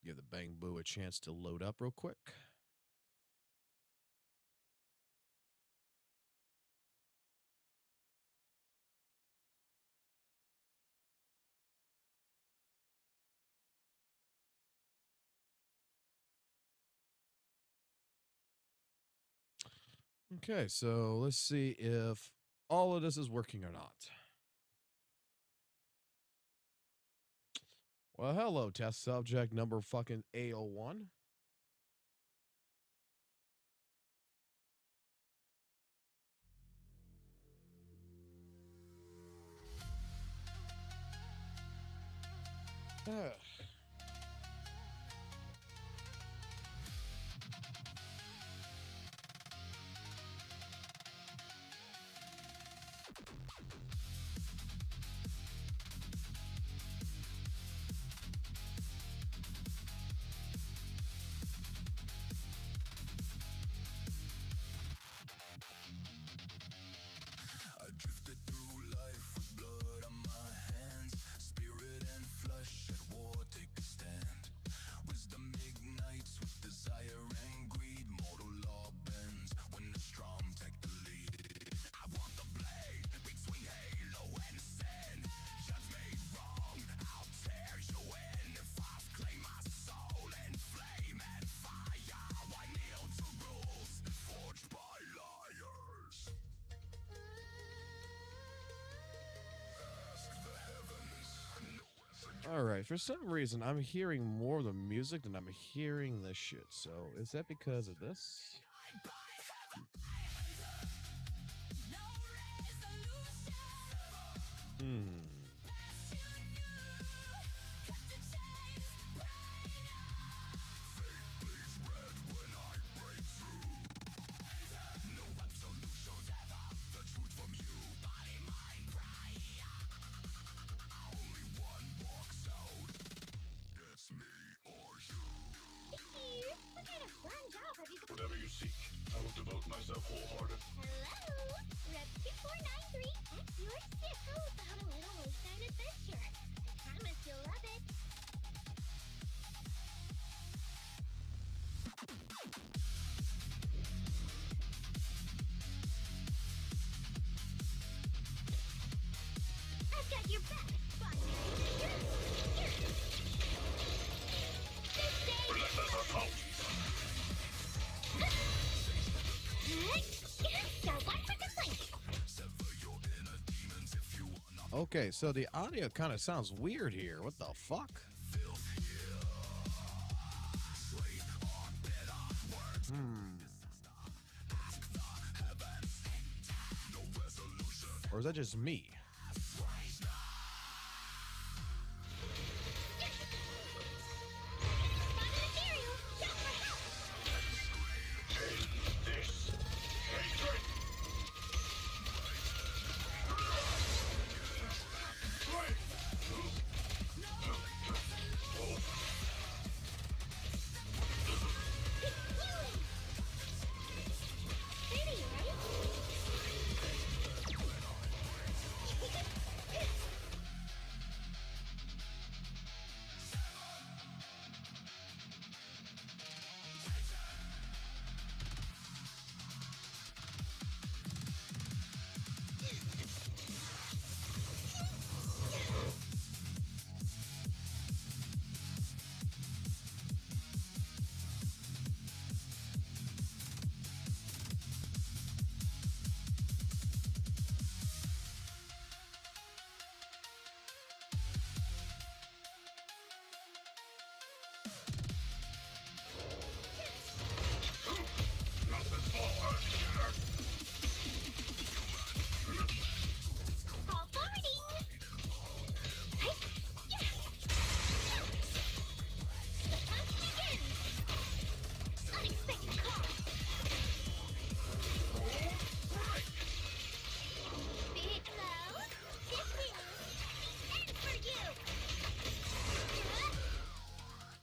Give the Bang Boo a chance to load up real quick. Okay, so let's see if all of this is working or not. Well, hello, test subject number fucking A01. All right, for some reason, I'm hearing more of the music than I'm hearing this shit. So, is that because of this? Whatever you seek, I will devote myself wholehearted. Hello! Rep 2493 at your sickle about a little wayside adventure. I promise you'll love it. I've got your back, Foster. Relentless assault! Okay, so the audio kind of sounds weird here. What the fuck? Or is that just me?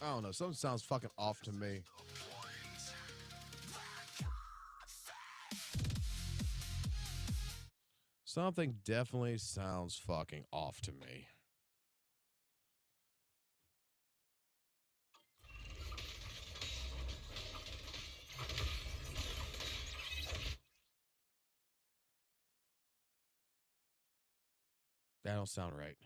I don't know. Something sounds fucking off to me. Something definitely sounds fucking off to me. That don't sound right.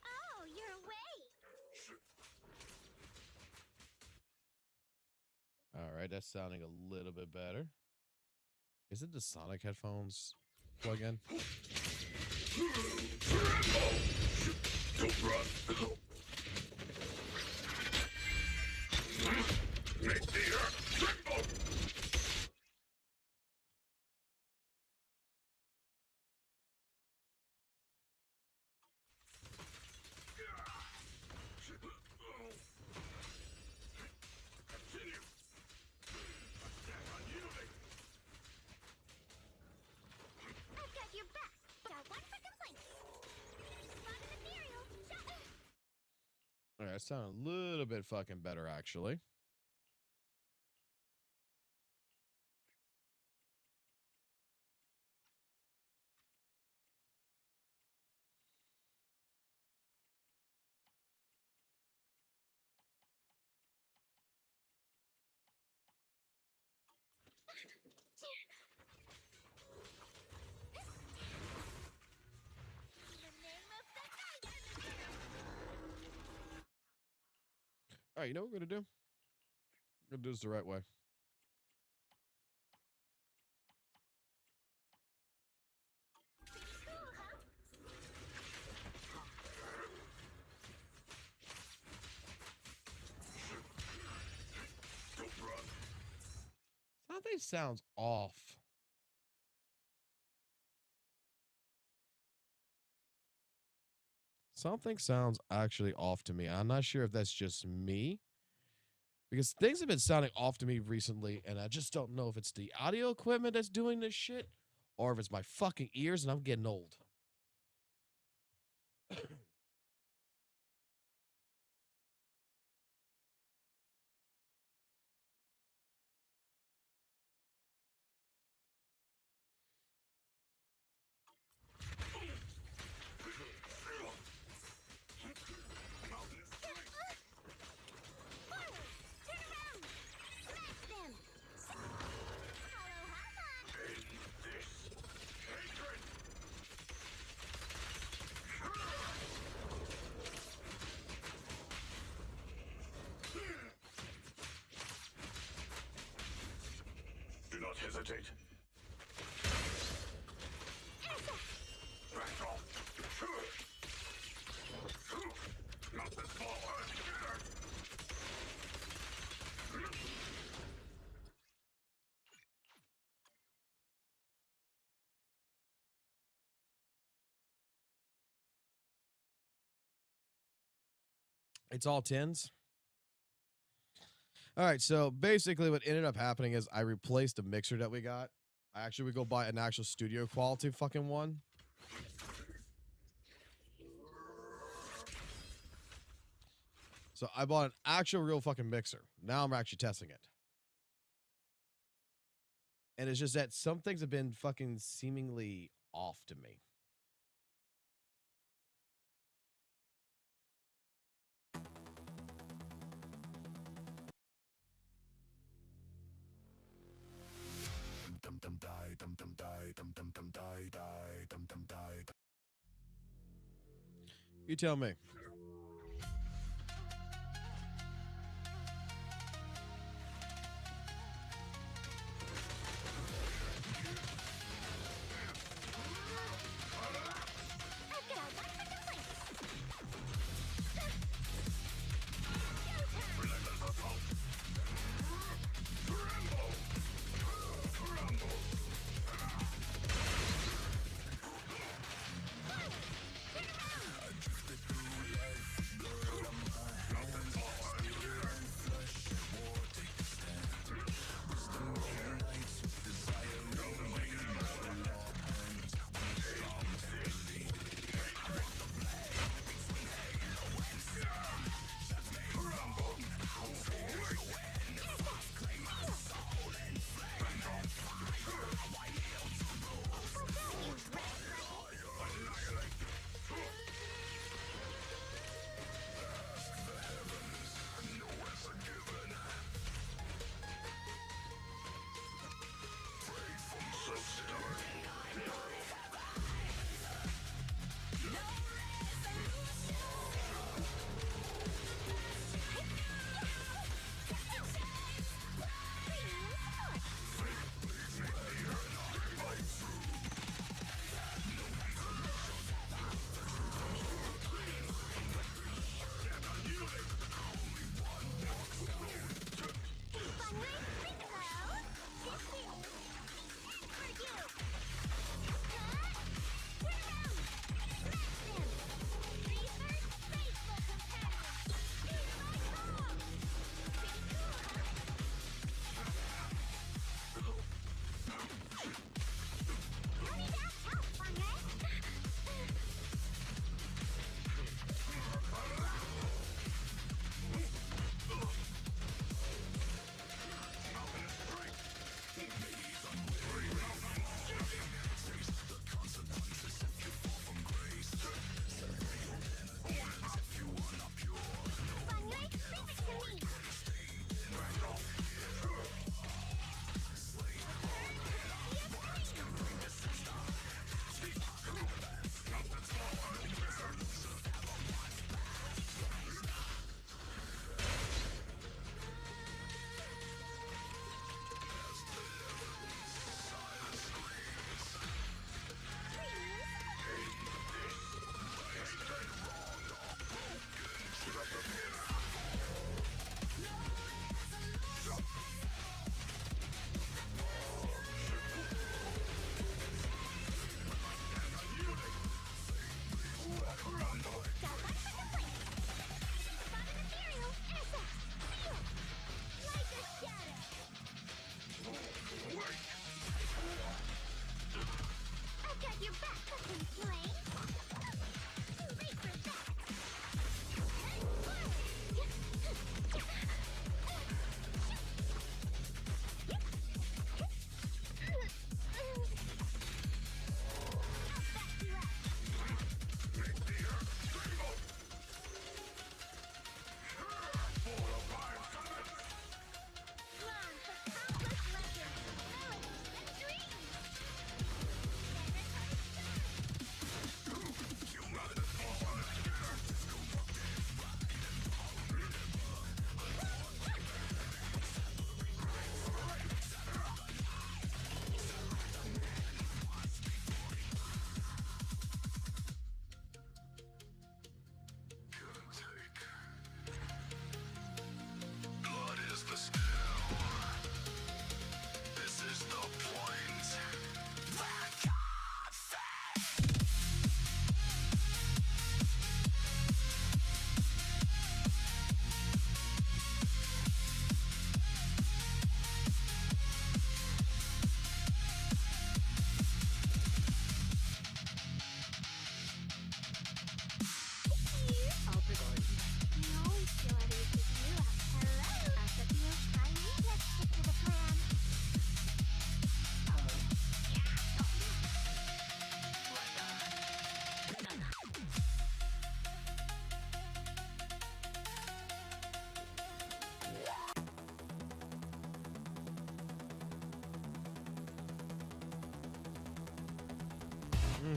Oh, you're away. All right, that's sounding a little bit better. Is it the Sonic headphones plug-in? Don't run. I've got your back. Got one for complaints. Spotted ethereal. All right, sound a little bit fucking better, actually. The name of the tiger. All right, you know what we're gonna do? We're gonna do this the right way. Cool, huh? Don't run. Something sounds off. Something sounds actually off to me. I'm not sure if that's just me, because things have been sounding off to me recently, and I just don't know if it's the audio equipment that's doing this shit or if it's my fucking ears and I'm getting old. Forward. Turn around. Smash them. Aloha. Do not hesitate. Back off. Not this far. It's all tens. All right, so basically what ended up happening is I replaced the mixer that we got. I actually would go buy an actual studio quality fucking one. So I bought an actual real fucking mixer. Now I'm actually testing it. And it's just that some things have been fucking seemingly off to me. You tell me. I've got one for complaints.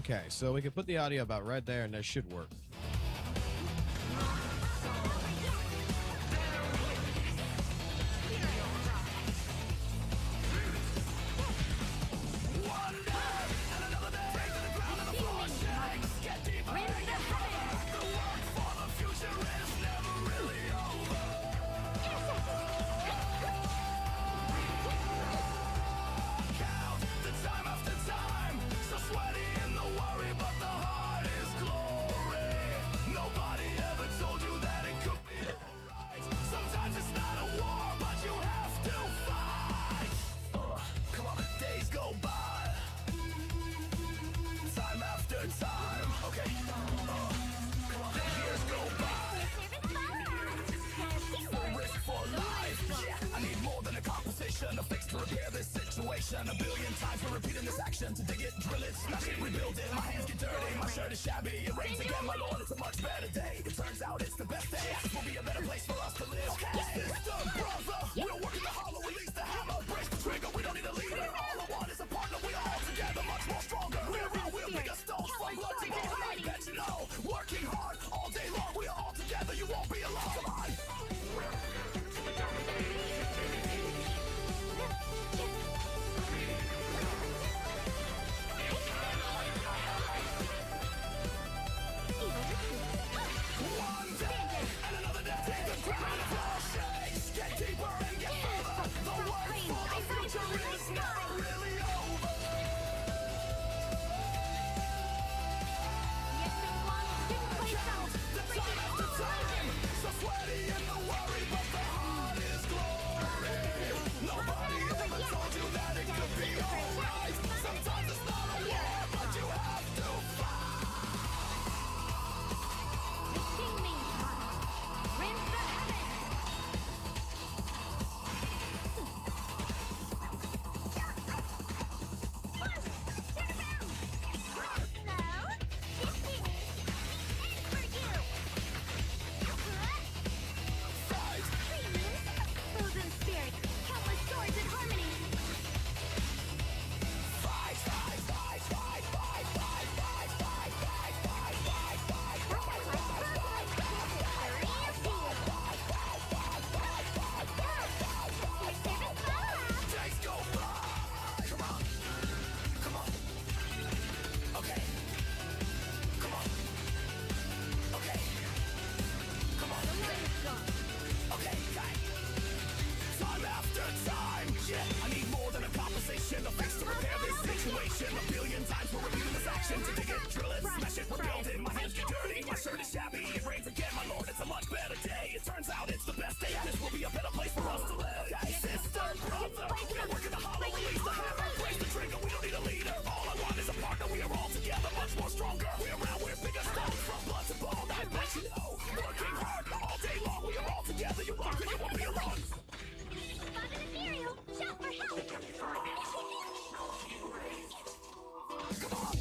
Okay, so we can put the audio about right there, and that should work. A fix to repair this situation. A billion times we're repeating this action. To dig it, drill it, smash it, rebuild it. My hands get dirty, my shirt is shabby. It rains again, my lord, it's a much better day. It turns out it's the best day. This will be a better place for us to live. Sister, brother, we'll work in the hollow, release the hammer, brace the trigger. We don't need a leader. All I want is a partner. We are all together, much more stronger. We're around, we'll pick a stone from blood to bone. I bet you know, working hard all day long. We are all together, you won't be alone. Come on. To dig it, drill it, smash it, rebuild it. My hands get dirty, my shirt is shabby. It rains again, my lord, it's a much better day. It turns out it's the best day. This will be a better place for us to live. Okay, sister, brother, we're working the hollow, release the hammer, brace the trigger. We don't need a leader. All I want is a partner. We are all together, much more stronger. We're around, we're bigger stones from blood to bone. I bet you know, working hard all day long. We are all together. You rock and you won't be alone. Spotted a cereal. Shout for help. Come on.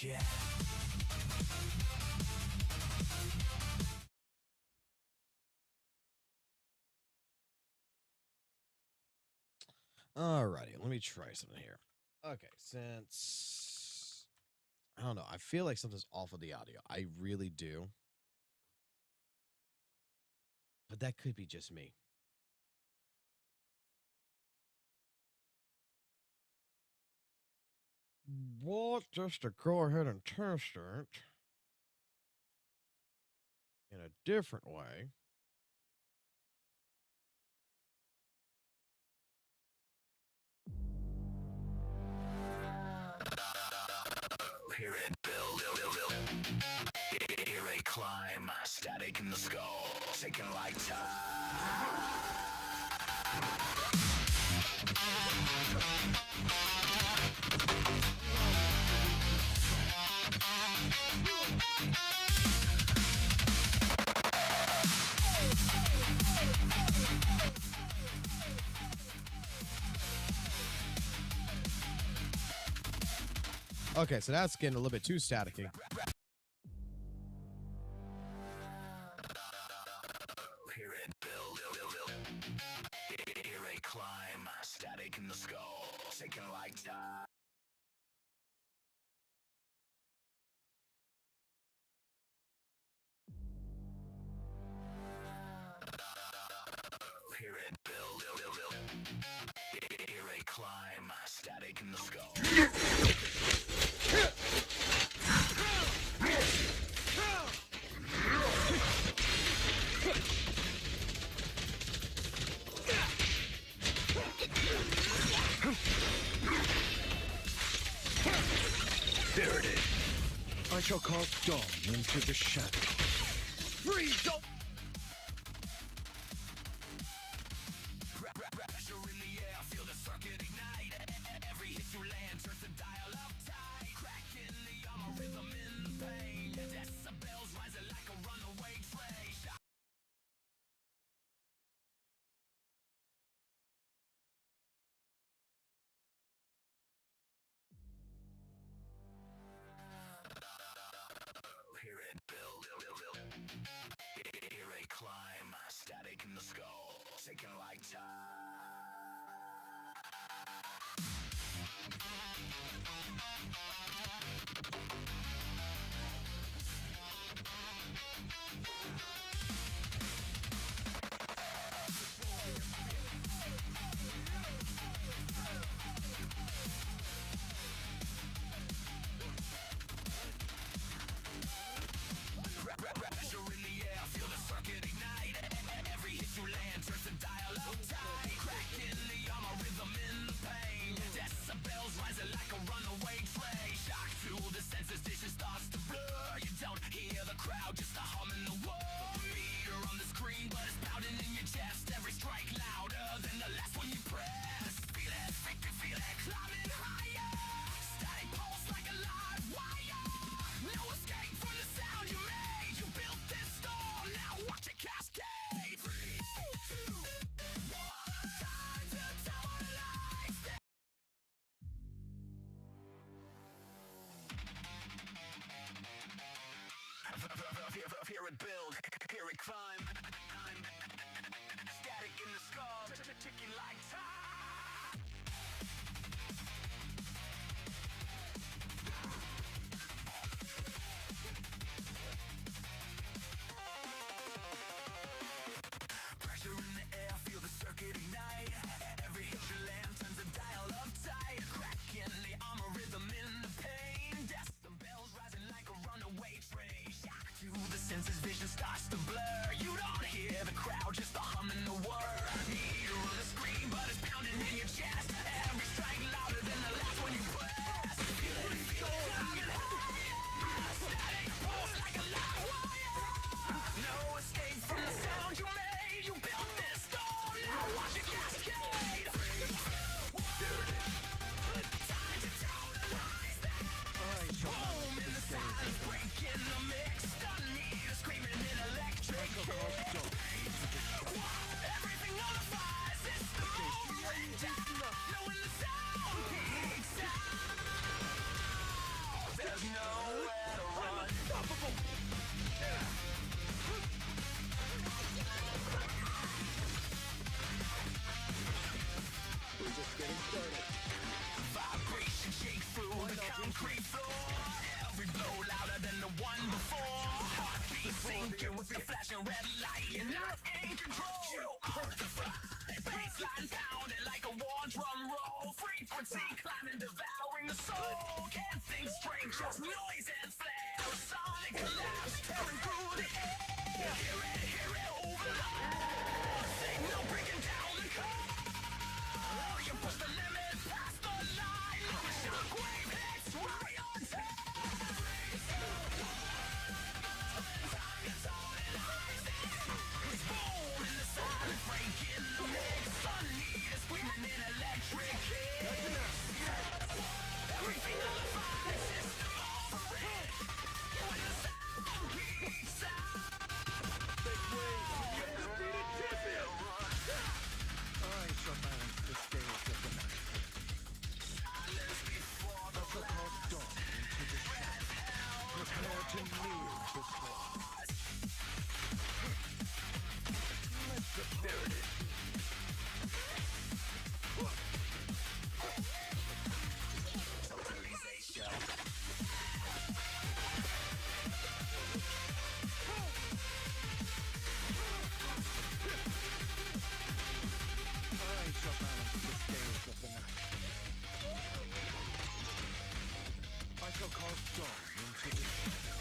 Yeah. Alrighty, let me try something here. Okay, since I don't know, I feel like something's off with the audio. I really do. But that could be just me. What? Just to go ahead and test it in a different way. Hear it build. Hear it climb. Static in the skull. Taking like time. Okay, so that's getting a little bit too staticky. Hear it build. Hear it climb. Static in the skull. Taking like time. Hear it build. Hear it climb. Static in the skull. There it is. I shall cast dawn into the shadow. Freeze! Don't. Pressure in the air, feel the circuit ignite. Every hit you land turns the dial up tight. Cracking the armor, rhythm in the pain. Decibels rising like a runaway train. Hear it build. Hear it climb. Static in the skull. Taking like time. Pressure in the air, feel the circuit ignite. Every hit you land turns the dial up tight. Cracking the armor, rhythm in the pain. Decibels rising like a runaway train. Shock to the senses, vision starts to blur. You don't hear the crowd, just a hum in the wall. Meter on the screen, but it's pounding in your chest. Every strike louder than the last one you press. Feel it, climbing higher. Static pulse like a live wire. No escape from the sound you made. You built this storm, now watch it cascade. 3, 2, 1, time to tell our lives. Hear it build, hear it climb. Static in the skull, ticking like time. Pressure in the air, feel the circuit ignite. Every hit you land turns the dial up tight. Cracking the armor, rhythm in the pain. Decibels rising like a runaway train. Shock to the senses, vision starts to blur. You don't hear the crowd, just the hum and the whir. Meter on the screen, but it's pounding in your chest. Every strike louder than the last one you press. Feel it, climbing higher. Static pulse like a live wire. No escape from the sound you made. You built this storm, now watch it cascade. 3, 2, 1, time to totalize that. Boom in the silence, breaking the mix. Stun meter screaming in electric kick. Everything on the fire, system rolling down. Knowing the sound peaks out. There's no Begin with the flashing red light. You're not in control. You are the fly. Baseline pounding like a war drum roll. Frequency climbing, devouring the soul. Can't think straight, just noise and flare. Sonic collapse, tearing through the air. Hear it, overload. Signal breaking down the code. You push the limit past the line. Shockwave hits right on time. Boom in the silent breaking the mix. Sun is screaming in electric kicks. Everything nullified, system over it. When the sound geeks out. Make way for the undefeated champion! I shall balance the scales of the night. Silence before the As the clock dawn into the shadow, prepare to kneel before. Let the spirit totalization. I shall balance the scales of the night. I shall cause dawn into the shadow.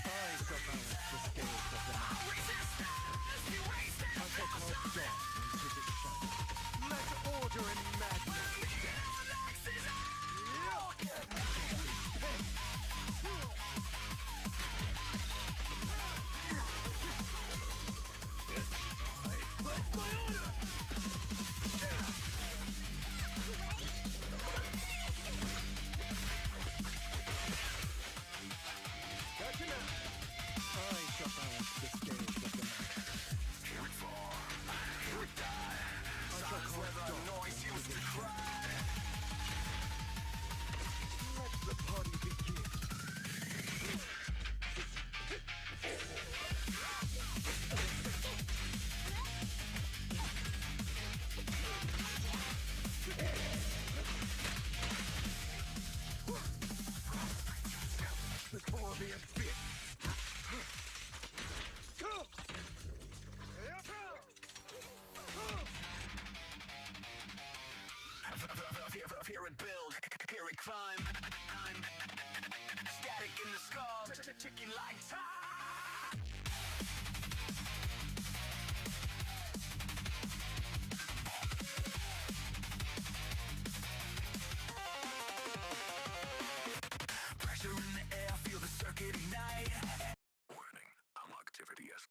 I shall balance the scales of the night. I shall cause dawn into the shadow. Let order and madness stand. Gotcha now. I shall balance the scales of the night. Here we fall, here we die. I shall Silence where cause the dawn noise into used the to shadow. cry. Let the party begin. Before the abyss. Hear it build, hear it climb. Static in the skull, ticking like time. Pressure in the air, feel the circuit ignite. Warning, unlock activity yes.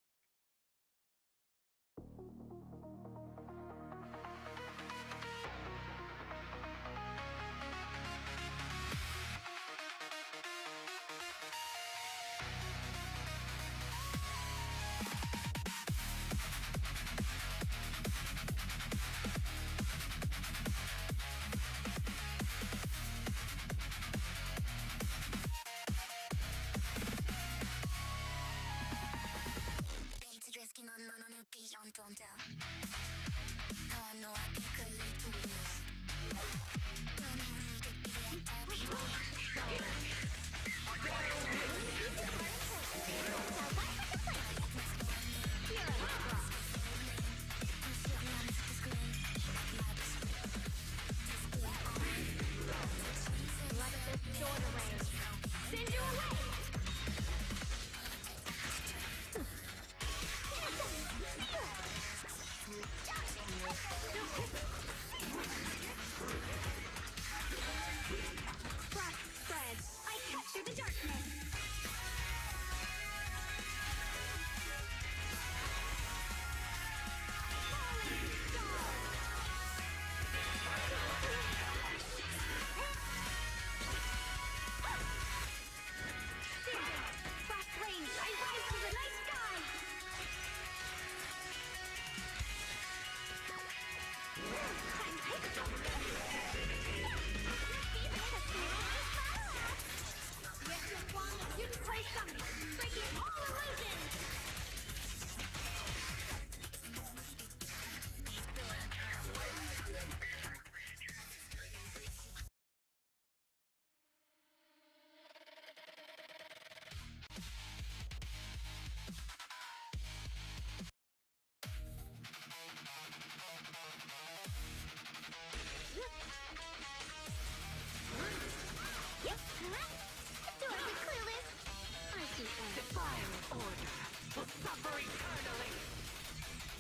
order will suffer eternally.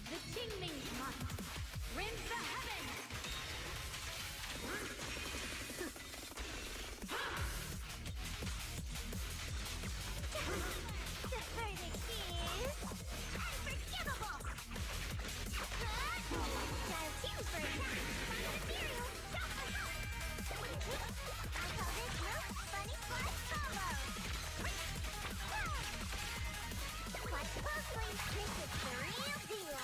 The Qingming's month rends the heavens. The verdict is unforgivable. Style 2 for attack. Material, stop the help. I call this move Bunny Squad Solo. Watch closely, this is the real deal.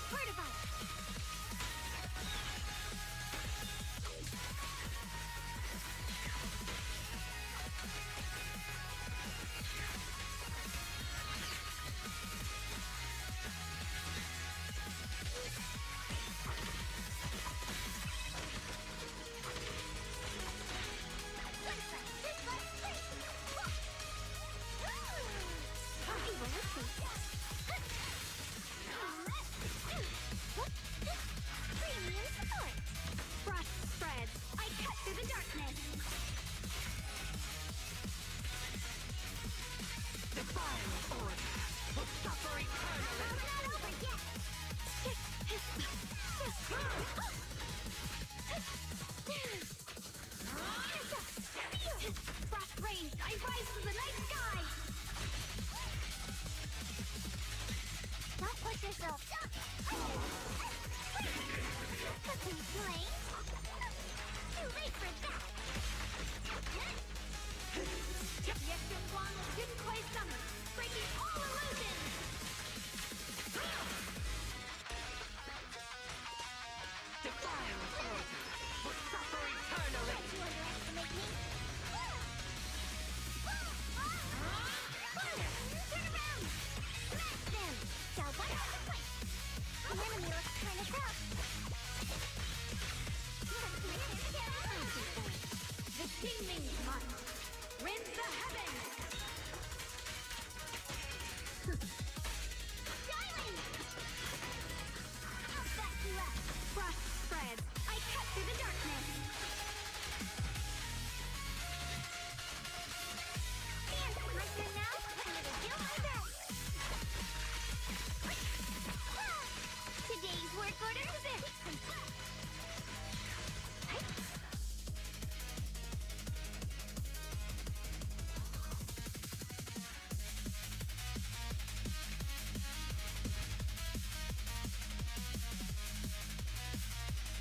Fortify. Premium support. Frost spreads. I cut through the darkness. Divine order will suffer eternally. We're not over yet. Frost rains. I rise to the night sky. Don't push yourself. Cooking flame. Too late for that. Yexin Guang of Junkwei Summer, breaking all illusions. Divine order will suffer eternally. You underestimate me. Turn around. Smash them. Shall one out the place. The enemy looks kind of tough. The Qingming's month rends the heavens. Styling. I'll back you up. Frost spreads. I cut through the darkness. And my turn now. I'm gonna do my best. Today's work order is this.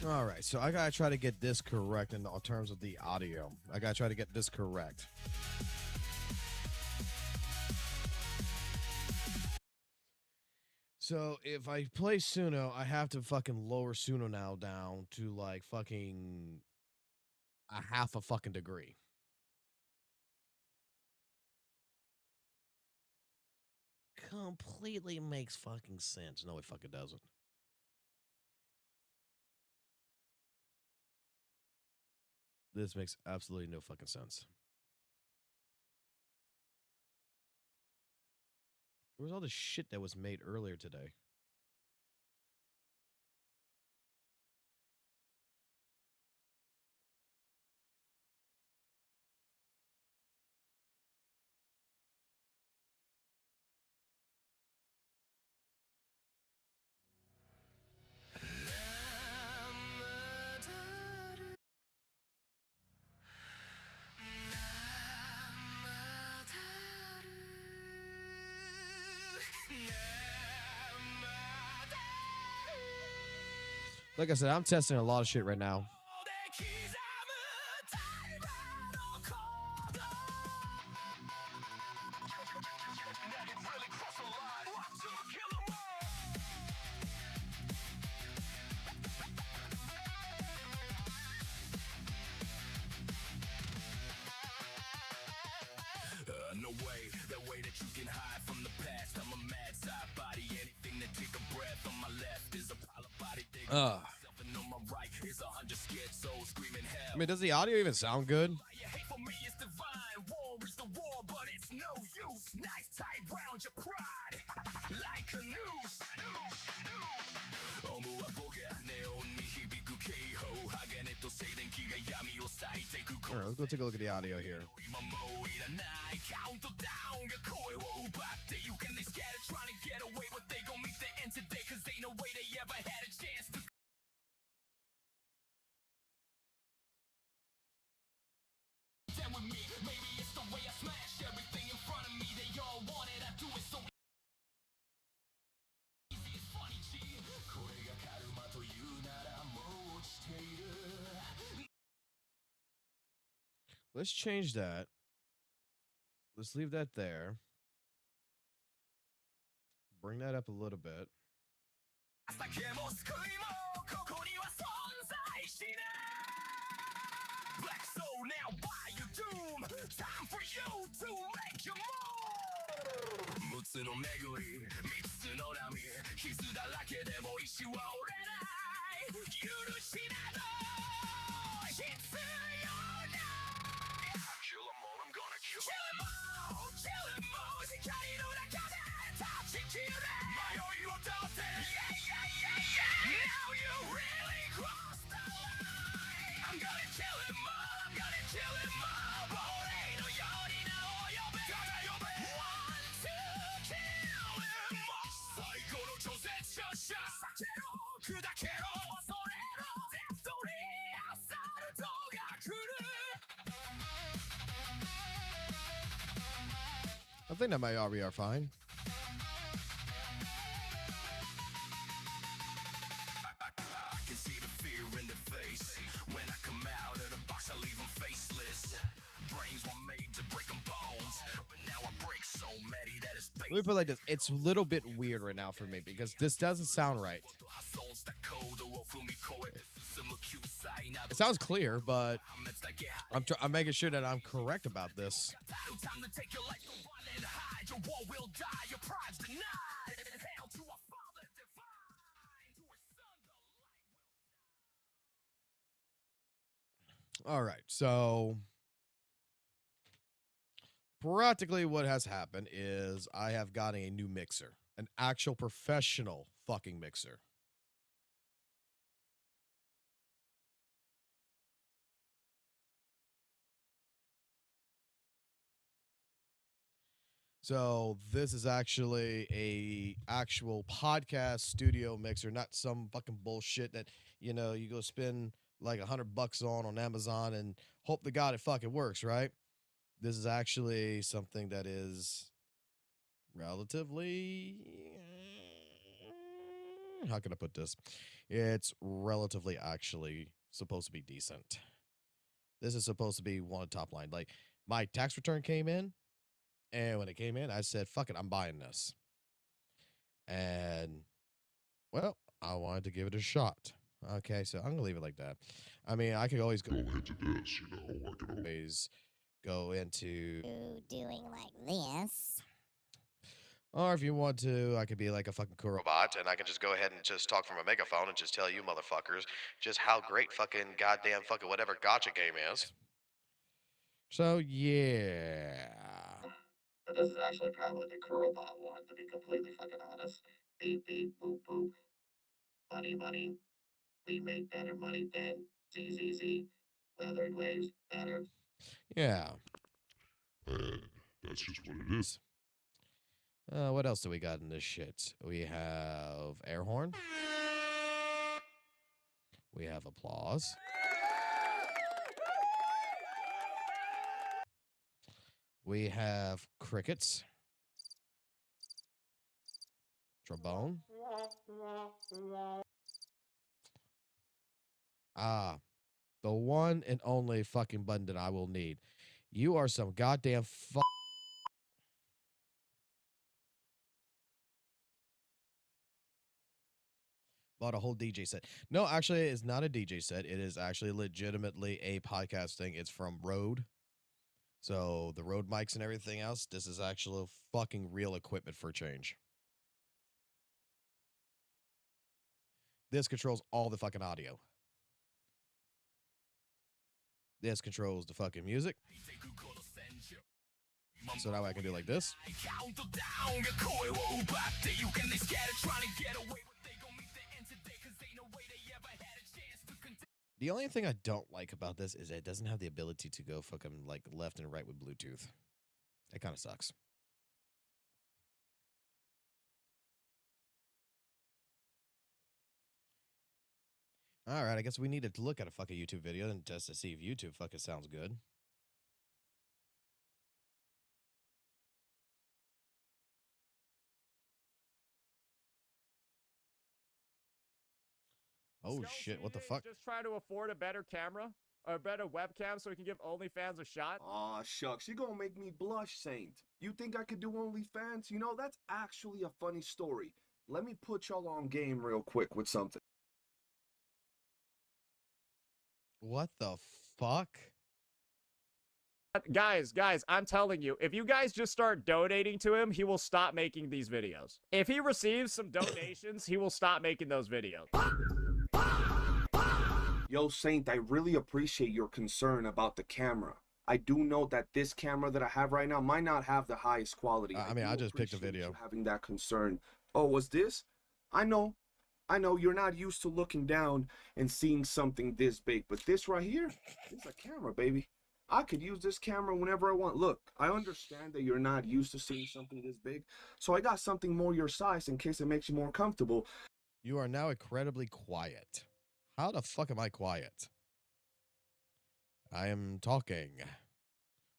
All right, so I gotta try to get this correct in terms of the audio. I gotta try to get this correct. So if I play Suno, I have to fucking lower Suno now down to like fucking a half a fucking degree. Completely makes fucking sense. No, it fucking doesn't. This makes absolutely no fucking sense. Where's all the shit that was made earlier today? Like I said, I'm testing a lot of shit right now. No way, that way that you can hide from the past. I'm a mad side body, anything that take a breath. On my left is a pile of body thing. And on my right is 100 scared souls screaming hell. I mean, does the audio even sound good? Your hate for me is divine. War is the war, but it's no use. Nice tight round your pride, like a noose. All right, let's go take a look at the audio here. Let's change that. Let's leave that there. Bring that up a little bit. Time for you to make your move. 6つの巡り、3つの波、傷だらけでも石は折れない。許しなど必要ない。Kill 'em all, I'm gonna kill 'em all, kill 'em all. 光の中で断ち切れ。迷いを断って。Yeah, yeah, yeah, yeah. Now you really crossed the line. I'm gonna kill 'em all, I'm gonna kill 'em all. I think that might already are fine. I can see the fear in the face. When I come out of the box, I leave them faceless. Brains were made to break them bones, but now I break so many that it's Let me put it like this. It's a little bit weird right now for me because this doesn't sound right. It sounds clear, but I'm making sure that I'm correct about this. All right, so practically what has happened is I have gotten a new mixer, an actual professional fucking mixer. So this is actually a actual podcast studio mixer, not some fucking bullshit that, you know, you go spend like $100 on Amazon and hope to God it fucking works, right? This is actually something that is relatively, how can I put this? It's relatively actually supposed to be decent. This is supposed to be one of the top line. Like my tax return came in. And when it came in, I said, fuck it, I'm buying this. And, well, I wanted to give it a shot. Okay, so I'm going to leave it like that. I mean, I could always go into this, you know. I could always go into doing like this. Or if you want to, I could be like a fucking cool robot, and I can just go ahead and just talk from a megaphone and just tell you motherfuckers just how great fucking goddamn fucking whatever gotcha game is. So, yeah. But this is actually probably the Kurobot one, to be completely fucking honest. Beep, beep, boop, boop. Money, money. We make better money than ZZZ. Weathered waves better. Yeah. And that's just what it is. What else do we got in this shit? We have air horn. We have applause. We have crickets. Trombone. Ah, the one and only fucking button that I will need. You are some goddamn bought a whole DJ set. No, actually, it's not a DJ set. It is actually legitimately a podcast thing. It's from Rode. So the Rode mics and everything else, this is actually fucking real equipment for a change. This controls all the fucking audio. This controls the fucking music. So now I can do like this. The only thing I don't like about this is it doesn't have the ability to go fucking like left and right with Bluetooth. That kind of sucks. All right, I guess we needed to look at a fucking YouTube video and just to see if YouTube fucking sounds good. Oh Skull shit, what the CJ fuck? Just trying to afford a better camera or a better webcam so he can give OnlyFans a shot. Aw, shucks, you gonna make me blush, Saint. You think I could do OnlyFans? You know, that's actually a funny story. Let me put y'all on game real quick with something. What the fuck? Guys, I'm telling you, if you guys just start donating to him, he will stop making these videos. If he receives some donations, he will stop making those videos. Yo, Saint, I really appreciate your concern about the camera. I do know that this camera that I have right now might not have the highest quality. I mean, do I just picked a appreciate video. you having that concern. Oh, was this? I know you're not used to looking down and seeing something this big, but this right here is a camera, baby. I could use this camera whenever I want. Look, I understand that you're not used to seeing something this big, so I got something more your size in case it makes you more comfortable. You are now incredibly quiet. How the fuck am I quiet? I am talking.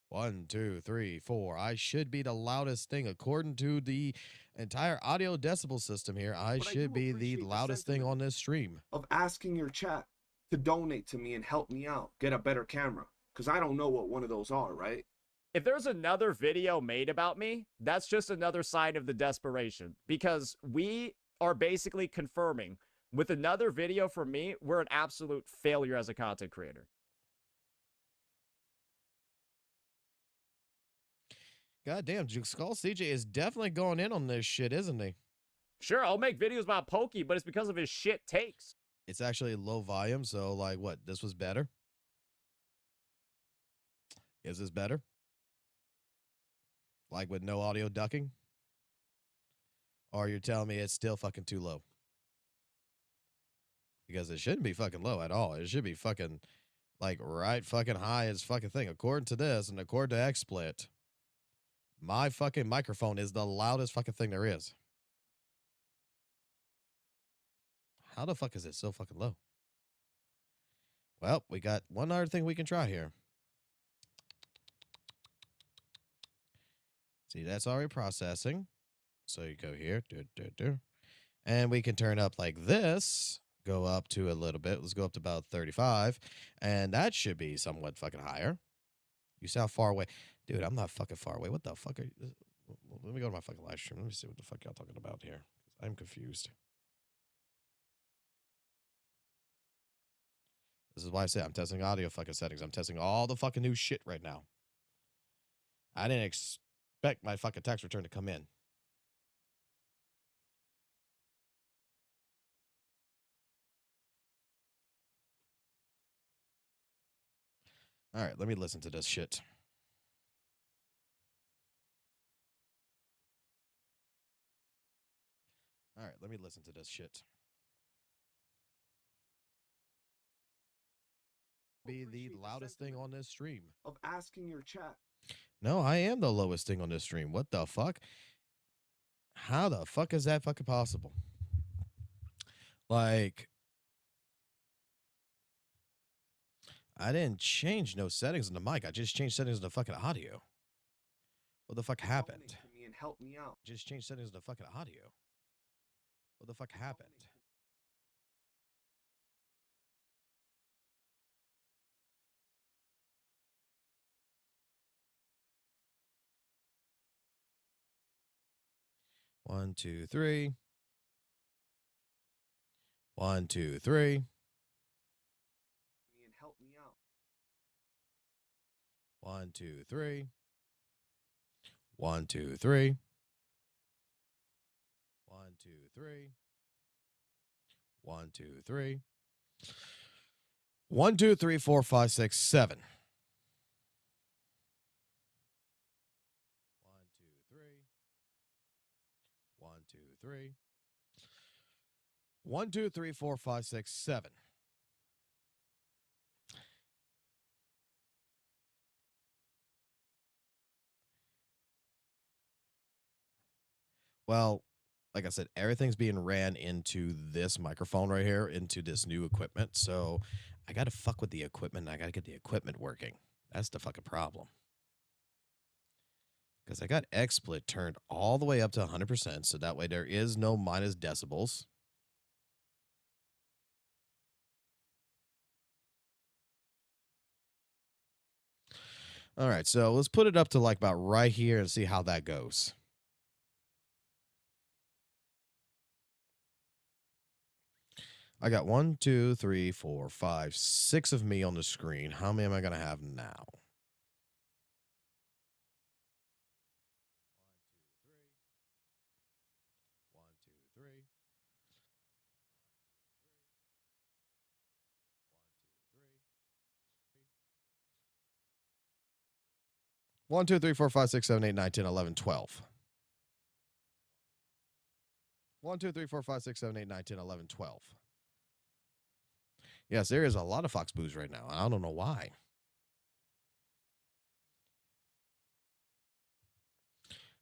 1, 2, 3, 4. I should be the loudest thing according to the entire audio decibel system here. I But I should do be the appreciate the loudest thing sentiment on this stream. Of asking your chat to donate to me and help me out, get a better camera, because I don't know what one of those are, right? If there's another video made about me, that's just another sign of the desperation, because we are basically confirming with another video from me, we're an absolute failure as a content creator. God damn, Skull CJ is definitely going in on this shit, isn't he? Sure, I'll make videos about Pokey, but it's because of his shit takes. It's actually low volume, so like what? This was better? Is this better? Like with no audio ducking? Or you're telling me it's still fucking too low? Because it shouldn't be fucking low at all. It should be fucking like right fucking high as fucking thing. According to this and according to XSplit, my fucking microphone is the loudest fucking thing there is. How the fuck is it so fucking low? Well, we got one other thing we can try here. See, that's already processing. So you go here, and we can turn up like this, go up to a little bit. Let's go up to about 35, and that should be somewhat fucking higher. You sound far away. Dude, I'm not fucking far away. What the fuck are you? Let me go to my fucking live stream. Let me see what the fuck y'all talking about here. I'm confused. This is why I say I'm testing audio fucking settings. I'm testing all the fucking new shit right now. I didn't expect my fucking tax return to come in. All right, let me listen to this shit. All right, let me listen to this shit. Be the loudest thing on this stream. Of asking your chat. No, I am the lowest thing on this stream. What the fuck? How the fuck is that fucking possible? Like, I didn't change no settings on the mic. I just changed settings on the fucking audio. What the fuck happened? Donate to me and help me out. Just changed settings on the fucking audio. What the fuck happened? One, two, three. 1, 2, 3. Me and help me out. 1, 2, 3. 1, 2, 3. 1, 2, 3. 1, 2, 3. 1, 2, 3, 4, 5, 6, 7. 1, 2, 3. 1, 2, 3. 1, 2, 3, 4, 5, 6, 7. Well, like I said, everything's being ran into this microphone right here, into this new equipment. So I got to fuck with the equipment. I got to get the equipment working. That's the fucking problem. Because I got XSplit turned all the way up to 100%. So that way there is no minus decibels. All right, so let's put it up to like about right here and see how that goes. I got 1, 2, 3, 4, 5, 6 of me on the screen. How many am I going to have now? 1, 2, 3, 4, 5, 6, 7, 8, 9, 10, 11, 12. 1, 2, 3, 4, 5, 6, 7, 8, 9, 10, 11, 12. Yes, there is a lot of Fox Booze right now. I don't know why.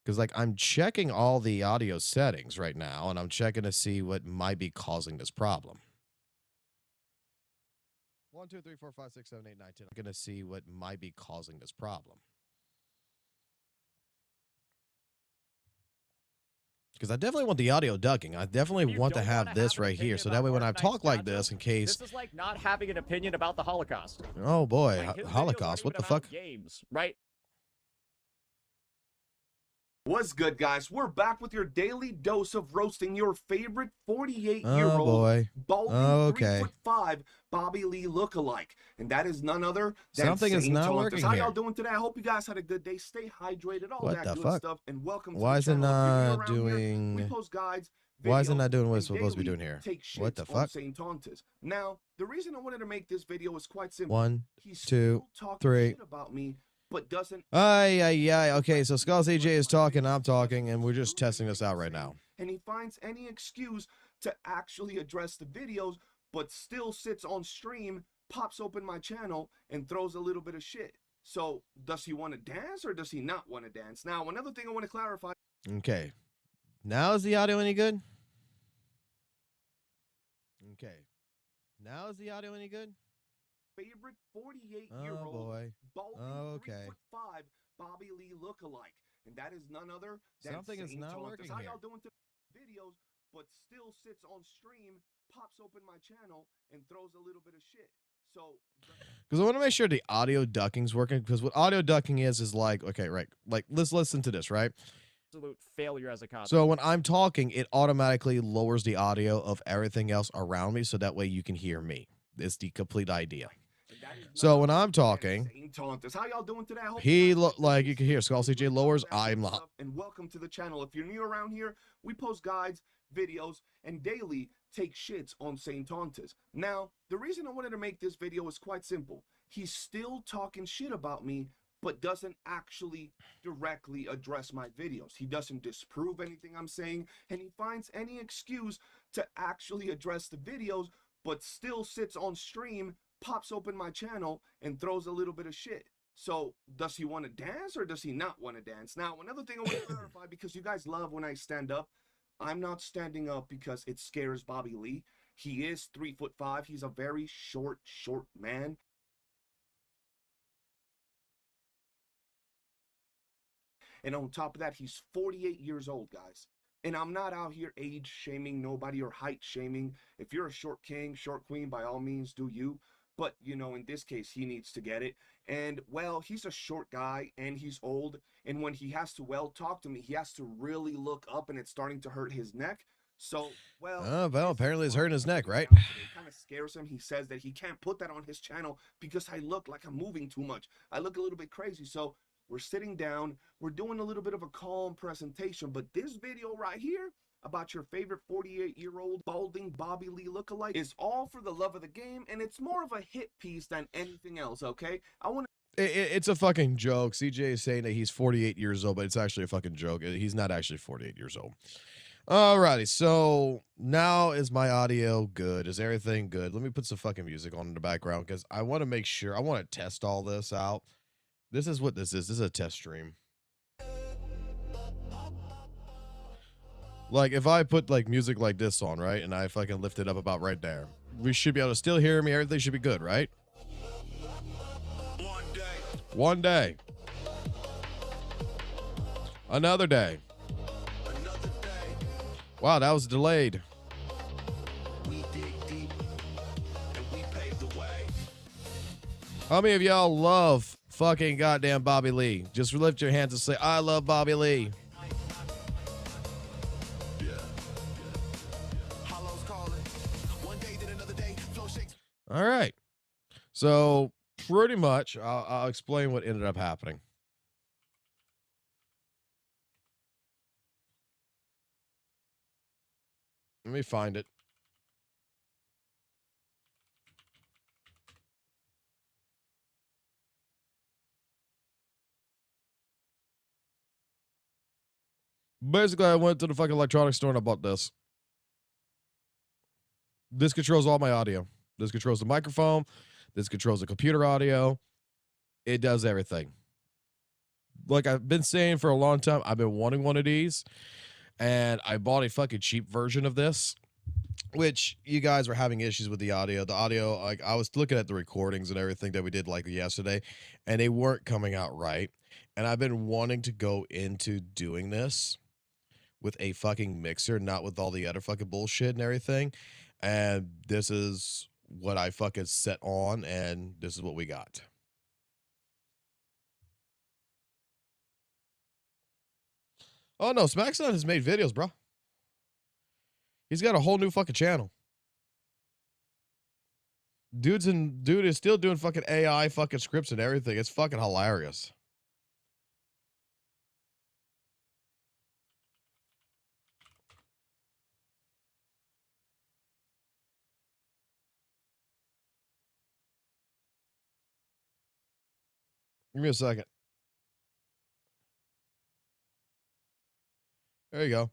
Because, like, I'm checking all the audio settings right now, and I'm checking to see what might be causing this problem. 1, 2, 3, 4, 5, 6, 7, 8, 9, 10. I'm going to see what might be causing this problem. Because I definitely want the audio ducking. I definitely want to have this right here. So that way when I talk like this, in case... This is like not having an opinion about the Holocaust. Oh, boy. Like, Holocaust. What the fuck? Games, right? What's good, guys? We're back with your daily dose of roasting your favorite 48-year-old Oh, boy. balding Okay. 3'5" Bobby Lee lookalike, and that is none other than Something is Saint not Tauntus. working How here. y'all doing today? I hope you guys had a good day. Stay hydrated, all What that the good fuck? stuff, and welcome to Why the is it channel. If you're new not around here, doing... we post guides, Why is it videos, not doing what and it's supposed to be daily doing here? take What the shits on fuck? Saint Tauntus. Now, the reason I wanted to make this video is quite simple. 1, He's 2, still talking 3. shit about me, but doesn't... Okay, so Skull CJ is talking, I'm talking, and we're just testing this out right now. And he finds any excuse to actually address the videos, but still sits on stream, pops open my channel, and throws a little bit of shit. So, does he want to dance or does he not want to dance? Now, another thing I want to clarify. Okay. Now is the audio any good? Okay. Now is the audio any good? Favorite 48-year-old boy. balding Okay. 3'5" Bobby Lee lookalike, and that is none other than Something is Saint not Tauntus. working How here. y'all doing to videos, but still sits on stream, pops open my channel, and throws a little bit of shit. So, Because I want to make sure the audio ducking's working. Because what audio ducking is like, okay, right. Like, let's listen to this, right? Absolute failure as a concept. So when I'm talking, it automatically lowers the audio of everything else around me, so that way you can hear me. It's the complete idea. So when I'm talking, Saint Tauntus. How y'all doing today? I hope he you guys like you can hear Skull CJ lowers, I'm loud. and welcome to the channel. If you're new around here, we post guides, videos, and daily take shits on Saint Tauntus. Now, the reason I wanted to make this video is quite simple. He's still talking shit about me, but doesn't actually directly address my videos. He doesn't disprove anything I'm saying, and he finds any excuse to actually address the videos, but still sits on stream, pops open my channel, and throws a little bit of shit. So, does he want to dance or does he not want to dance? Now, another thing I want to clarify, because you guys love when I stand up, I'm not standing up because it scares Bobby Lee. He is 3'5". He's a very short man. And on top of that, he's 48 years old, guys. And I'm not out here age shaming nobody or height shaming. If you're a short king, short queen, by all means, do you. But, you know, in this case, he needs to get it. And, well, he's a short guy and he's old. And when he has to, well, talk to me, he has to really look up and it's starting to hurt his neck. So, well, apparently it's hurting his neck, right? It kind of scares him. He says that he can't put that on his channel because I look like I'm moving too much. I look a little bit crazy. So we're sitting down. We're doing a little bit of a calm presentation. But this video right here about your favorite 48-year-old balding Bobby Lee lookalike is all for the love of the game. And it's more of a hit piece than anything else, okay? I want to... It's a fucking joke. CJ is saying that he's 48 years old, but it's actually a fucking joke. He's not actually 48 years old. Alrighty, so now is my audio good? Is everything good? Let me put some fucking music on in the background because I want to make sure. I want to test all this out. This is what this is. This is a test stream. Like if I put like music like this on, right, and I fucking lift it up about right there, we should be able to still hear me. Everything should be good, right? One day. Another day. Wow, that was delayed. How many of y'all love fucking goddamn Bobby Lee? Just lift your hands and say, I love Bobby Lee. All right. So pretty much, I'll explain what ended up happening. Let me find it. Basically, I went to the fucking electronics store and I bought this. This controls all my audio. This controls the microphone. This controls the computer audio. It does everything. Like I've been saying for a long time, I've been wanting one of these. And I bought a fucking cheap version of this, which you guys were having issues with the audio. The audio, like I was looking at the recordings and everything that we did like yesterday, and they weren't coming out right. And I've been wanting to go into doing this with a fucking mixer, not with all the other fucking bullshit and everything. And this is what I fucking set on, and this is what we got. Oh no, SmackSon has made videos, bro. He's got a whole new fucking channel. Dude is still doing fucking AI fucking scripts and everything. It's fucking hilarious. Give me a second. There you go.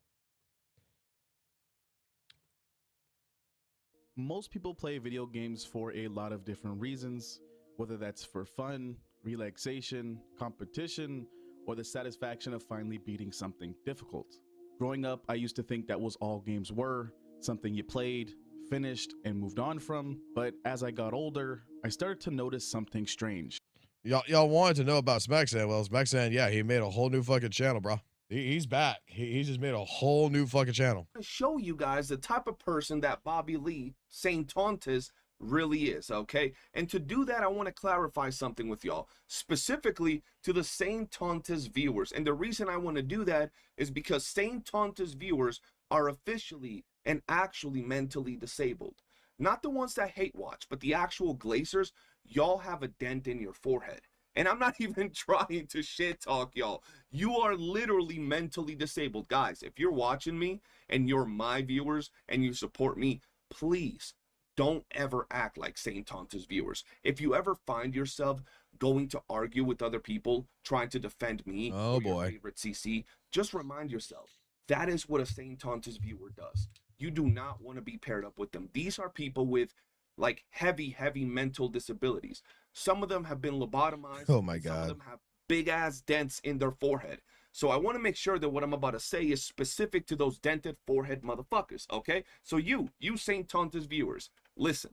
Most people play video games for a lot of different reasons, whether that's for fun, relaxation, competition, or the satisfaction of finally beating something difficult. Growing up, I used to think that was all games were, something you played, finished, and moved on from. But as I got older, I started to notice something strange. Y'all wanted to know about SmackSon. Well, SmackSon, yeah, he made a whole new fucking channel, bro. He's back. He just made a whole new fucking channel. To show you guys the type of person that Bobby Lee, Saint Tontis, really is, okay? And to do that, I want to clarify something with y'all, specifically to the Saint Tontis viewers. And the reason I want to do that is because Saint Tontis viewers are officially and actually mentally disabled. Not the ones that hate watch, but the actual glazers. Y'all have a dent in your forehead. And I'm not even trying to shit talk y'all. You are literally mentally disabled. Guys, if you're watching me and you're my viewers and you support me, please don't ever act like Saint Tontis viewers. If you ever find yourself going to argue with other people, trying to defend me or your favorite CC, just remind yourself, that is what a Saint Tontis viewer does. You do not want to be paired up with them. These are people with like heavy mental disabilities. Some of them have been lobotomized. Oh my God. Some of them have big ass dents in their forehead. So I want to make sure that what I'm about to say is specific to those dented forehead motherfuckers, okay? So you Saint Tontis viewers, listen.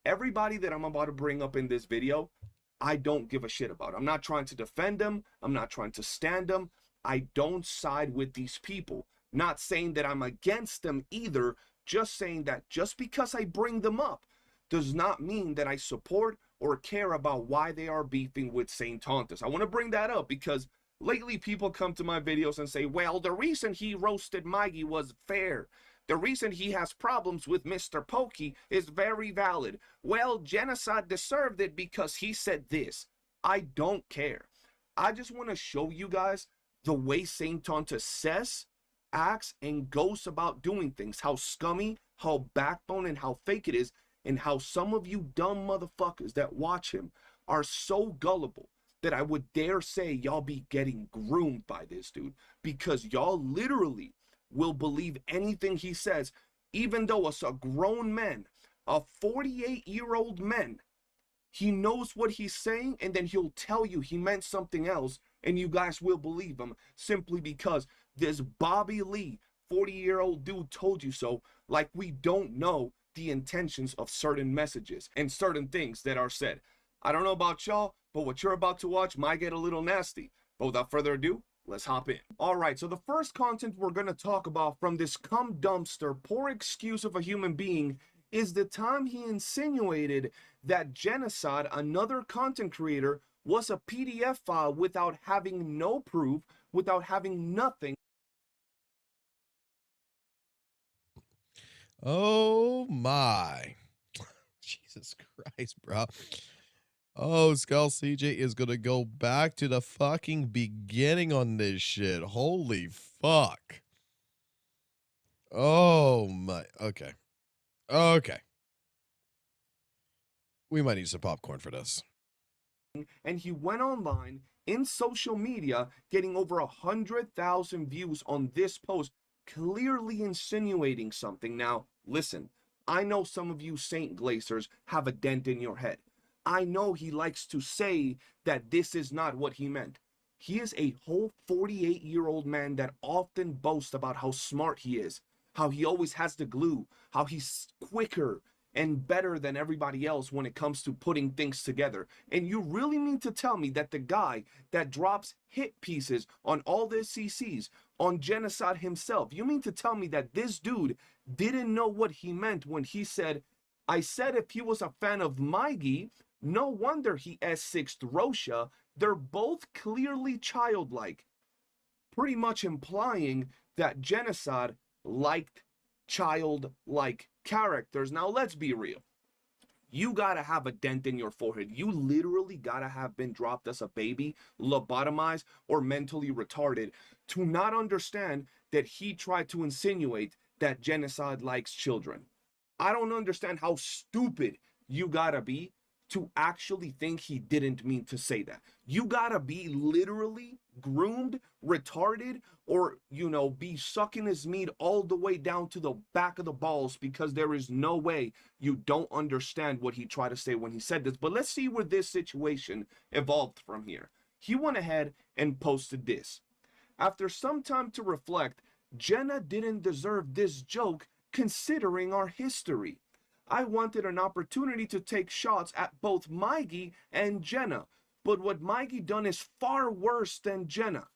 Everybody that I'm about to bring up in this video, I don't give a shit about. I'm not trying to defend them. I'm not trying to stand them. I don't side with these people. Not saying that I'm against them either, just saying that just because I bring them up does not mean that I support or care about why they are beefing with Saint Tontis. I want to bring that up because lately people come to my videos and say, well, the reason he roasted Mikey was fair. The reason he has problems with Mr. Pokey is very valid. Well, Genocide deserved it because he said this. I don't care. I just want to show you guys the way Saint Tontis says, acts, and goes about doing things. How scummy, how backbone, and how fake it is. And how some of you dumb motherfuckers that watch him are so gullible that I would dare say y'all be getting groomed by this dude. Because y'all literally will believe anything he says, even though it's a grown man, a 48-year-old man. He knows what he's saying, and then he'll tell you he meant something else, and you guys will believe him simply because this Bobby Lee, 40-year-old dude told you so, like we don't know the intentions of certain messages and certain things that are said. I don't know about y'all, but what you're about to watch might get a little nasty. But without further ado, let's hop in. All right, so the first content we're going to talk about from this cum dumpster, poor excuse of a human being, is the time he insinuated that Genocide, another content creator, was a PDF file without having no proof, without having nothing. Oh my. Jesus Christ, bro. Oh, Skull CJ is gonna go back to the fucking beginning on this shit. Holy fuck. Oh my. Okay. Okay. We might need some popcorn for this. And he went online in social media getting over 100,000 views on this post, clearly insinuating something. Now, listen, I know some of you Saint Glazers have a dent in your head. I know he likes to say that this is not what he meant. He is a whole 48-year-old man that often boasts about how smart he is, how he always has the glue, how he's quicker and better than everybody else when it comes to putting things together. And you really mean to tell me that the guy that drops hit pieces on all the CCs, on Genocide himself, you mean to tell me that this dude didn't know what he meant when he said, I said if he was a fan of Mikey, no wonder he S6'd Rosha. They're both clearly childlike, pretty much implying that Genocide liked childlike characters. Now, let's be real. You gotta have a dent in your forehead. You literally gotta have been dropped as a baby, lobotomized, or mentally retarded to not understand that he tried to insinuate that Genocide likes children. I don't understand how stupid you gotta be to actually think he didn't mean to say that. You gotta be literally groomed, retarded, or, you know, be sucking his meat all the way down to the back of the balls, because there is no way you don't understand what he tried to say when he said this. But let's see where this situation evolved from here. He went ahead and posted this. After some time to reflect, Jenna didn't deserve this joke considering our history. I wanted an opportunity to take shots at both Mikey and Jenna, but what Mikey done is far worse than Jenna.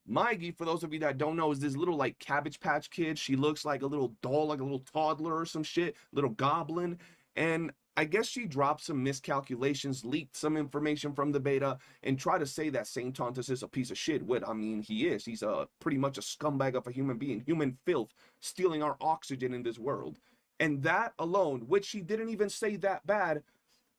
Mikey, for those of you that don't know, is this little like Cabbage Patch Kid. She looks like a little doll, like a little toddler or some shit, little goblin. And I guess she dropped some miscalculations, leaked some information from the beta, and tried to say that Saint Tontus is a piece of shit. What I mean, he is. He's pretty much a scumbag of a human being, human filth, stealing our oxygen in this world. And that alone, which she didn't even say that bad,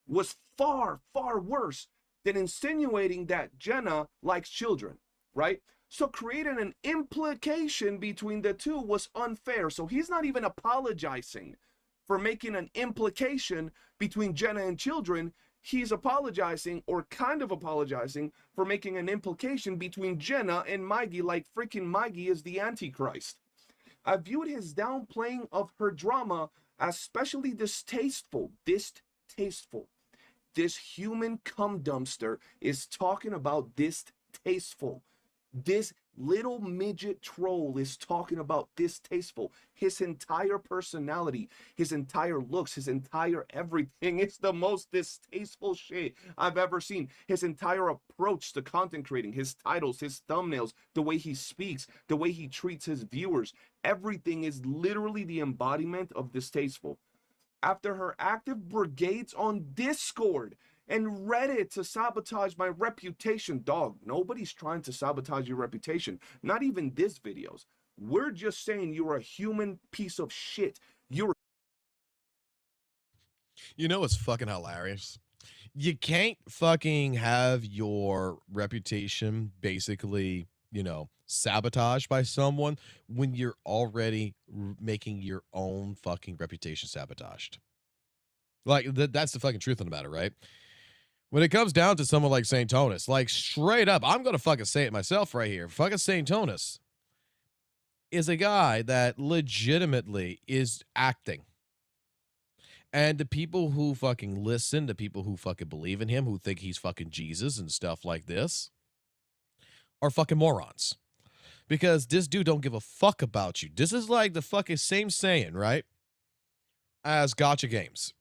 was far, far worse than insinuating that Jenna likes children, right? So creating an implication between the two was unfair. So he's not even apologizing for making an implication between Jenna and children. He's apologizing, or kind of apologizing, for making an implication between Jenna and Mikey, like freaking Mikey is the Antichrist. I viewed his downplaying of her drama as especially distasteful. Distasteful. This human cum dumpster is talking about distasteful. This little midget troll is talking about distasteful. His entire personality, his entire looks, his entire everything is the most distasteful shit I've ever seen. His entire approach to content creating, his titles, his thumbnails, the way he speaks, the way he treats his viewers, everything is literally the embodiment of distasteful. After her active brigades on Discord and Reddit to sabotage my reputation, dog, nobody's trying to sabotage your reputation. Not even this videos. We're just saying you're a human piece of shit. You know what's fucking hilarious? You can't fucking have your reputation basically, you know, sabotaged by someone when you're already making your own fucking reputation sabotaged. Like, that's the fucking truth of the matter, right? When it comes down to someone like Saint Tonus, like straight up, I'm going to fucking say it myself right here. Fucking Saint Tonus is a guy that legitimately is acting. And the people who fucking listen, the people who fucking believe in him, who think he's fucking Jesus and stuff like this, are fucking morons. because this dude don't give a fuck about you. This is like the fucking same saying, right? As gotcha games.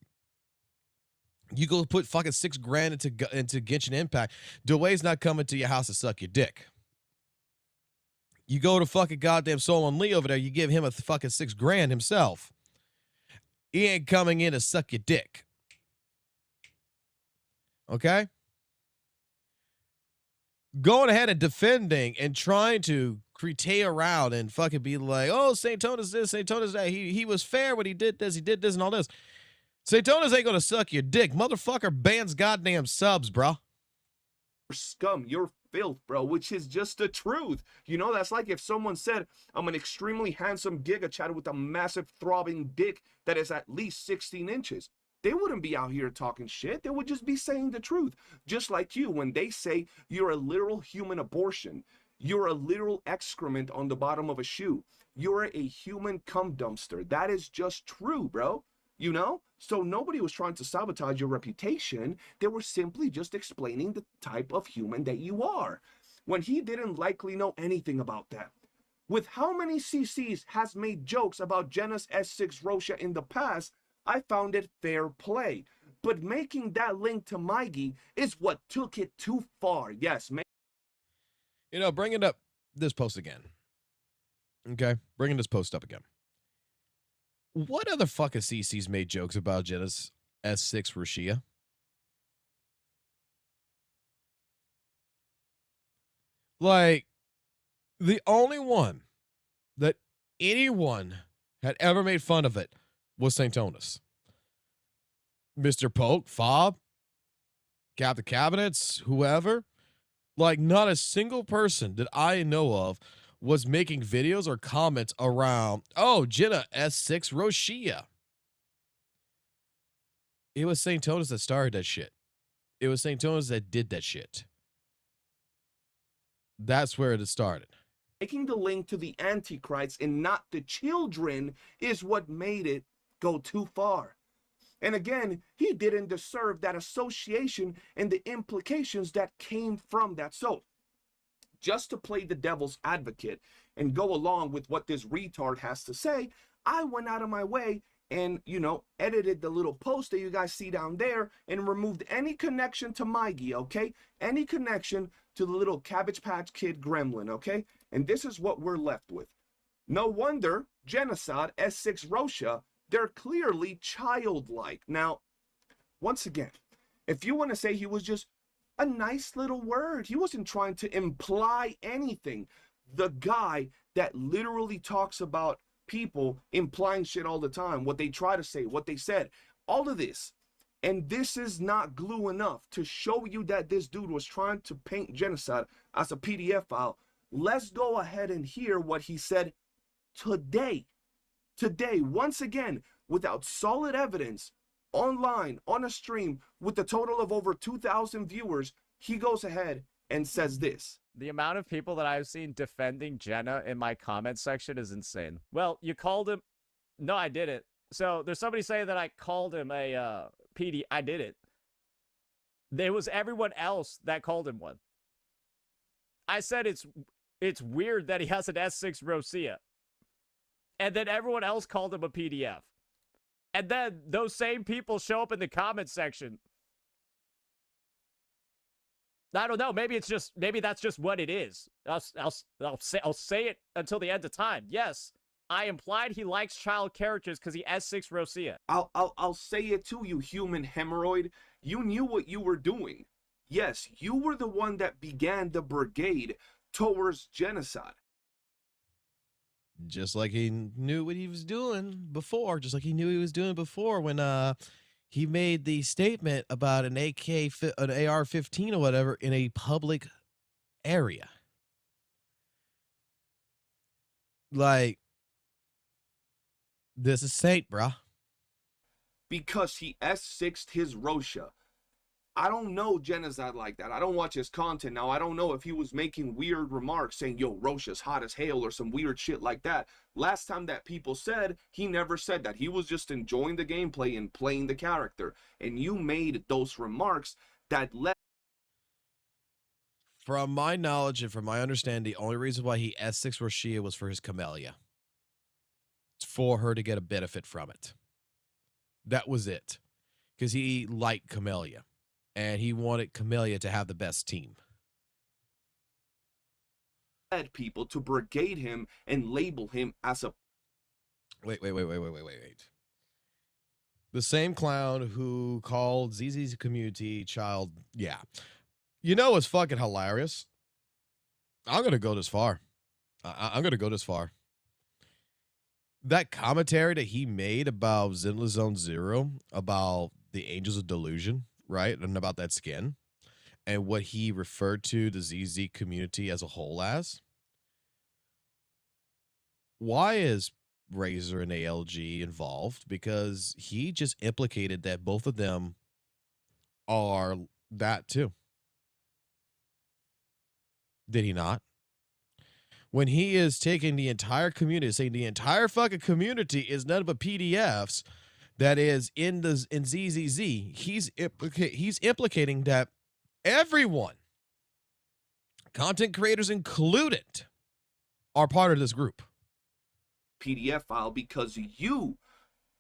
You go put fucking $6 grand into Genshin Impact. Dwayne's not coming to your house to suck your dick. You go to fucking goddamn Soul and Lee over there, you give him a fucking $6 grand himself. He ain't coming in to suck your dick. Okay? Going ahead and defending and trying to critique around and fucking be like, oh, Tecttone is this, Tecttone is that. He was fair when he did this, and all this. Tecttone ain't gonna suck your dick. Motherfucker bans goddamn subs, bro. Scum, you're filth, bro, which is just the truth. You know, that's like if someone said, I'm an extremely handsome Giga Chad with a massive throbbing dick that is at least 16 inches. They wouldn't be out here talking shit. They would just be saying the truth. Just like you, when they say you're a literal human abortion, you're a literal excrement on the bottom of a shoe, you're a human cum dumpster. That is just true, bro. You know? So nobody was trying to sabotage your reputation. They were simply just explaining the type of human that you are, when he didn't likely know anything about that. With how many CCs has made jokes about Jenna's S6 Rosha in the past, I found it fair play. But making that link to Mikey is what took it too far. Yes, man. You know, bringing up this post again. Okay? Bringing this post up again. What other fucking CCs made jokes about Jenna's S6 Rosha? Like, the only one that anyone had ever made fun of it was Tecttone. Mr. Poke, Fob, Captain Cabinets, whoever. Like, not a single person that I know of was making videos or comments around, oh, Jenna S6 Rosha. It was Tecttone that started that shit. It was Tecttone that did that shit. That's where it started. Making the link to the Antichrist and not the children is what made it go too far. And again, he didn't deserve that association and the implications that came from that. So, just to play the devil's advocate and go along with what this retard has to say, I went out of my way and, you know, edited the little post that you guys see down there and removed any connection to Mikey, okay? Any connection to the little Cabbage Patch Kid gremlin, okay? And this is what we're left with. No wonder Genocide S6 Rosha, they're clearly childlike. Now, once again, if you want to say he was just a nice little word, he wasn't trying to imply anything. The guy that literally talks about people implying shit all the time, what they try to say, what they said, all of this. And this is not glue enough to show you that this dude was trying to paint Genocide as a PDF file. Let's go ahead and hear what he said today. Today, once again, without solid evidence, online, on a stream, with a total of over 2,000 viewers, he goes ahead and says this. The amount of people that I've seen defending Jenna in my comment section is insane. Well, you called him... No, I didn't. So, there's somebody saying that I called him a PD. I did it. There was everyone else that called him one. I said it's weird that he has an S6 Rosha. And then everyone else called him a PDF. And then those same people show up in the comment section. I don't know. Maybe that's just what it is. I'll say it until the end of time. Yes, I implied he likes child characters because he S6 Rosha. I'll say it to you, human hemorrhoid. You knew what you were doing. Yes, you were the one that began the brigade towards Genocide. Just like he knew what he was doing before. Just like he knew he was doing before when he made the statement about an AR-15 or whatever in a public area. Like, this is Saint, bruh. Because he S6'd his Rosha. I don't know Genocide like that. I don't watch his content now. I don't know if he was making weird remarks saying, yo, Rosha's hot as hell or some weird shit like that. Last time that people said, he never said that. He was just enjoying the gameplay and playing the character. And you made those remarks that led... From my knowledge and from my understanding, the only reason why he S6 Rashia was for his Camellia. It's for her to get a benefit from it. That was it. Because he liked Camellia. And he wanted Camellia to have the best team. People to brigade him and label him as a... Wait. The same clown who called ZZ's community child. Yeah. You know what's fucking hilarious? I'm going to go this far. I'm going to go this far. That commentary that he made about Zenless Zone Zero, about the Angels of Delusion, right? And about that skin, and what he referred to the ZZ community as a whole as. Why is Razor and ALG involved? Because he just implicated that both of them are that too. Did he not? When he is taking the entire community, saying the entire fucking community is none but PDFs that is in ZZZ, he's implicating that everyone, content creators included, are part of this group. PDF file because you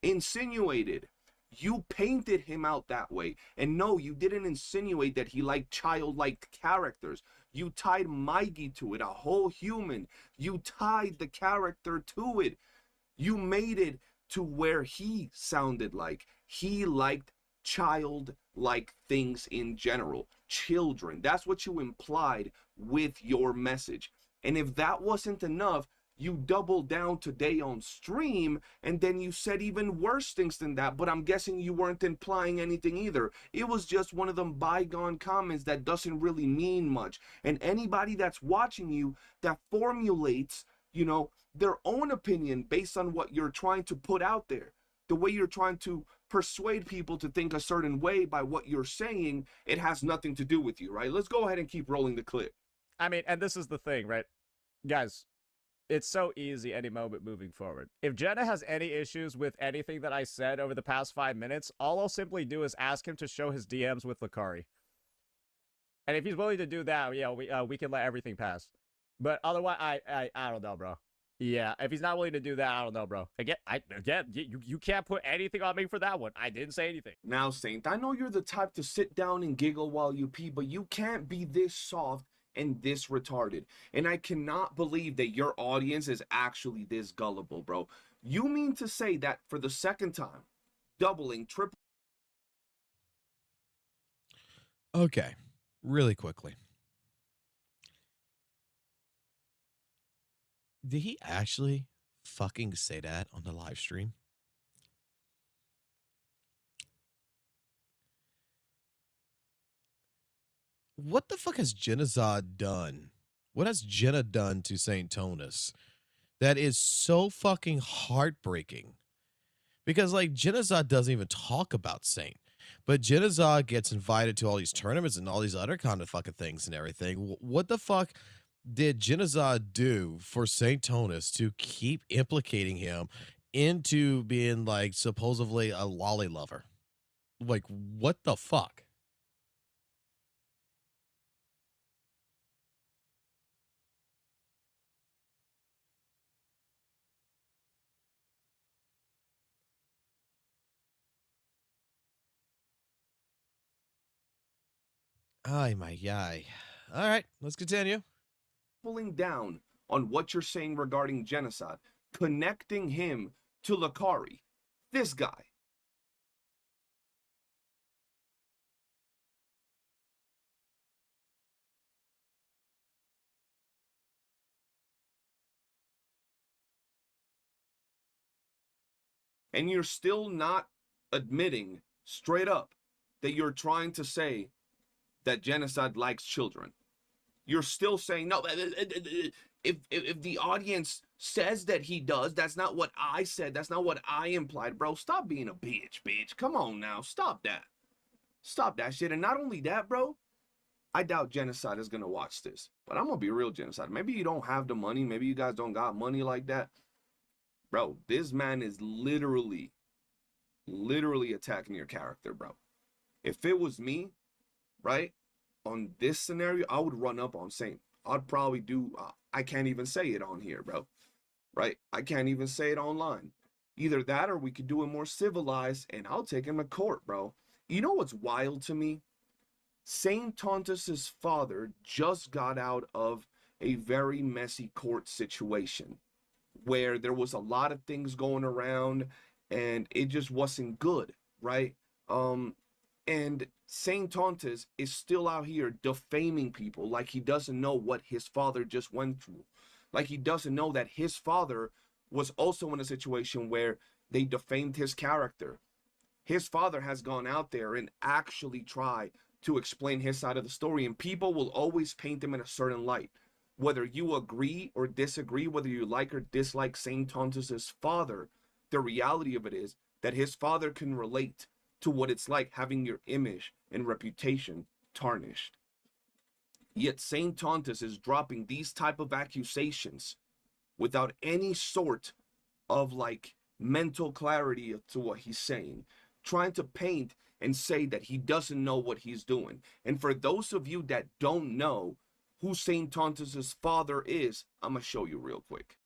insinuated, you painted him out that way. And no, you didn't insinuate that he liked childlike characters. You tied Mikey to it, a whole human. You tied the character to it. You made it to where he sounded like he liked childlike things in general, children. That's what you implied with your message. And if that wasn't enough, you doubled down today on stream, and then you said even worse things than that, but I'm guessing you weren't implying anything either. It was just one of them bygone comments that doesn't really mean much. And anybody that's watching you that formulates, you know, their own opinion based on what you're trying to put out there, the way you're trying to persuade people to think a certain way by what you're saying, it has nothing to do with you, right? Let's go ahead and keep rolling the clip. I mean, and this is the thing, right? Guys, it's so easy any moment moving forward. If Jenna has any issues with anything that I said over the past 5 minutes, all I'll simply do is ask him to show his DMs with Lakari. And if he's willing to do that, yeah, we can let everything pass. But otherwise, I don't know, bro. Yeah, if he's not willing to do that, I don't know, bro. Again, you can't put anything on me for that one. I didn't say anything. Now, Saint, I know you're the type to sit down and giggle while you pee, but you can't be this soft and this retarded. And I cannot believe that your audience is actually this gullible, bro. You mean to say that for the second time, doubling, triple... Okay, really quickly. Did he actually fucking say that on the live stream? What the fuck has Genazad done? What has Jenna done to St. Tonus that is so fucking heartbreaking? Because, like, Genazad doesn't even talk about Saint. But Genazad gets invited to all these tournaments and all these other kind of fucking things and everything. What the fuck did Genazad do for St. Tonus to keep implicating him into being, like, supposedly a lolly lover? Like, what the fuck? Ay, my yay. All right, let's continue. Pulling down on what you're saying regarding genocide, connecting him to Lakari, this guy. And you're still not admitting straight up that you're trying to say that genocide likes children. You're still saying, no, if the audience says that he does, that's not what I said. That's not what I implied, bro. Stop being a bitch. Come on now. Stop that. Stop that shit. And not only that, bro, I doubt Genocide is going to watch this. But I'm going to be real, Genocide. Maybe you don't have the money. Maybe you guys don't got money like that. Bro, this man is literally attacking your character, bro. If it was me, right, on this scenario, I would run up on Saint. I'd probably do, I can't even say it on here, bro. Right? I can't even say it online. Either that or we could do it more civilized and I'll take him to court, bro. You know what's wild to me? Saint Tontus's father just got out of a very messy court situation where there was a lot of things going around and it just wasn't good, right? And Saint Tontus is still out here defaming people like he doesn't know what his father just went through. Like he doesn't know that his father was also in a situation where they defamed his character. His father has gone out there and actually tried to explain his side of the story, and people will always paint him in a certain light. Whether you agree or disagree, whether you like or dislike Saint Tontus's father, the reality of it is that his father can relate to what it's like having your image and reputation tarnished. Yet Saint Tontus is dropping these type of accusations without any sort of like mental clarity to what he's saying, trying to paint and say that he doesn't know what he's doing. And for those of you that don't know who Saint Tontus's father is, I'm gonna show you real quick.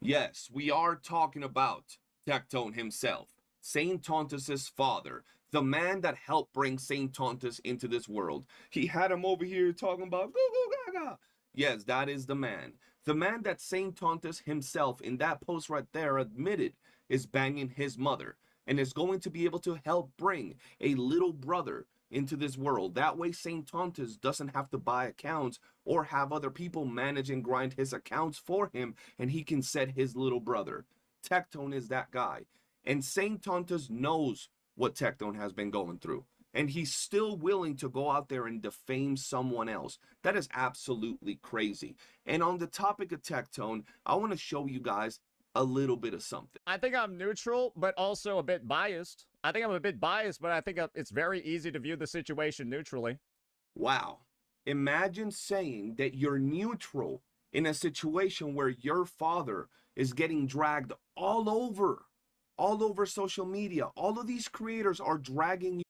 Yes, we are talking about Tecttone himself, Saint Tontus's father, the man that helped bring Saint Tontus into this world. He had him over here talking about goo goo gaga. Yes, that is the man. The man that Saint Tontus himself in that post right there admitted is banging his mother and is going to be able to help bring a little brother into this world. That way Saint Tontus doesn't have to buy accounts or have other people manage and grind his accounts for him, and he can set his little brother. Tecttone is that guy. And Saint Tontus knows what Tecttone has been going through, and he's still willing to go out there and defame someone else. That is absolutely crazy. And on the topic of Tecttone, I want to show you guys a little bit of something. I think I'm neutral, but also a bit biased. I think I'm a bit biased, but I think it's very easy to view the situation neutrally. Wow. Imagine saying that you're neutral in a situation where your father is getting dragged all over social media. All of these creators are dragging you.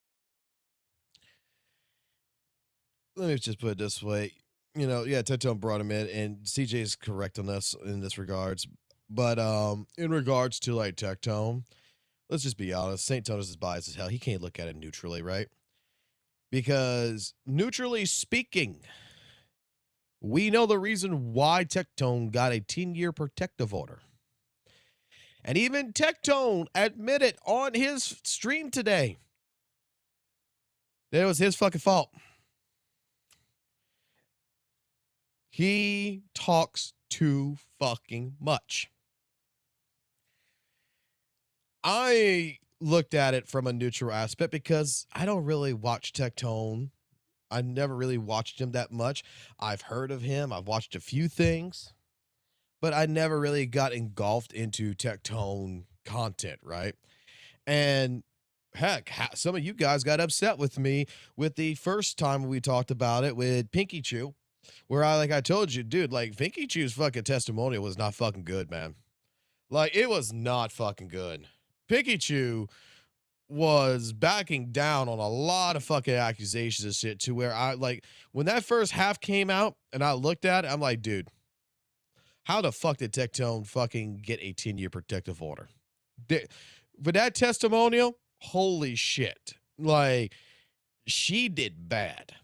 Let me just put it this way. You know, yeah, Tecttone brought him in, and CJ is correct on this in this regards. But in regards to like Tecttone, let's just be honest. Saint Tontus is biased as hell. He can't look at it neutrally, right? Because neutrally speaking, we know the reason why Tecttone got a 10-year protective order. And even Tecttone admitted on his stream today that it was his fucking fault. He talks too fucking much. I looked at it from a neutral aspect because I don't really watch Tecttone. I never really watched him that much. I've heard of him. I've watched a few things, but I never really got engulfed into Tecttone content, right? And heck, some of you guys got upset with me with the first time we talked about it with Pinky Chew, where I told you, dude, like Pinky Chew's fucking testimonial was not fucking good, man. Like it was not fucking good. Pinky Chew was backing down on a lot of fucking accusations and shit to where I like when that first half came out and I looked at it, I'm like, dude, how the fuck did Tecttone fucking get a 10-year protective order? For that testimonial, holy shit. Like, she did bad.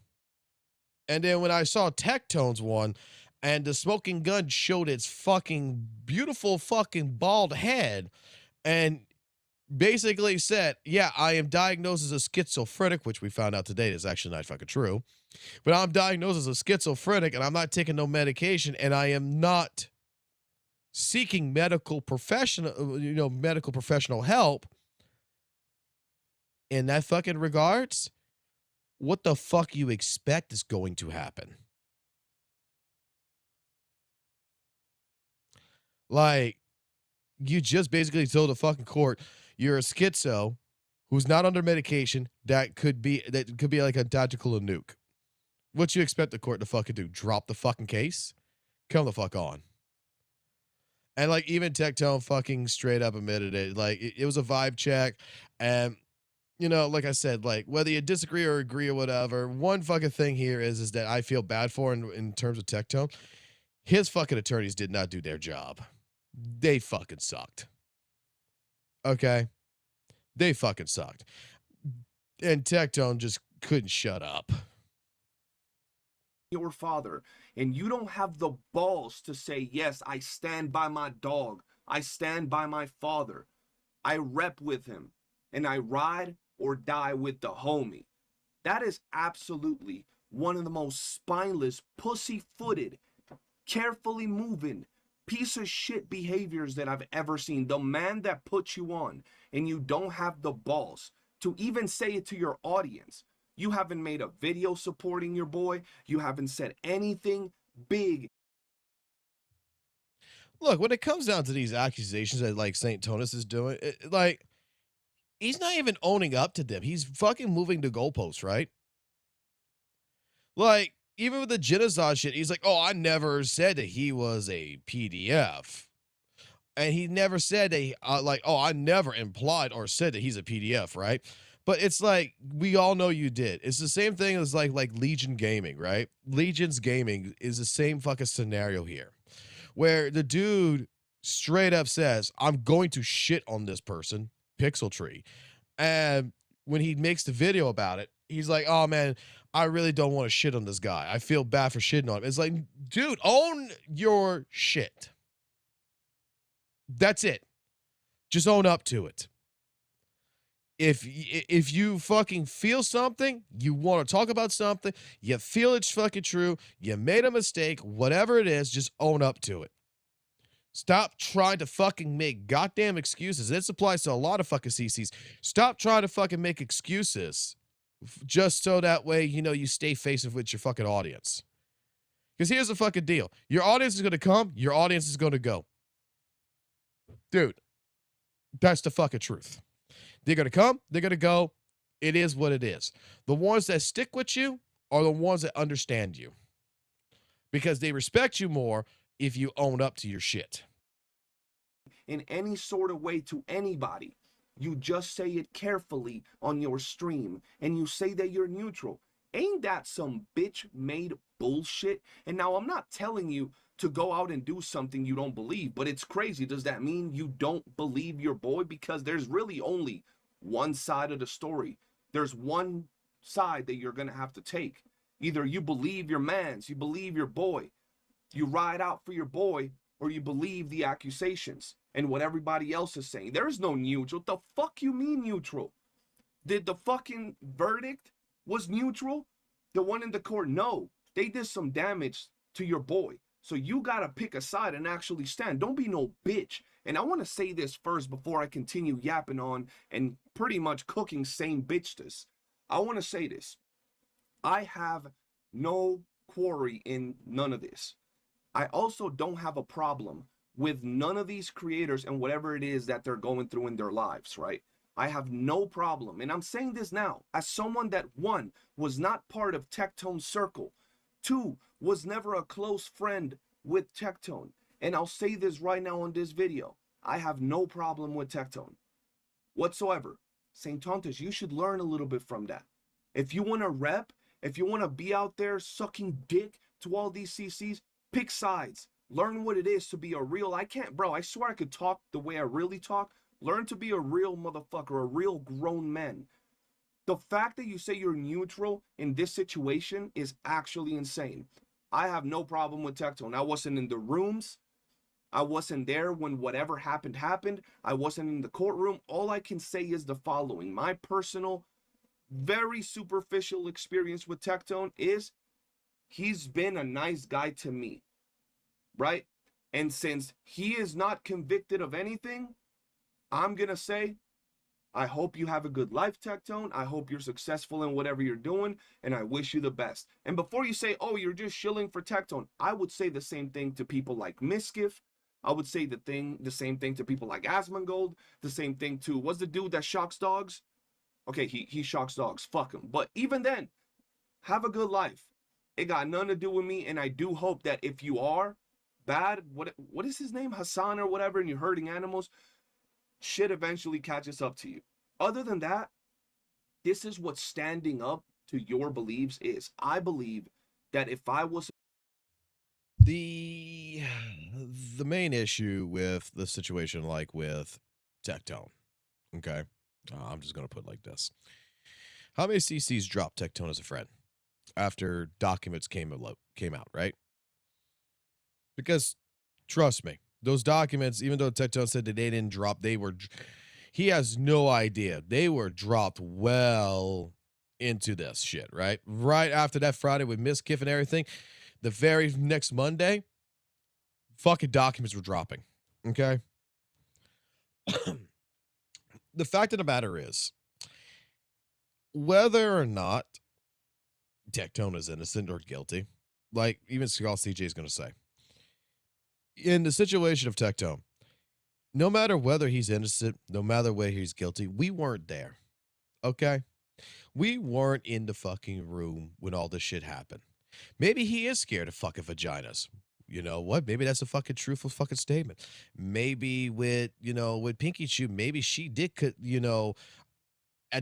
And then when I saw Tectone's one and the smoking gun showed its fucking beautiful fucking bald head and basically said, yeah, I am diagnosed as a schizophrenic, which we found out today is actually not fucking true. But I'm diagnosed as a schizophrenic and I'm not taking no medication and I am not seeking medical professional help in that fucking regards. What the fuck you expect is going to happen? Like, you just basically told the fucking court you're a schizo who's not under medication that could be like a tactical nuke. What you expect the court to fucking do? Drop the fucking case? Come the fuck on. And like even Tecttone fucking straight up admitted it. Like it was a vibe check, and you know, like I said, like whether you disagree or agree or whatever, one fucking thing here is that I feel bad for in terms of Tecttone. His fucking attorneys did not do their job. They fucking sucked. Okay? They fucking sucked. And Tecttone just couldn't shut up. Your father, and you don't have the balls to say, yes, I stand by my dog. I stand by my father. I rep with him, and I ride or die with the homie. That is absolutely one of the most spineless, pussy-footed, carefully moving, piece of shit behaviors that I've ever seen. The man that puts you on, and you don't have the balls to even say it to your audience. You haven't made a video supporting your boy. You haven't said anything big. Look, when it comes down to these accusations that like St. Tonus is doing, like he's not even owning up to them. He's fucking moving the goalposts, right? Like even with the genocide shit, he's like, "Oh, I never said that he was a PDF," and he never said that. Like, "Oh, I never implied or said that he's a PDF," right? But it's like we all know you did. It's the same thing as like Legion Gaming, right? Legion's Gaming is the same fucking scenario here, where the dude straight up says, "I'm going to shit on this person, Pixel Tree," and when he makes the video about it, he's like, "Oh man, I really don't want to shit on this guy. I feel bad for shitting on him." It's like, dude, own your shit. That's it. Just own up to it. If you fucking feel something, you want to talk about something, you feel it's fucking true, you made a mistake, whatever it is, just own up to it. Stop trying to fucking make goddamn excuses. This applies to a lot of fucking CCs. Stop trying to fucking make excuses just so that way, you know, you stay facing with your fucking audience. Because here's the fucking deal. Your audience is going to come, your audience is going to go. Dude, that's the fucking truth. They're going to come, they're going to go. It is what it is. The ones that stick with you are the ones that understand you. Because they respect you more if you own up to your shit. In any sort of way to anybody, you just say it carefully on your stream, and you say that you're neutral. Ain't that some bitch-made bullshit? And now I'm not telling you to go out and do something you don't believe, but it's crazy. Does that mean you don't believe your boy? Because there's really only one side of the story. There's one side that you're gonna have to take. Either you believe your mans, you believe your boy, you ride out for your boy, or you believe the accusations and what everybody else is saying. There's no neutral. The fuck you mean neutral? Did the fucking verdict was neutral? The one in the court? No. They did some damage to your boy. So you gotta pick a side and actually stand. Don't be no bitch. And I want to say this first before I continue yapping on and pretty much cooking same bitch this. I want to say this. I have no quarry in none of this. I also don't have a problem with none of these creators and whatever it is that they're going through in their lives, right? I have no problem. And I'm saying this now as someone that, one, was not part of Tecttone's circle, two, was never a close friend with Tecttone. And I'll say this right now on this video. I have no problem with Tecttone whatsoever. St. Tontus, you should learn a little bit from that. If you want to rep, if you want to be out there sucking dick to all these CCs, pick sides. Learn what it is to be a real, I swear I could talk the way I really talk. Learn to be a real motherfucker, a real grown man. The fact that you say you're neutral in this situation is actually insane. I have no problem with Tecttone. I wasn't in the rooms. I wasn't there when whatever happened, happened. I wasn't in the courtroom. All I can say is the following. My personal, very superficial experience with Tecttone is he's been a nice guy to me, right? And since he is not convicted of anything, I'm going to say, I hope you have a good life, Tecttone. I hope you're successful in whatever you're doing, and I wish you the best. And before you say, oh, you're just shilling for Tecttone, I would say the same thing to people like Miskiff. I would say the same thing to people like Asmongold. The same thing to, what's the dude that shocks dogs? Okay, he shocks dogs. Fuck him. But even then, have a good life. It got nothing to do with me, and I do hope that if you are bad, what is his name? Hassan or whatever, and you're hurting animals, shit eventually catches up to you. Other than that, This is what standing up to your beliefs is. I believe that if I was The main issue with the situation, like with Tecttone, okay? I'm just gonna put it like this: how many CCs dropped Tecttone as a friend after documents came out, right? Because trust me, those documents, even though Tecttone said that they didn't drop, he has no idea. They were dropped well into this shit, right? Right after that Friday with Miss Kiff and everything, the very next Monday, fucking documents were dropping. Okay. The fact of the matter is, whether or not Tecttone is innocent or guilty, like even Skull CJ is going to say, in the situation of Tecttone, no matter whether he's innocent, no matter whether he's guilty, we weren't there. Okay? We weren't in the fucking room when all this shit happened. Maybe he is scared of fucking vaginas. You know what? Maybe that's a fucking truthful fucking statement. Maybe with, with Pinky Chew, maybe she did, at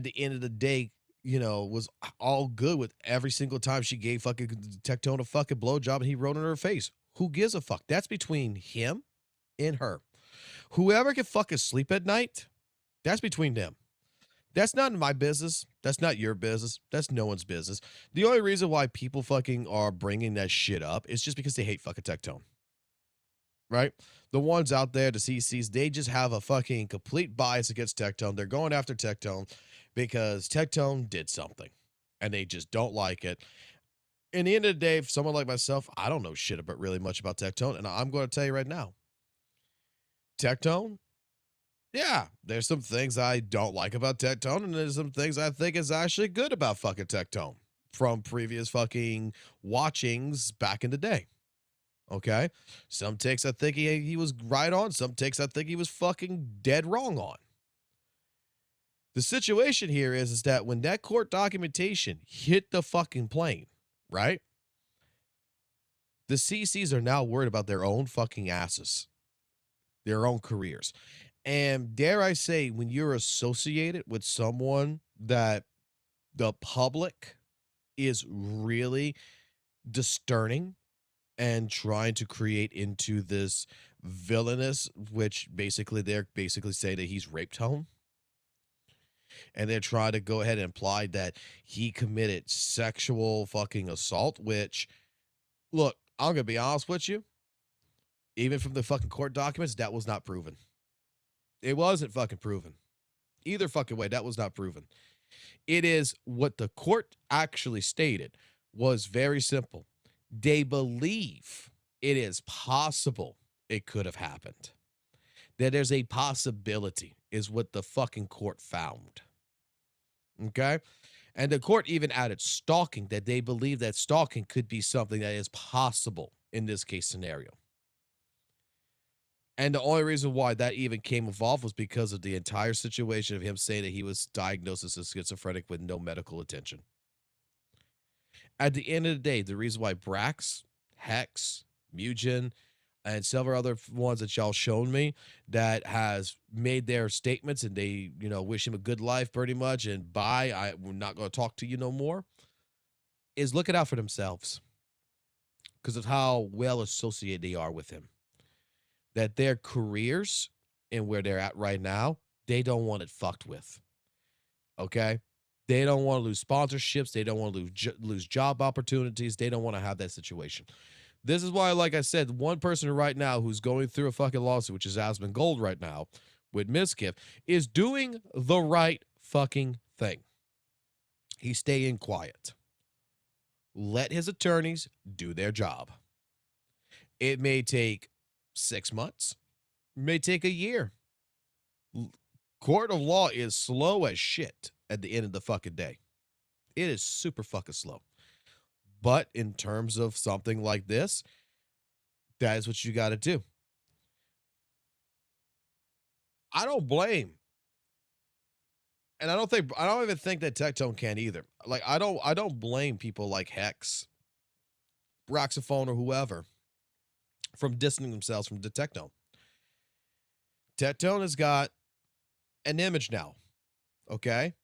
the end of the day, was all good with every single time she gave fucking Tecttone a fucking blowjob and he wrote in her face. Who gives a fuck? That's between him and her. Whoever can fucking sleep at night, that's between them. That's not my business. That's not your business. That's no one's business. The only reason why people fucking are bringing that shit up is just because they hate fucking Tecttone. Right? The ones out there, the CCs, they just have a fucking complete bias against Tecttone. They're going after Tecttone because Tecttone did something and they just don't like it. In the end of the day, for someone like myself, I don't know shit about really much about Tecttone, and I'm going to tell you right now, Tecttone, yeah, there's some things I don't like about Tecttone, and there's some things I think is actually good about fucking Tecttone from previous fucking watchings back in the day. Okay? Some takes I think he was right on, some takes I think he was fucking dead wrong on. The situation here is that when that court documentation hit the fucking plane, right? The CCs are now worried about their own fucking asses, their own careers. And dare I say, when you're associated with someone that the public is really discerning and trying to create into this villainous, which basically they're basically say that he's raped Tone. And they're trying to go ahead and imply that he committed sexual fucking assault, which, look, I'm going to be honest with you. Even from the fucking court documents, that was not proven. It wasn't fucking proven. Either fucking way, that was not proven. It is what the court actually stated was very simple. They believe it is possible it could have happened. That there's a possibility is what the fucking court found. Okay? And the court even added stalking, that they believe that stalking could be something that is possible in this case scenario. And the only reason why that even came involved was because of the entire situation of him saying that he was diagnosed as schizophrenic with no medical attention. At the end of the day, the reason why Brax, Hex, Mugen, and several other ones that y'all shown me that has made their statements and they, wish him a good life pretty much and bye, we're not going to talk to you no more, is looking out for themselves because of how well associated they are with him. That their careers and where they're at right now, they don't want it fucked with. Okay? They don't want to lose sponsorships. They don't want to lose job opportunities. They don't want to have that situation. This is why, like I said, one person right now who's going through a fucking lawsuit, which is Asmon Gold right now, with Miskiff, is doing the right fucking thing. He's staying quiet. Let his attorneys do their job. It may take 6 months, may take a year. Court of law is slow as shit at the end of the fucking day. It is super fucking slow. But in terms of something like this, that is what you got to do. I don't blame. And I don't even think that Tecttone can either. Like, I don't blame people like Hex, Roxophone, or whoever from distancing themselves from the Tecttone. Tecttone has got an image now, okay?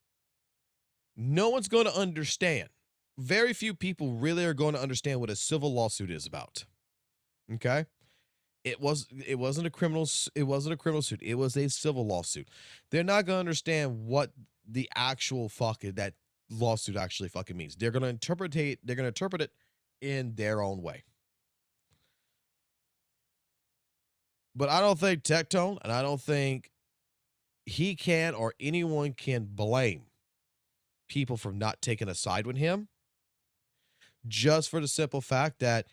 no one's going to understand. Very few people really are going to understand what a civil lawsuit is about. Okay? It wasn't a criminal suit. It was a civil lawsuit. They're not going to understand what the actual that lawsuit actually fucking means. They're going to interpret it in their own way. But I don't think Tecttone, and I don't think he can or anyone can blame people from not taking a side with him, just for the simple fact that,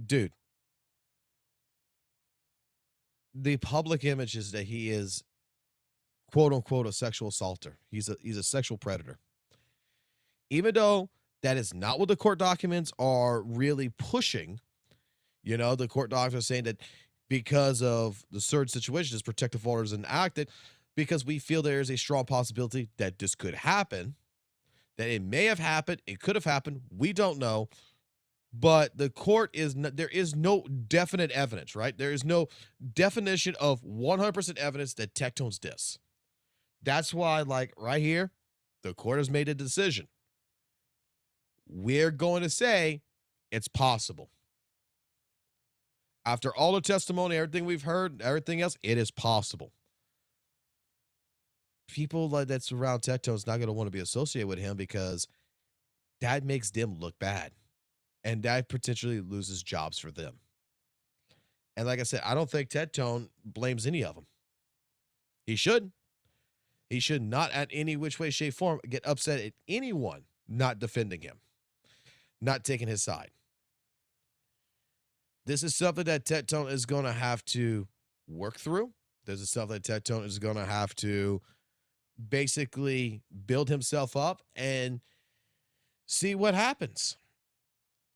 dude, the public image is that he is, quote unquote, a sexual assaulter. He's a sexual predator. Even though that is not what the court documents are really pushing, you know, the court documents are saying that because of the certain situations, protective orders enacted, because we feel there is a strong possibility that this could happen, that it may have happened, it could have happened, we don't know. But the court is not, there is no definite evidence, right? There is no definition of 100% evidence that Tecttone's this. That's why, like, right here, the court has made a decision. We're going to say it's possible. After all the testimony, everything we've heard, everything else, it is possible. People like that surround Tecttone's not going to want to be associated with him because that makes them look bad. And that potentially loses jobs for them. And like I said, I don't think Tecttone blames any of them. He should. He should not at any which way, shape, form get upset at anyone not defending him, not taking his side. This is something that Tecttone is going to have to work through. This is something that Tecttone is going to have to basically build himself up and see what happens.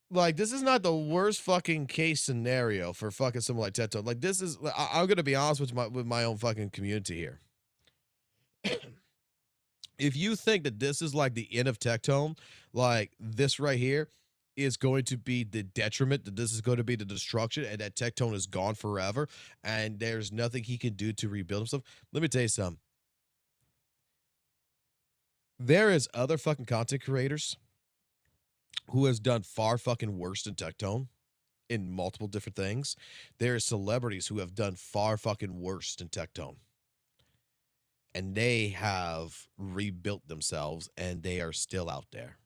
Like, this is not the worst fucking case scenario for fucking someone like Tecttone. Like, this is, I'm going to be honest with my own fucking community here. If you think that this is like the end of Tecttone, like this right here is going to be the detriment, that this is going to be the destruction, and that Tecttone is gone forever, and there's nothing he can do to rebuild himself, let me tell you something. There is other fucking content creators who has done far fucking worse than Tecttone in multiple different things. There are celebrities who have done far fucking worse than Tecttone. And they have rebuilt themselves, and they are still out there.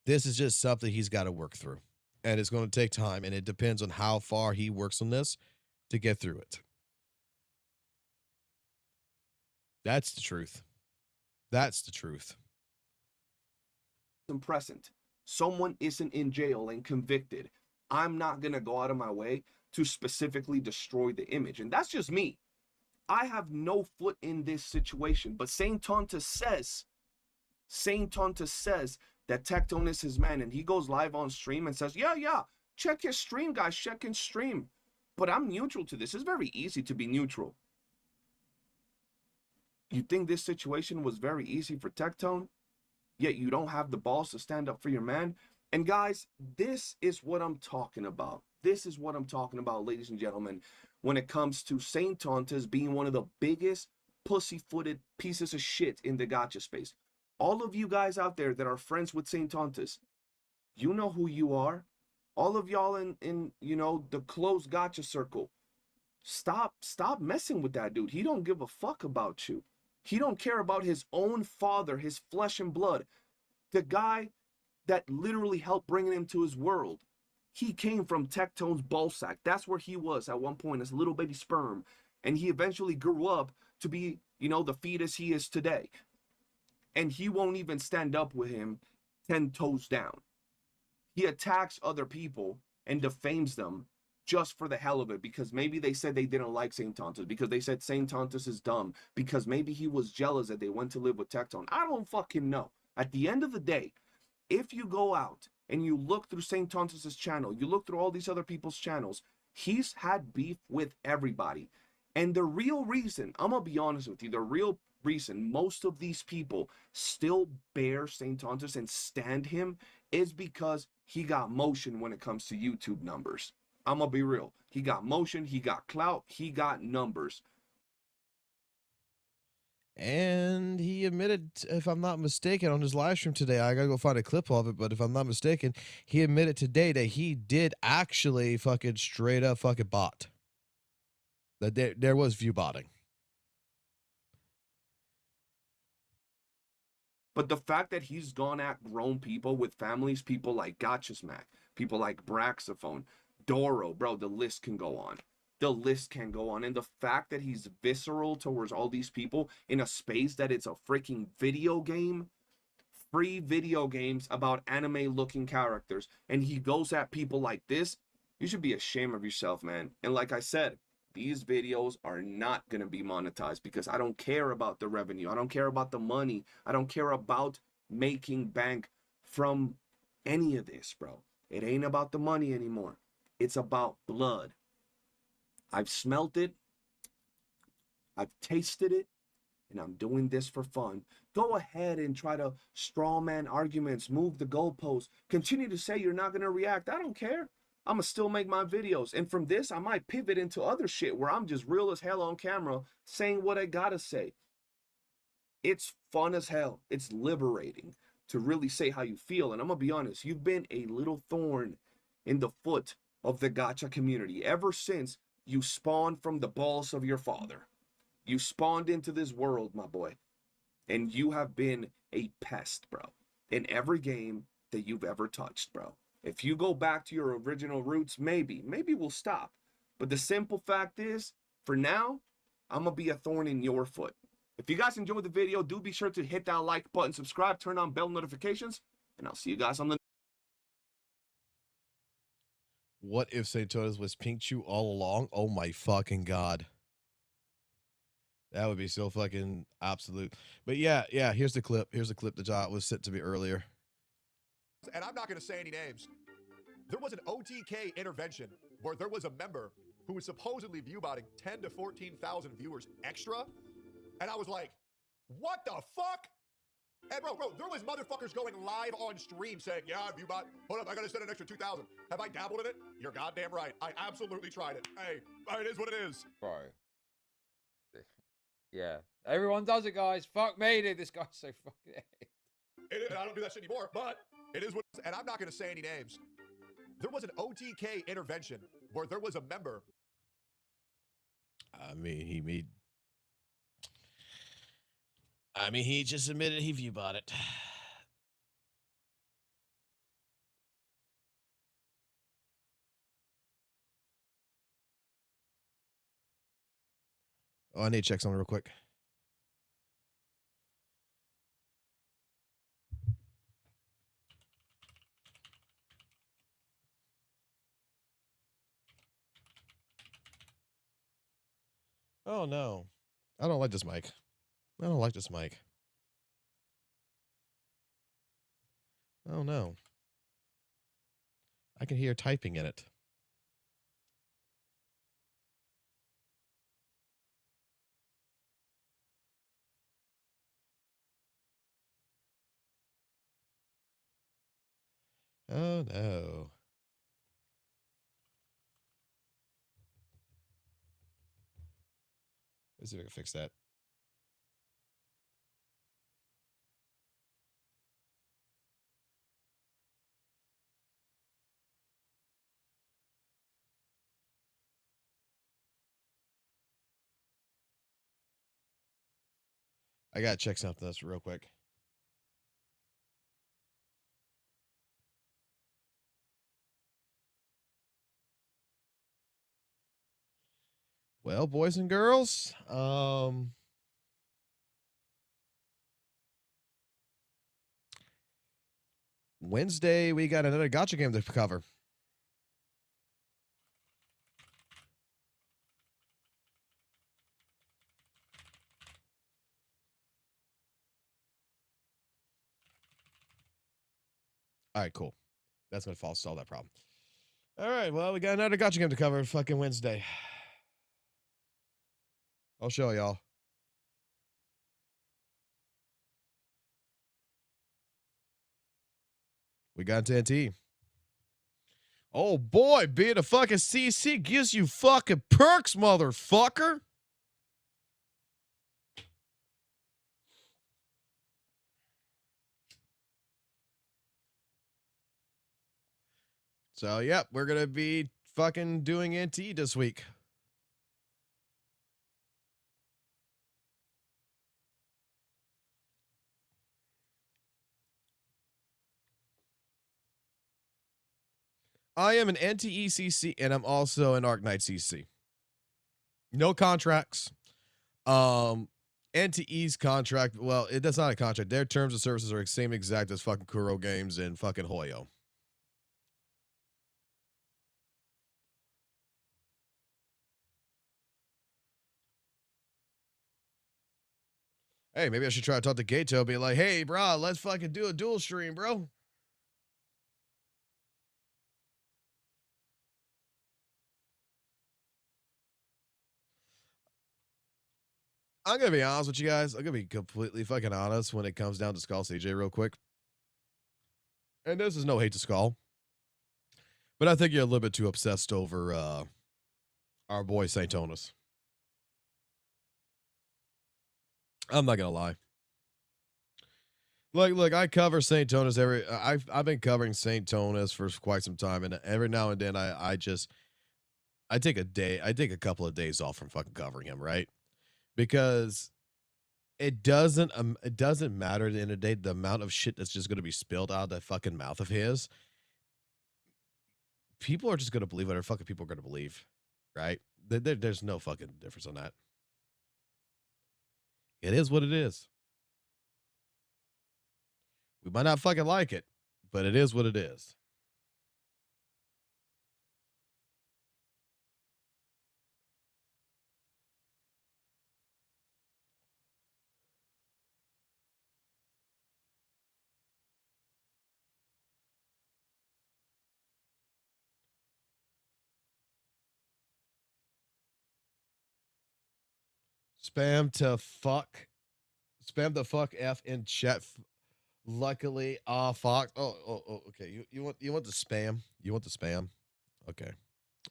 This is just something he's got to work through. And it's going to take time, and it depends on how far he works on this to get through it. That's the truth. That's the truth. Present. Someone isn't in jail and convicted. I'm not going to go out of my way to specifically destroy the image. And that's just me. I have no foot in this situation. But Zenless says that Tecttone is his man. And he goes live on stream and says, yeah, check his stream, guys. Check his stream. But I'm neutral to this. It's very easy to be neutral. You think this situation was very easy for Tecttone? Yet you don't have the balls to stand up for your man? And guys, this is what I'm talking about. This is what I'm talking about, ladies and gentlemen, when it comes to Zenless being one of the biggest pussy-footed pieces of shit in the gacha space. All of you guys out there that are friends with Zenless, you know who you are. All of y'all in you know, the closed gacha circle. Stop messing with that dude. He don't give a fuck about you. He don't care about his own father, his flesh and blood. The guy that literally helped bring him to his world. He came from Tecttone's ballsack. That's where he was at one point, as a little baby sperm. And he eventually grew up to be, you know, the fetus he is today. And he won't even stand up with him 10 toes down. He attacks other people and defames them just for the hell of it, because maybe they said they didn't like Zenless, because they said Zenless is dumb, because maybe he was jealous that they went to live with Tecttone. I don't fucking know. At the end of the day, if you go out and you look through Zenless' channel, you look through all these other people's channels, he's had beef with everybody. And the real reason, I'm gonna be honest with you, the real reason most of these people still bear Zenless and stand him is because he got motion when it comes to YouTube numbers. I'm gonna be real. He got motion, he got clout, he got numbers. And he admitted, if I'm not mistaken, on his live stream today, I gotta go find a clip of it, but if I'm not mistaken, he admitted today that he did actually fucking straight up fucking bot. That there was view botting. But the fact that he's gone at grown people with families, people like Gotchas Mac, people like Braxophone, Doro, bro, the list can go on. The list can go on. And the fact that he's visceral towards all these people in a space that it's a freaking video game, free video games about anime-looking characters, and he goes at people like this, you should be ashamed of yourself, man. And like I said, these videos are not going to be monetized because I don't care about the revenue. I don't care about the money. I don't care about making bank from any of this, bro. It ain't about the money anymore. It's about blood. I've smelt it. I've tasted it. And I'm doing this for fun. Go ahead and try to strawman arguments, move the goalposts, continue to say you're not going to react. I don't care. I'm going to still make my videos. And from this, I might pivot into other shit where I'm just real as hell on camera saying what I got to say. It's fun as hell. It's liberating to really say how you feel. And I'm going to be honest, you've been a little thorn in the foot of the gacha community ever since you spawned from the balls of your father. You spawned into this world, my boy. And you have been a pest, bro, in every game that you've ever touched, bro. If you go back to your original roots, maybe we'll stop. But the simple fact is, for now, I'm going to be a thorn in your foot. If you guys enjoyed the video, do be sure to hit that like button, subscribe, turn on bell notifications, and I'll see you guys on the... What if Tecttone was Pink Chew all along? Oh my fucking god. That would be so fucking absolute. But yeah, here's the clip. Here's the clip that was sent to me earlier. And I'm not going to say any names. There was an OTK intervention where there was a member who was supposedly viewbotting 10 to 14,000 viewers extra. And I was like, what the fuck? And bro, there was motherfuckers going live on stream saying, yeah, viewbot, hold up, I got to send an extra 2,000. Have I dabbled in it? You're goddamn right. I absolutely tried it. Hey, it is what it is. Bro. Yeah. Everyone does it, guys. Fuck me, dude. This guy's so fucking... And I don't do that shit anymore, but it is what it is. And I'm not going to say any names. There was an OTK intervention where there was a member. I mean, he just admitted he viewbot it. Oh, I need to check something real quick. Oh no, I don't like this mic. I don't like this mic. Oh no. I can hear typing in it. Oh no. Let's see if I can fix that. I gotta check something else real quick. Well, boys and girls, Wednesday we got another gacha game to cover. All right, cool. That's gonna solve that problem. All right, well, we got another gacha game to cover fucking Wednesday. I'll show y'all. We got TNT. Oh boy, being a fucking CC gives you fucking perks, motherfucker. So, yep, we're going to be fucking doing NT this week. I am an NTE-CC, and I'm also an Arknight CC. No contracts. NTE's contract, well, that's not a contract. Their terms of services are the same exact as fucking Kuro Games and fucking Hoyo. Hey, maybe I should try to talk to Gato, be like, hey, bro, let's fucking do a dual stream, bro. I'm going to be honest with you guys. I'm going to be completely fucking honest when it comes down to Skull CJ real quick. And this is no hate to Skull. But I think you're a little bit too obsessed over our boy Tecttone. I'm not going to lie. Look, I cover Tecttone I've been covering Tecttone for quite some time, and every now and then I take a couple of days off from fucking covering him, right? Because it doesn't matter at the end of the day the amount of shit that's just going to be spilled out of that fucking mouth of his. People are just going to believe whatever fucking people are going to believe, right? There's no fucking difference on that. It is what it is. We might not fucking like it, but it is what it is. Spam the fuck F in chat. Luckily, Fox. Oh, okay. You want the spam? You want the spam? Okay.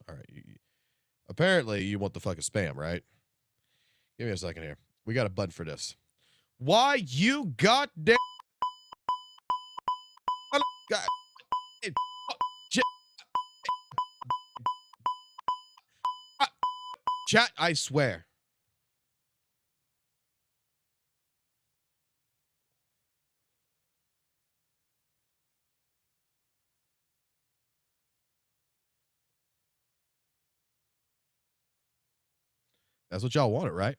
All right. Apparently, you want the fucking spam, right? Give me a second here. We got a button for this. Why you goddamn God, chat? I swear. That's what y'all wanted, right?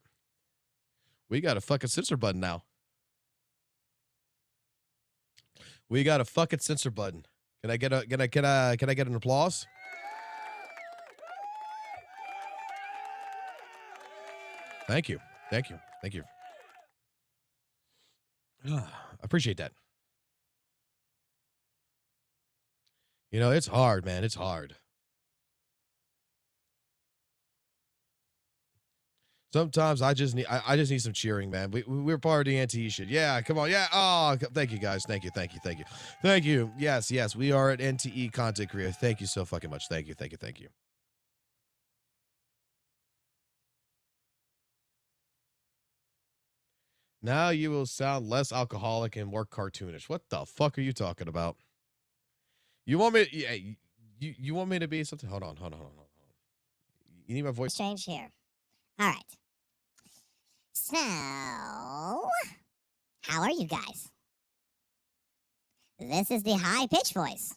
We got a fucking censor button now. We got a fucking censor button. Can I get an applause? Thank you. Thank you. Thank you. I appreciate that. You know, it's hard, man. It's hard. Sometimes I just need some cheering, man. We're part of the anti shit. Yeah, come on. Yeah. Oh, thank you guys. Thank you. Yes. We are at NTE Content Creator. Thank you so fucking much. Thank you. Now you will sound less alcoholic and more cartoonish. What the fuck are you talking about? You want me? Yeah, you want me to be something? Hold on. You need my voice. Change here. All right. So, how are you guys? This is the high pitch voice.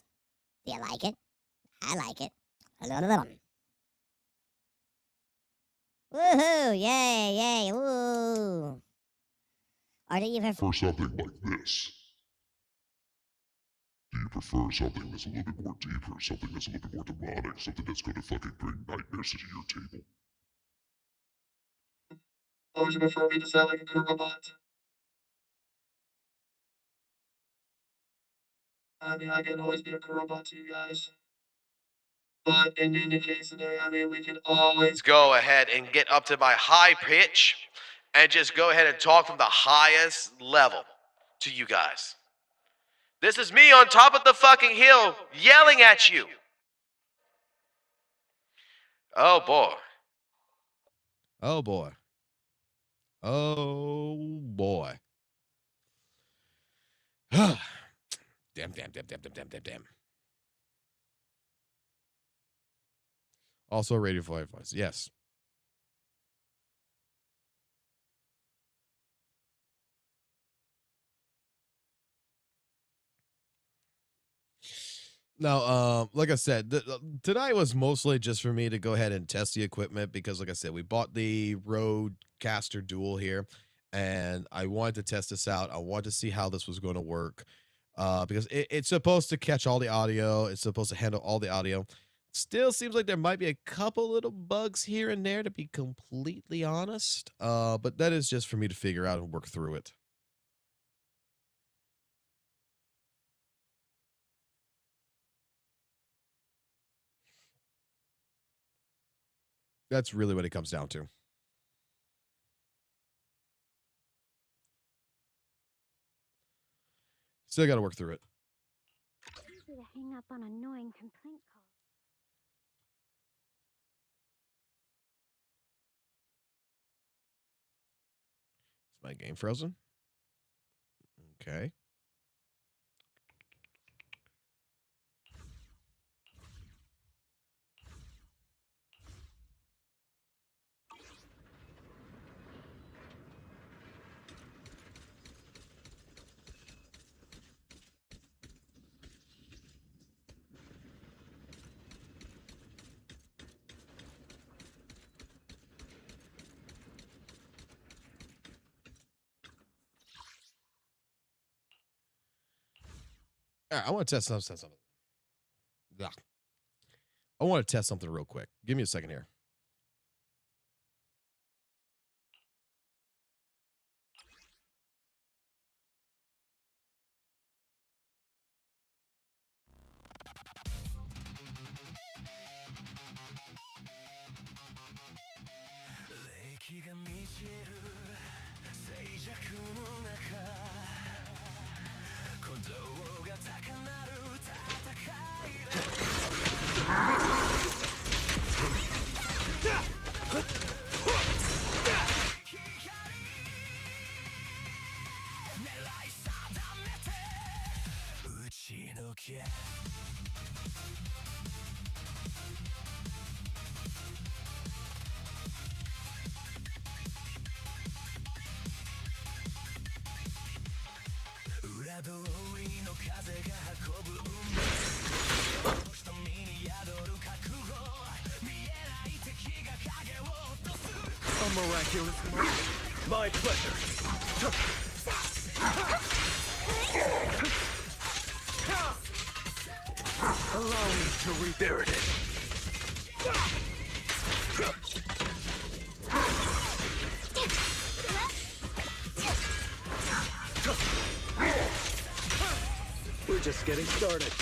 Do you like it? I like it. Woohoo! Yay! Woo! Or do you prefer something like this? Do you prefer something that's a little bit more deeper, something that's a little bit more demonic, something that's going to fucking bring nightmares into your table? Or would you prefer me to sound like a robot? I mean, I can always be a robot to you guys. But in any case scenario, I mean, we can always go ahead and get up to my high pitch and just go ahead and talk from the highest level to you guys. This is me on top of the fucking hill yelling at you. Oh boy. Damn. Also radio voice. Yes. Now, like I said, tonight was mostly just for me to go ahead and test the equipment because, like I said, we bought the Rodecaster Dual here, and I wanted to test this out. I wanted to see how this was going to work because it's supposed to catch all the audio. It's supposed to handle all the audio. Still seems like there might be a couple little bugs here and there, to be completely honest. But that is just for me to figure out and work through it. That's really what it comes down to. Still got to work through it. Easy to hang up on annoying complaint calls. Is my game frozen? Okay. All right, I want to test something. Yeah. I want to test something real quick. Give me a second here. A miraculous moment. My pleasure. Allow me to rebuild it. We're just getting started.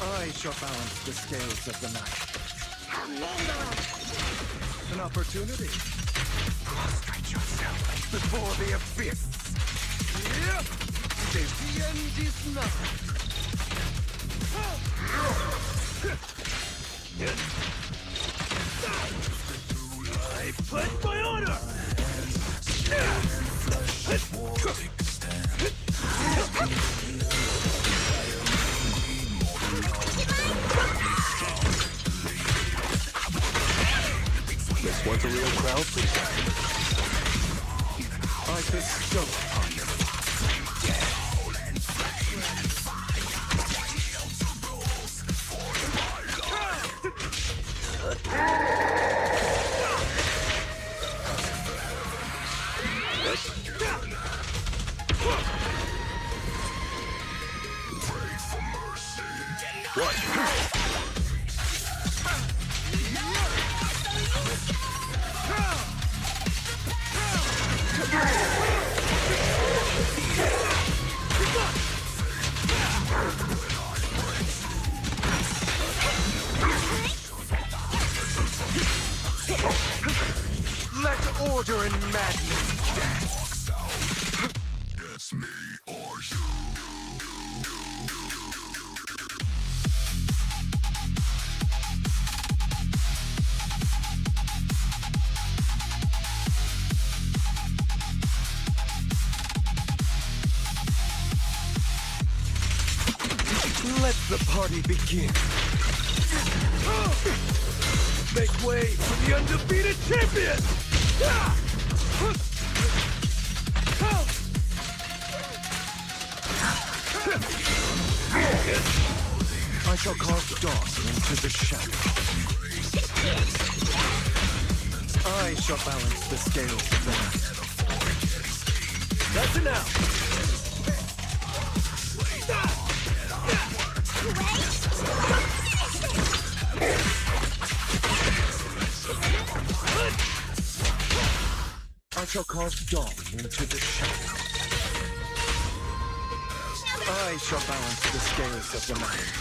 I shall balance the scales of the night. An opportunity. Prostrate yourself before the abyss. The end is nigh. I pledge my honor. This one's a real crowd pleaser. I bestow upon you. What? Let order and madness dance. It's me or you. Let the party begin. Make way for the undefeated champion! I shall cast dark into the shadow. I shall balance the scales of the night. That's enough! I shall cast dawn into the shadow. I shall balance the scales of the night.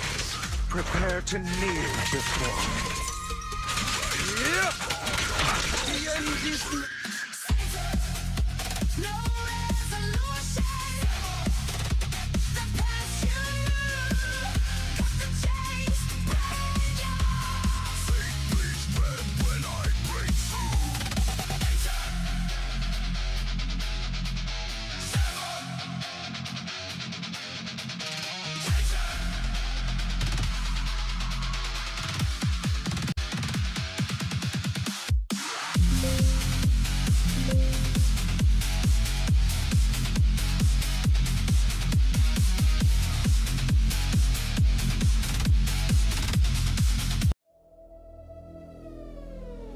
Prepare to kneel before me. Yep! The end is...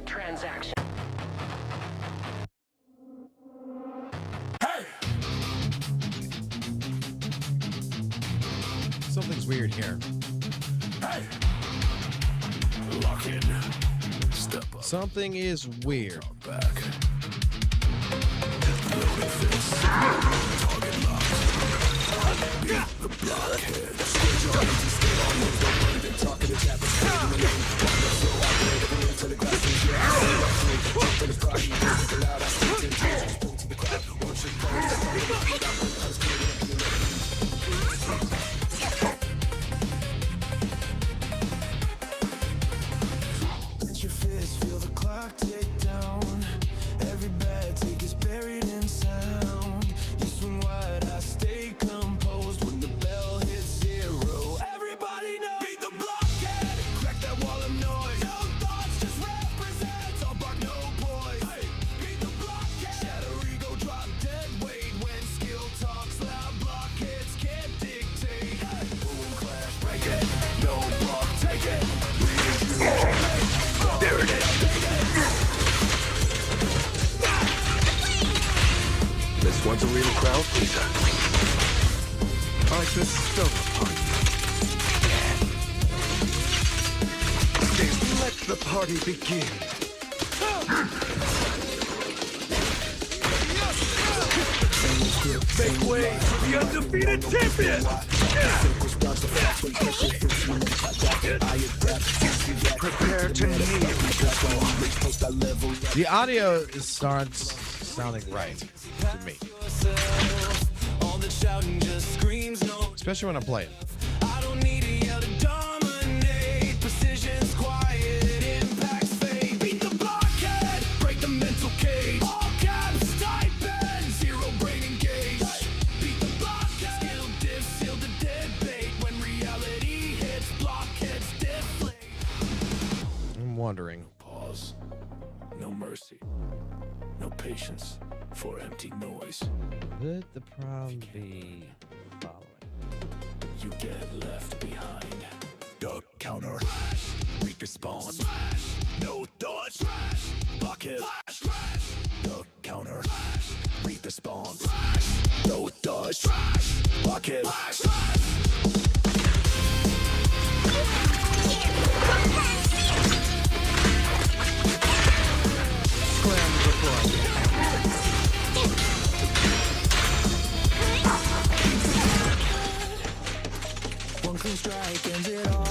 Transaction. Something's weird here. Lock in. Step up. Something is weird. Back. Loaded fist. Target locked. Beat the blockhead. Switch on. Stay on. Don't worry. Been talking to Japanese. So I play the video till the grass is dry. Jump to the frog. He does it loud. I stick to the spoon to the crowd. One trick let your fist feel the clock tick down. Every bad take is buried in sound. You swing wide, I stay composed when the bell hits zero. Everybody knows. Beat the blockhead. Crack that wall of noise. No thoughts, just represents. I'll bark no boys. Hey, beat the blockhead. Shadow ego drop dead weight when skill talks loud. Blockheads can't dictate. Hey, boom clash, break it. No block, take it. There it is. This one's a real crowd pleaser. I bestow upon you. Let the party begin. Make way for the undefeated champion! Prepare to kneel. The audio starts sounding right to me. Especially when I'm playing. I don't need to yell to dominate. Precision's quiet, impact's fade. Beat the blockhead, break the mental cage. All caps, stipend, zero brain engaged. Beat the blockhead, skill diff, seal the dead bait. When reality hits, blockheads deflate. I'm wondering. Pause, no mercy, no patience for empty noise. Could the problem be the following? You get left behind. Duck counter. Weak response. No dodge. Bucket. Duck counter. Weak response. No dodge. Bucket. One clean strike ends it all.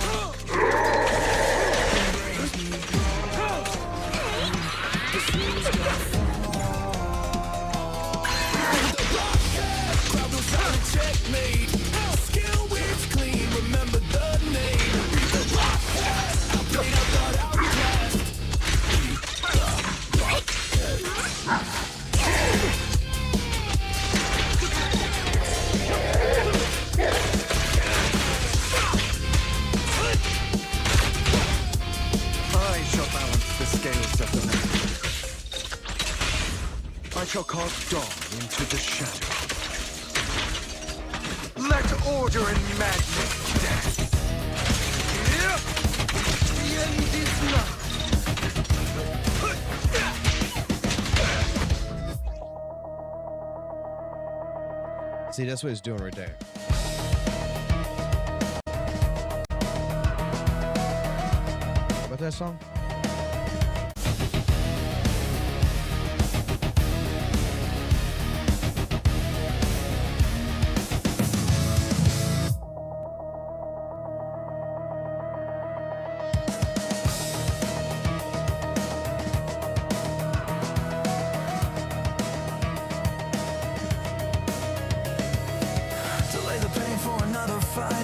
The scales of the night. I shall cast dawn into the shadow. Let order and madness dance. The end is nigh. See, that's what he's doing right there. How about that song?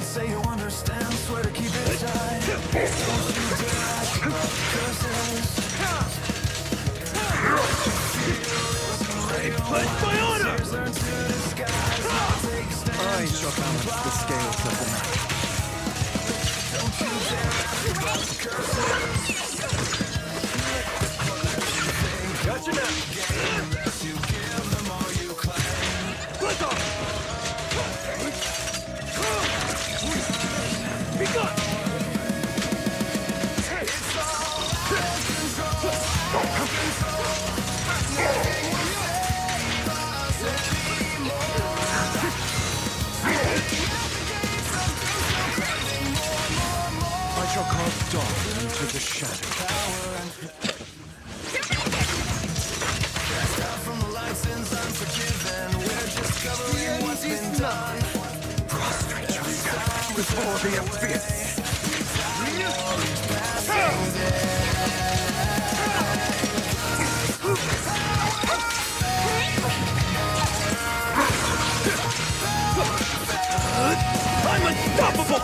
Say you understand, swear to keep it tight. Don't you dare ask about curses. I pledge my honor! I shall balance the scales of the night. Don't you dare ask about curses. Gotcha now! Unless you give them all you claim. Let's go! Be gone! It's all out of control. Nothing will save us anymore. I shall cast dawn into the shadow. Cast out from the light since I'm forgiven. We're just covering what's been done. Prostrate yourself before the abyss. I'm unstoppable!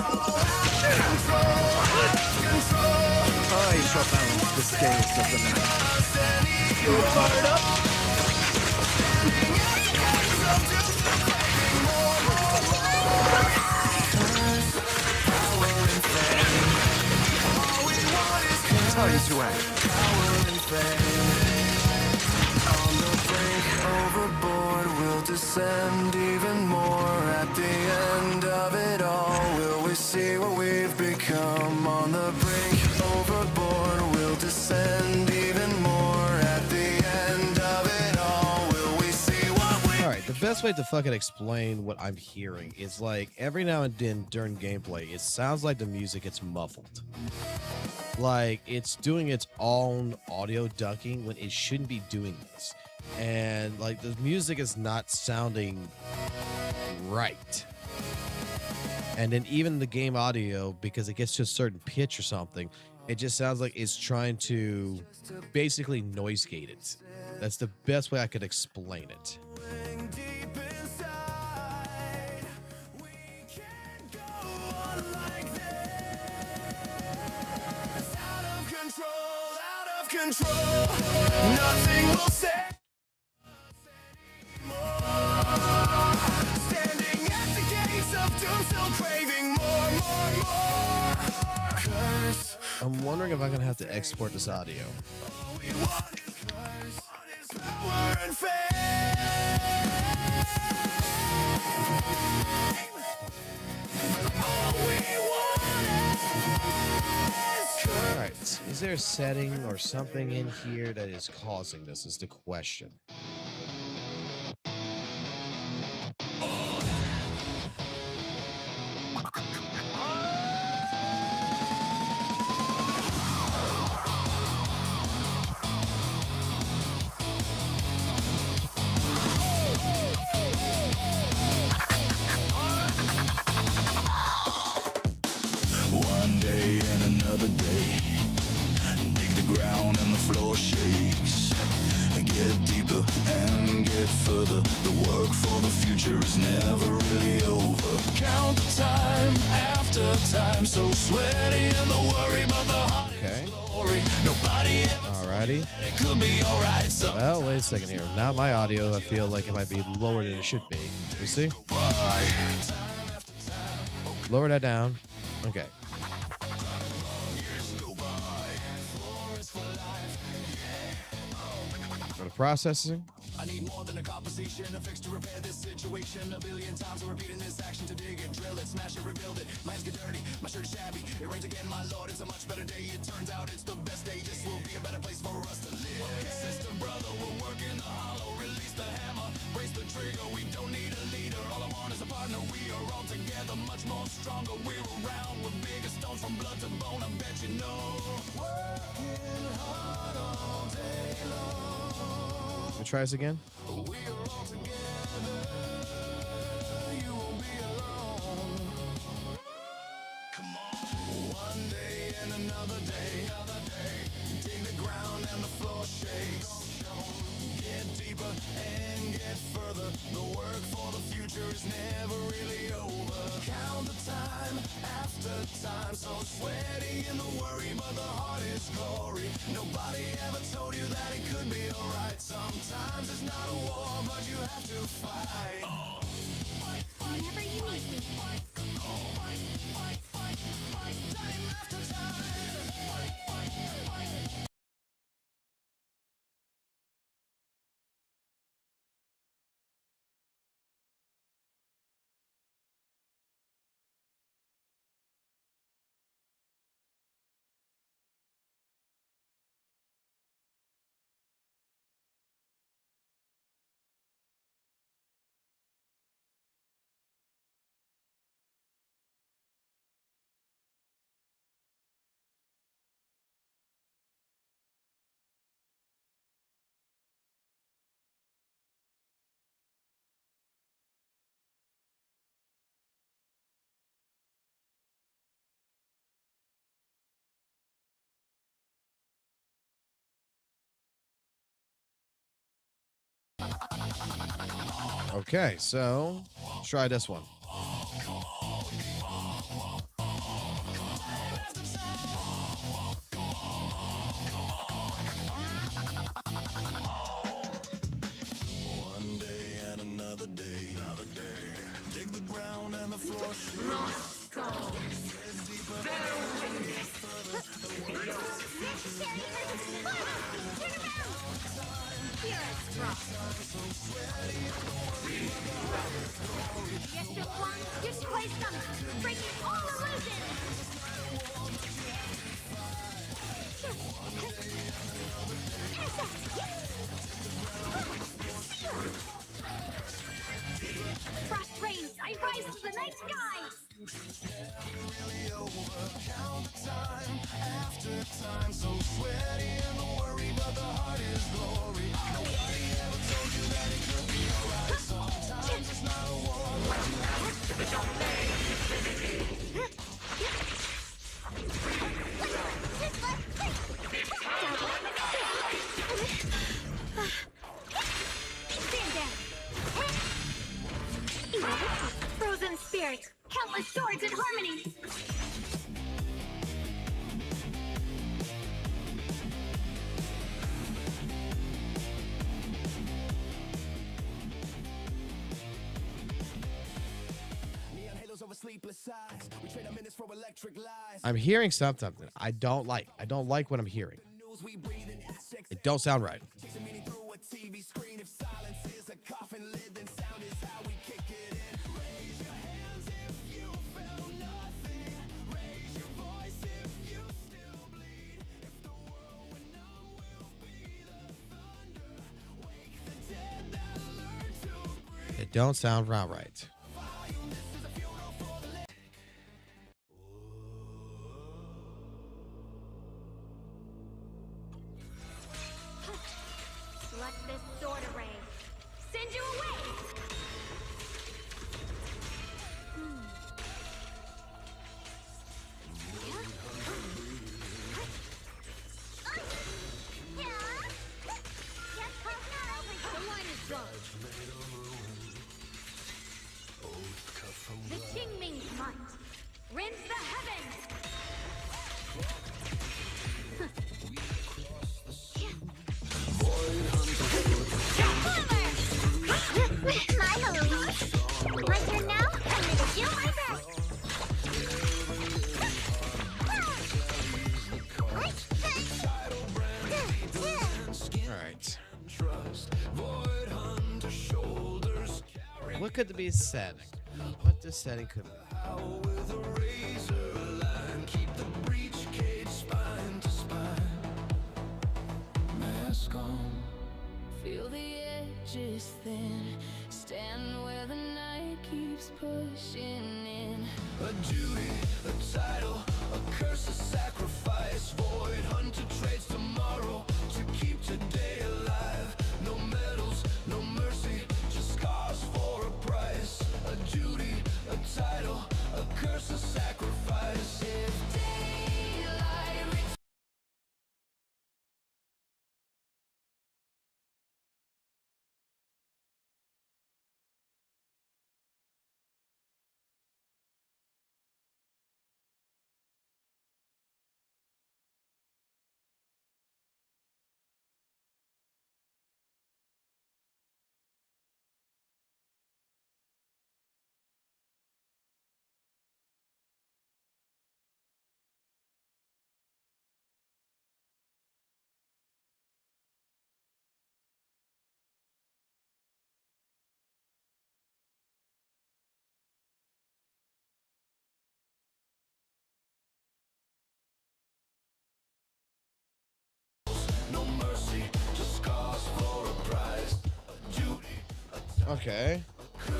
I shall balance the scales of the night. You're fired up! Time to act. On the brink, overboard, we'll descend even more. At the end of it all, will we see what we've become? On the brink, overboard, we'll descend even more. At the end of it all, will we see what we... Alright, the best way to fucking explain what I'm hearing is like every now and then during gameplay, it sounds like the music gets muffled. Like it's doing its own audio ducking when it shouldn't be doing this. And like the music is not sounding right. And then even the game audio, because it gets to a certain pitch or something, it just sounds like it's trying to basically noise gate it. That's the best way I could explain it. Deep inside, we can't go on like this. Out of control, out of control. Nothing will save us anymore. Standing at the gates of doom, still craving more. Curse. I'm wondering if I'm gonna have to export this audio. All we want is power and fame. All we want is All right, is there a setting or something in here that is causing this is the question. one day and another day. Dig the ground and the floor shakes. Get deeper and get further. The work for the future is never really over. Count the time after time, so sweaty and the worry about the heart. Okay. Nobody Alrighty. it could be alright. So Well, wait a second here. Now my audio, I feel like it might be lower than it should be. You see? Lower that down. Okay. Go to processing. I need more than a composition, a fix to repair this situation. A billion times I'm repeating this action to dig it, drill it, smash it, rebuild it. My hands get dirty, my shirt is shabby. It rains again, my lord, it's a much better day. It turns out it's the best day. This will be a better place for us to live. Okay. Sister, brother, we're working the hollow. Release the hammer, brace the trigger. We don't need a leader. All I want is a partner. We are all together, much more stronger. We're around with bigger stones from blood to bone. I bet you know. Working hard all day long. Let me try this again. We are all together. You won't be alone. Come on. One day and another day. Dig the ground and the floor shakes. Get deeper and get further. The work for the future is never really over. Count the time after time. So sweaty in the worry, but the heart is glory. Nobody ever told you that it could be alright. Sometimes it's not a war, but you have to fight. Whenever you need me. Time after time. Okay, so try this one. One day and another day. Dig the ground and the floor shakes. Get deeper. Extra one, just play some, breaking all illusions. Frost rains, I rise to the night sky. Count time after time. So sweaty in the worry, but the heart is glory. Nobody ever told you that it could be alright. Sometimes it's not a war, but you have to Stand down. Frozen spirit, countless swords in harmony. neon halos over sleepless eyes. We trade our minutes for electric lies. I'm hearing something I don't like. I don't like what I'm hearing. News we breathe in insects. It don't sound right. Chasing meaning through a TV screen. If silence is a coffin lid, then sound is how we kick it in. Raise your hands if you feel nothing. Raise your voice if you still bleed. If the world went numb, we'll be the thunder. Wake the dead that learn to breathe. It don't sound right. Select this sword array. Send you away! The line is drawn. The Qingming's might. Rends the heavens! My holy. My turn now? I'm gonna do my best. All right. trust. Void hunter shoulders carry What could be setting? What the setting could be? out with a razor line. Keep the breech cage spine to spine. Mask on. Feel the edges thin. Stand where the night keeps pushing in. A duty, a title, a curse, a sacrifice. Void hunter trades tomorrow to keep today alive. No medals, no mercy, just scars for a price. A duty, a title, a curse, a sacrifice. If daylight returns. No mercy, just scars for a price. A duty, Okay.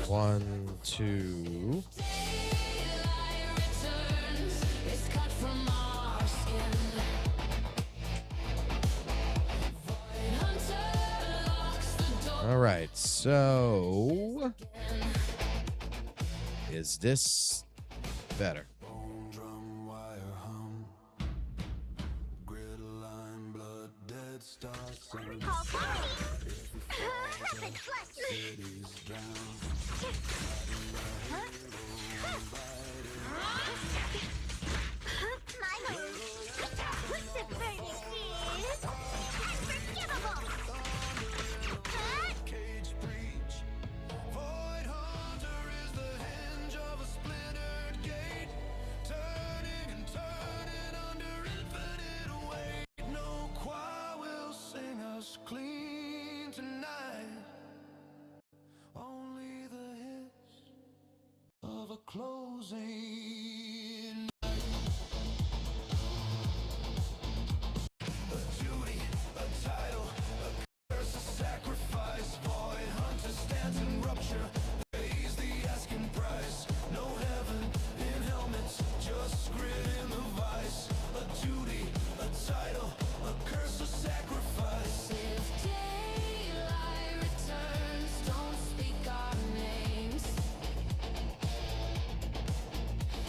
1, 2. Daylight returns. It's cut from our skin. Void hunter locks the door. All right. So, is this better? bone drum wire hum. Grid line, blood, dead stars. Call Poppy. Message flash. Cities drown. My move. The burning is unforgivable. Cage breach. Void hunter is the hinge of a splintered gate. Turning and turning under infinite weight. No choir will sing us clean tonight. Only the hiss of a closing. A duty, a title, a curse, a sacrifice. Void hunter stands in rupture, pays the asking price. No heaven in helmets, just grit in the vice. A duty, a title, a curse, a sacrifice. If daylight returns, don't speak our names.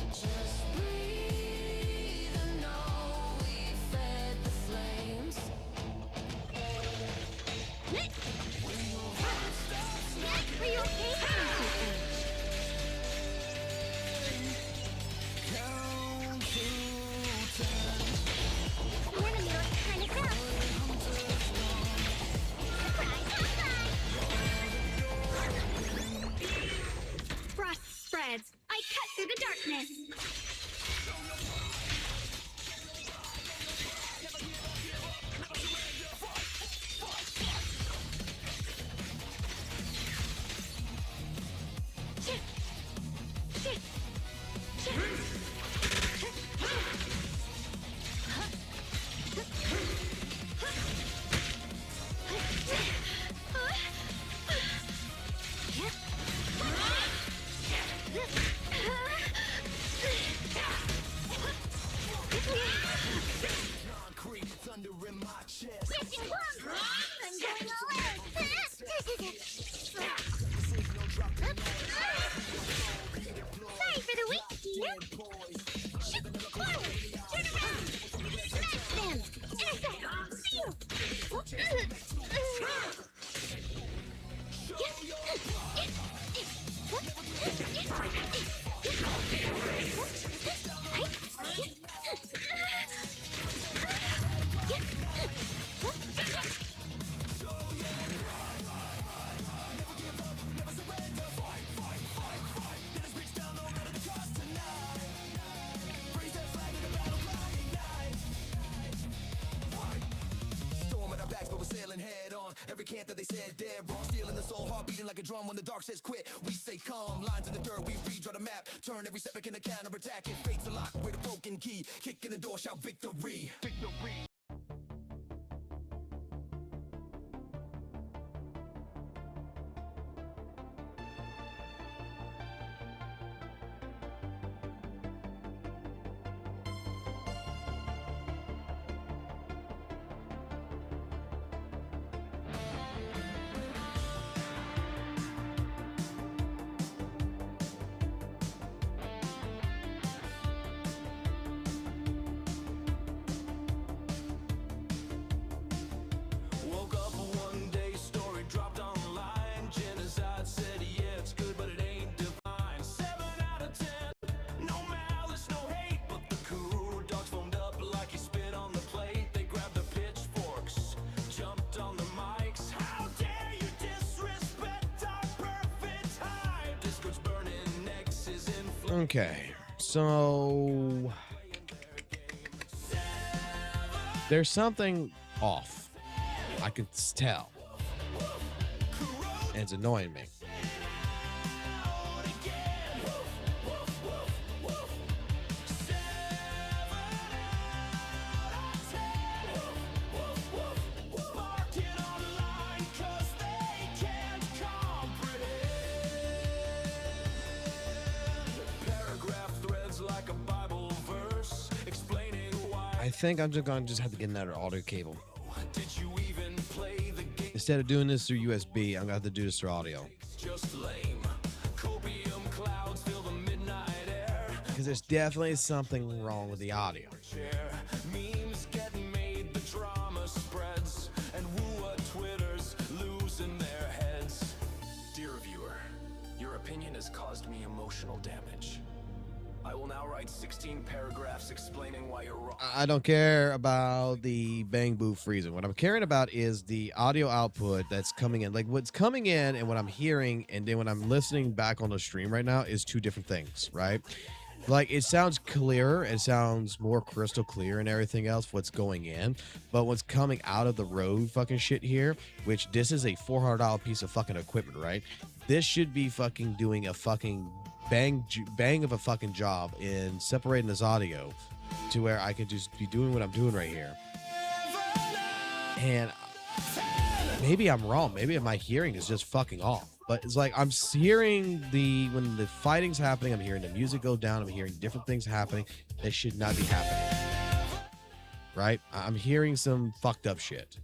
Just breathe and know we fed the flames. Are you okay? Count to 10. You're the middle kind of stuff. Surprise, Frost spreads. I cut through the darkness. Concrete thunder in my chest. Switching plums. I'm going all in. Sorry for the wait, dear. Shoot forward. Turn around. Smash them. Storm at our backs, but we're sailing head on. Every recant that they said dead wrong. Stealing the soul, heart beating like a drum when the dark says quit. We stay calm, lines in the dirt, we redraw the map. Turn every setback into counter-attack. And fate's a lock with a broken key. Kick in the door, shout victory. Victory. Okay, so there's something off. I can tell. And it's annoying me. I think I'm just gonna have to get another audio cable. Instead of doing this through USB, I'm gonna have to do this through audio. Because there's definitely something wrong with the audio. Memes getting made, the drama spreads, and WUWA Twitters losing their heads. Dear viewer, your opinion has caused me emotional damage. I will now write 16 paragraphs explaining why you're wrong. I don't care about the bang boo freezing. What I'm caring about is the audio output that's coming in. Like what's coming in and what I'm hearing, and then when I'm listening back on the stream right now is two different things, right? Like it sounds clearer, it sounds more crystal clear and everything else what's going in, but what's coming out of the road fucking shit here, which this is a $400 piece of fucking equipment, right? This should be fucking doing a fucking bang of a fucking job in separating this audio to where I could just be doing what I'm doing right here. And maybe I'm wrong. Maybe my hearing is just fucking off. But it's like I'm hearing when the fighting's happening, I'm hearing the music go down, I'm hearing different things happening that should not be happening. Right? I'm hearing some fucked up shit.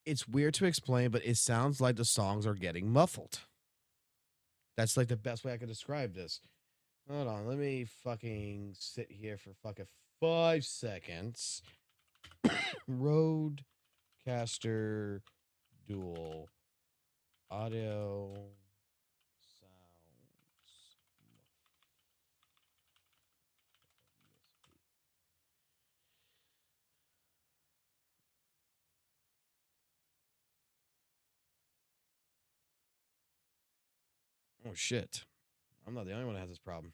it's weird to explain, but it sounds like the songs are getting muffled. That's like the best way I could describe this. Hold on, let me fucking sit here for fucking 5 seconds. Rodecaster Dual audio sounds. Oh shit. I'm not the only one that has this problem.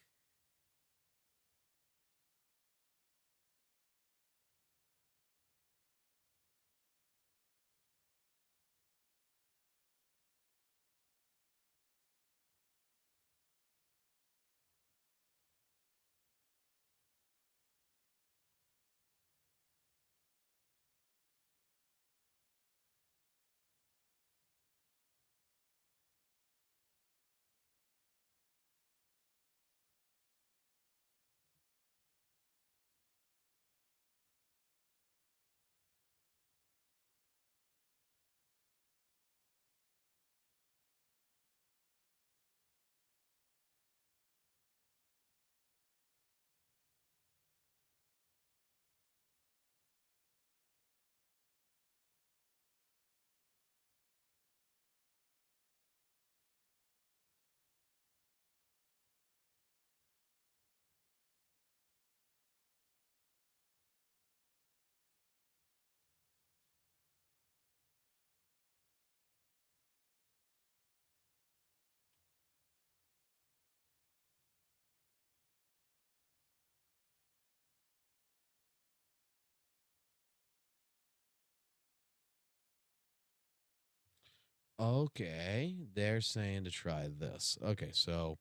Okay, they're saying to try this. Okay, so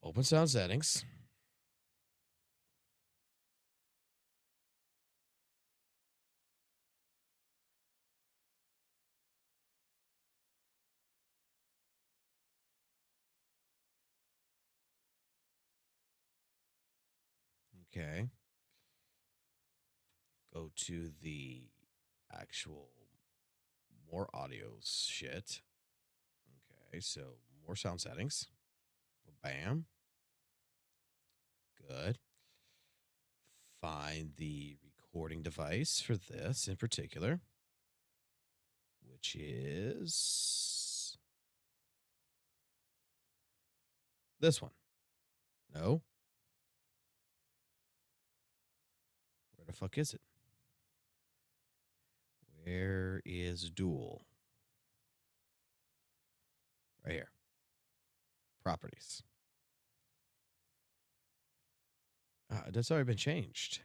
open sound settings. Okay. Go to the actual more audio shit. Okay, so more sound settings. Bam. Good. Find the recording device for this in particular, which is this one. No. Where the fuck is it? Where is Dual? Right here. Properties. That's already been changed.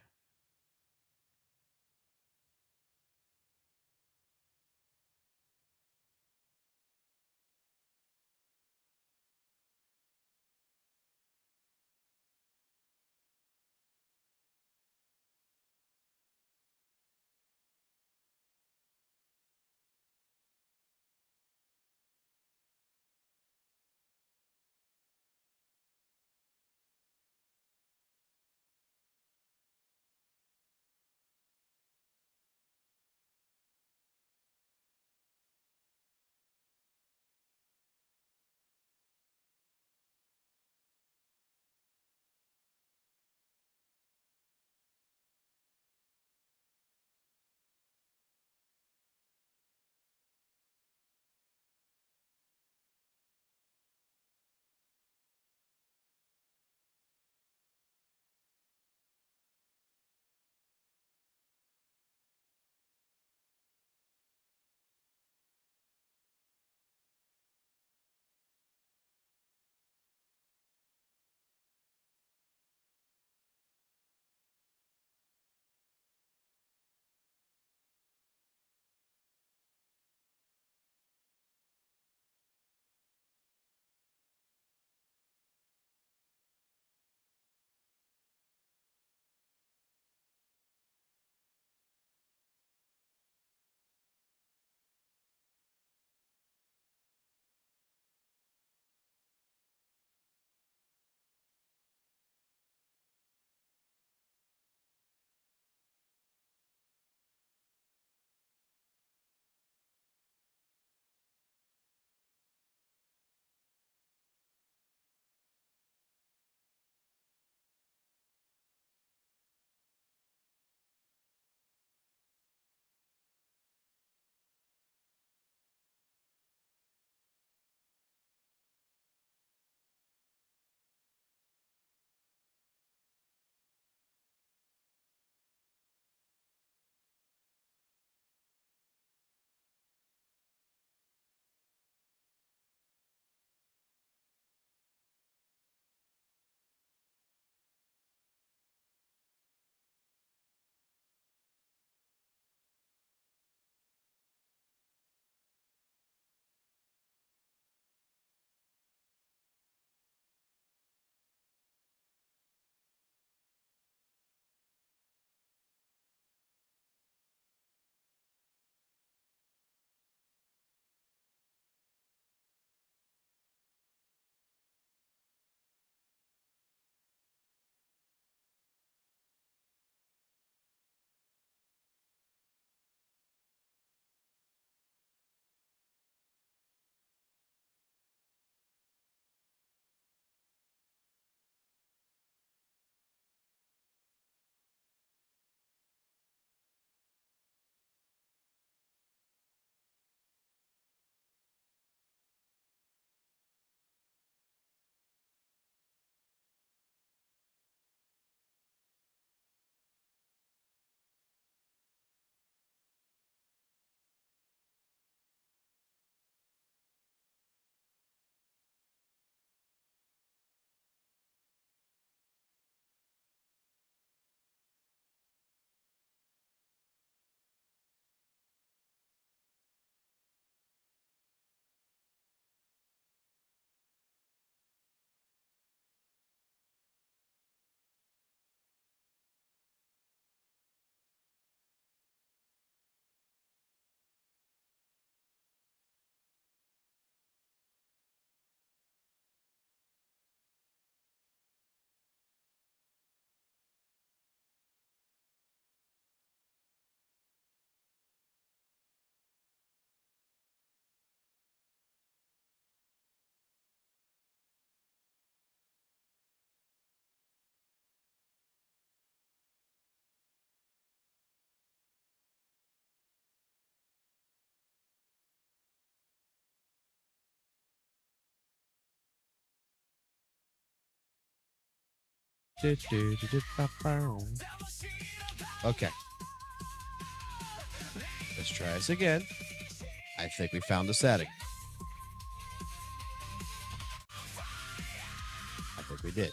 Okay. Let's try this again. I think we found the setting. I think we did.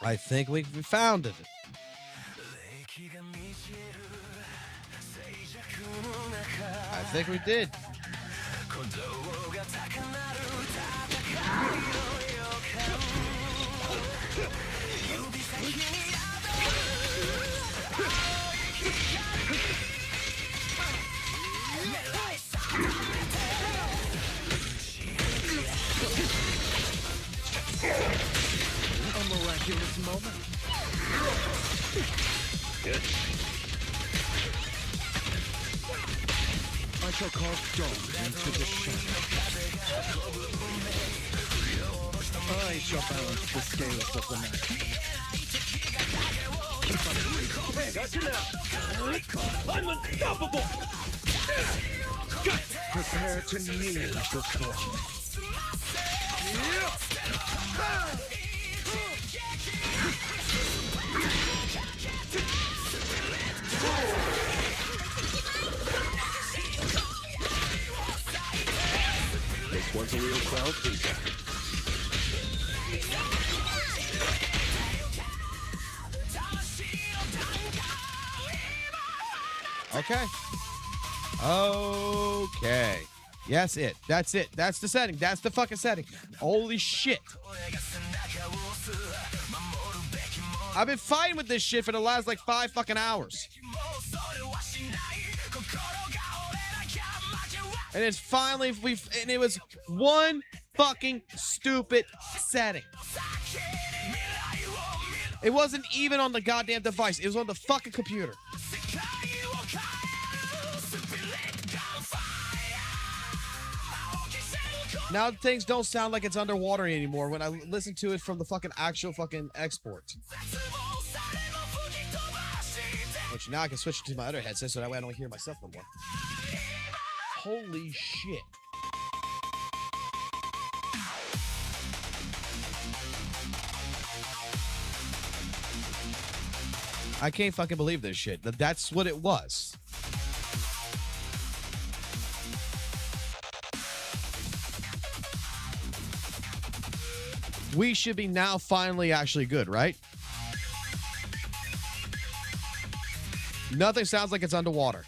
I think we found it. I think we did. A miraculous moment. I shall cast dawn into the shadow. I shall balance the scales of the night. I'm unstoppable! Prepare to kneel before me. This was a real crowd pleaser. Okay. Okay. Yes, it. That's it. That's the setting. That's the fucking setting. Holy shit. I've been fighting with this shit for the last like 5 fucking hours. And it's finally, and it was one fucking stupid setting. It wasn't even on the goddamn device. It was on the fucking computer. Now things don't sound like it's underwater anymore when I listen to it from the fucking actual fucking export. Which now I can switch it to my other headset so that way I don't hear myself no more. Holy shit. I can't fucking believe this shit. That's what it was. We should be now finally actually good, right? Nothing sounds like it's underwater.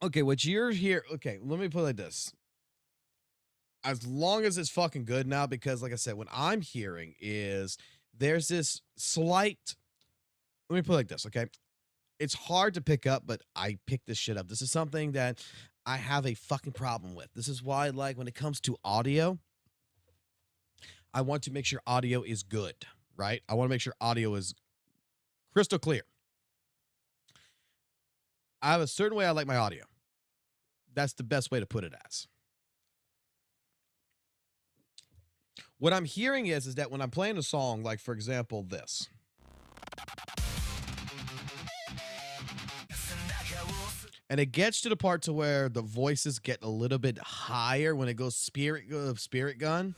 Okay, what you're here. Okay, let me put it like this. As long as it's fucking good now, because like I said, what I'm hearing is there's this slight. Let me put it like this, okay? It's hard to pick up, but I picked this shit up. This is something that I have a fucking problem with. This is why, like, when it comes to audio, I want to make sure audio is good, right? I want to make sure audio is crystal clear. I have a certain way I like my audio. That's the best way to put it as. What I'm hearing is that when I'm playing a song, like, for example, this. And it gets to the part to where the voices get a little bit higher when it goes spirit gun.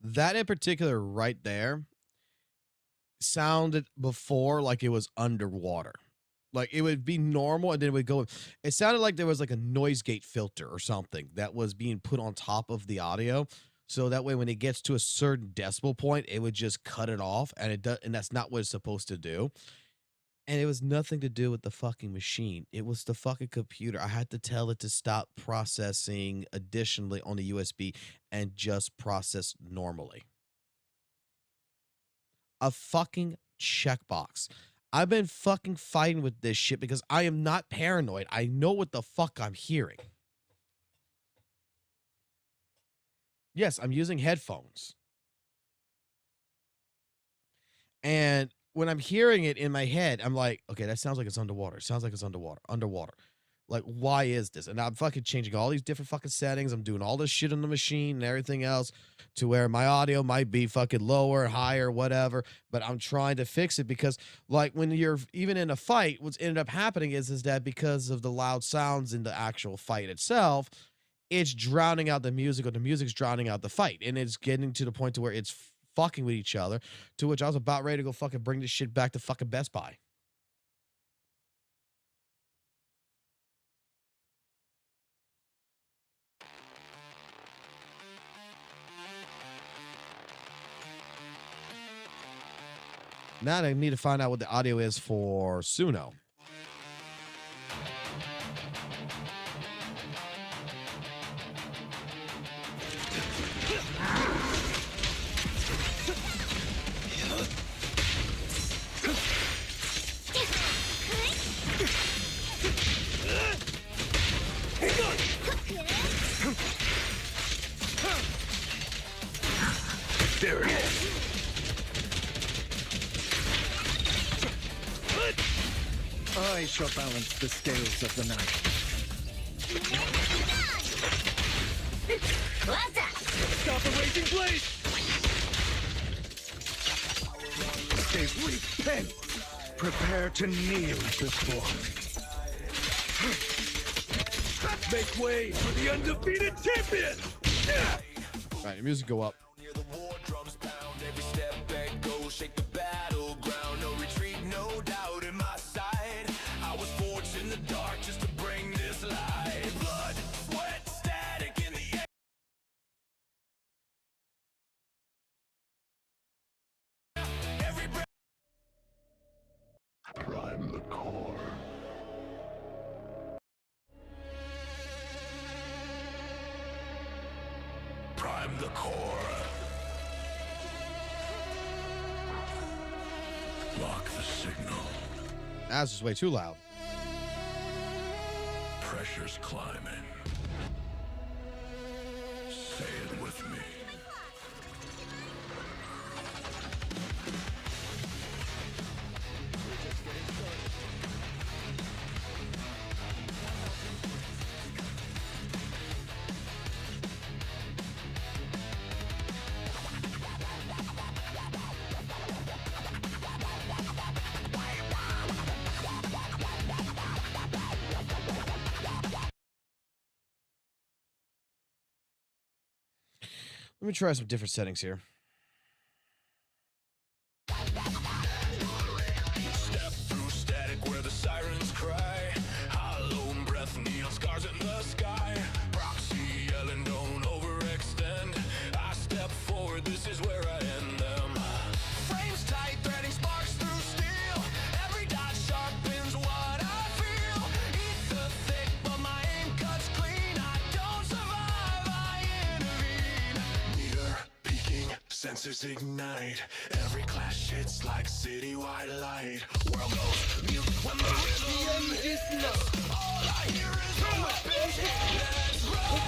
That in particular right there sounded before like it was underwater. Like it would be normal and then it would go. It sounded like there was like a noise gate filter or something that was being put on top of the audio. So that way when it gets to a certain decibel point, it would just cut it off. And it does, and that's not what it's supposed to do. And it was nothing to do with the fucking machine. It was the fucking computer. I had to tell it to stop processing additionally on the USB and just process normally. A fucking checkbox. I've been fucking fighting with this shit because I am not paranoid. I know what the fuck I'm hearing. Yes, I'm using headphones. And when I'm hearing it in my head, I'm like, okay, that sounds like it's underwater. It sounds like it's underwater. Like, why is this? And I'm fucking changing all these different fucking settings. I'm doing all this shit on the machine and everything else to where my audio might be fucking lower, higher, whatever. But I'm trying to fix it because, like, when you're even in a fight, what's ended up happening is that because of the loud sounds in the actual fight itself, it's drowning out the music, or the music's drowning out the fight. And it's getting to the point to where it's fucking with each other, to which I was about ready to go fucking bring this shit back to fucking Best Buy. Now I need to find out what the audio is for Suno. There it is. I shall balance the scales of the night. Stop the raging blade! They repent. Prepare to kneel before. Make way for the undefeated champion! All right, the music go up. Shake the battleground, no retreat, no doubt in my side. I was forged in the dark just to bring this light. Blood, sweat, static in the air. Every breath. Prime the core. Prime the core. Lock the signal. That's just way too loud. Pressure's climbing. Say it with me. Let me try some different settings here. Step through static where the sirens cry. Hollow breath, neon scars in the sky. Proxy yelling, don't overextend. I step forward, this is where I end them. Frames tight, threading sparks through steel. Every dot sharpens what I feel. Eat the thick, but my aim cuts clean. I don't survive, I intervene. Meter peaking, sensors ignite. Every clash hits like citywide light. World goes mute when the rhythm is low. All I hear is a weapon hit. Let's roll.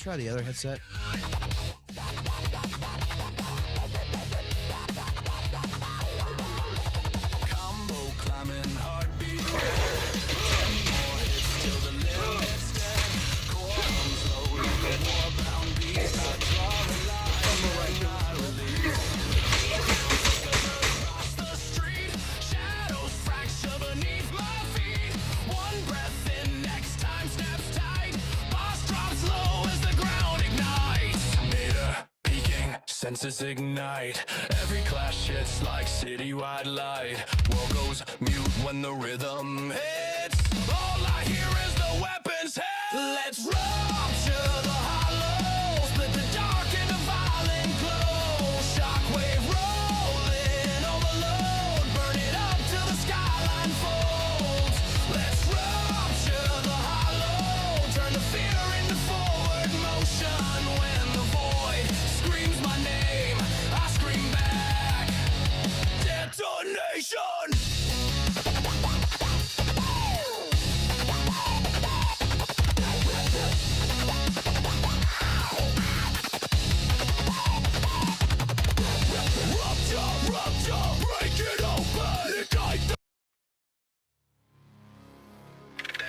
try the other headset? Combo climbing heartbeat. 10 more hits till the limit's dead. Core comes low like a war-bound beast. I draw the line and I release. Across the street, shadows fracture beneath my feet. One breath in, next time snaps tight. Boss drops low as the ground ignites. Meter peaking, senses ignite. Every clash hits like citywide light. World goes mute when the rhythm hits. All I hear is the weapons hit. Let's rupture the hollow. Split the dark into violent glow. Shockwave rolling, overload. Burn it up till the skyline folds. Let's rupture the hollow. Turn the fear into forward motion. When the void screams my name, I scream back. Detonation! Rupture, break it open. Ignite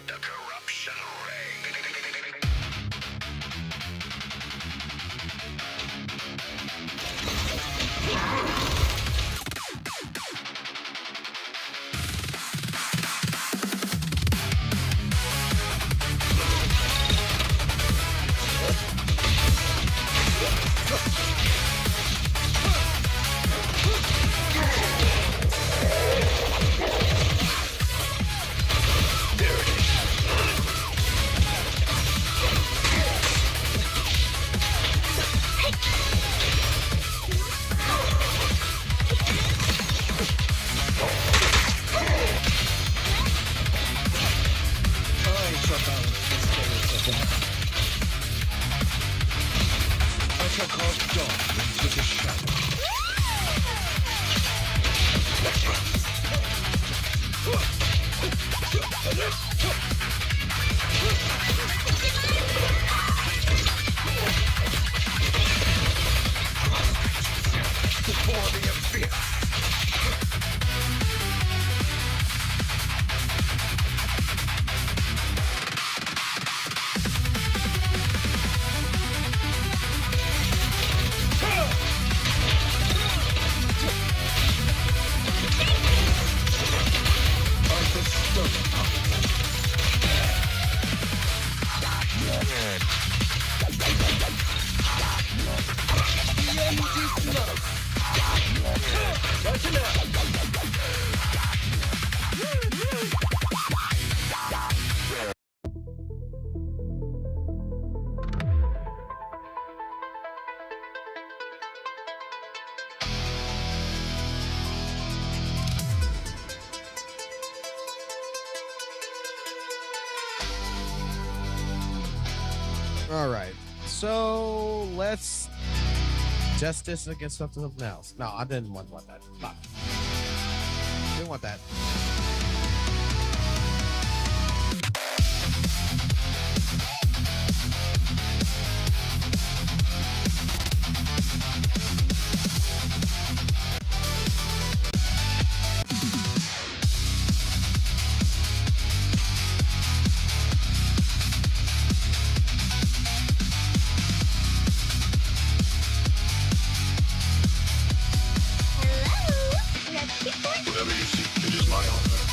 the corruption ring. I shall cast dark into the shadow. Before the abyss. All right, so let's test this against something else. No, I didn't want that. Fuck. Didn't want that. Hello, Red People. Whatever you see, it is my honor.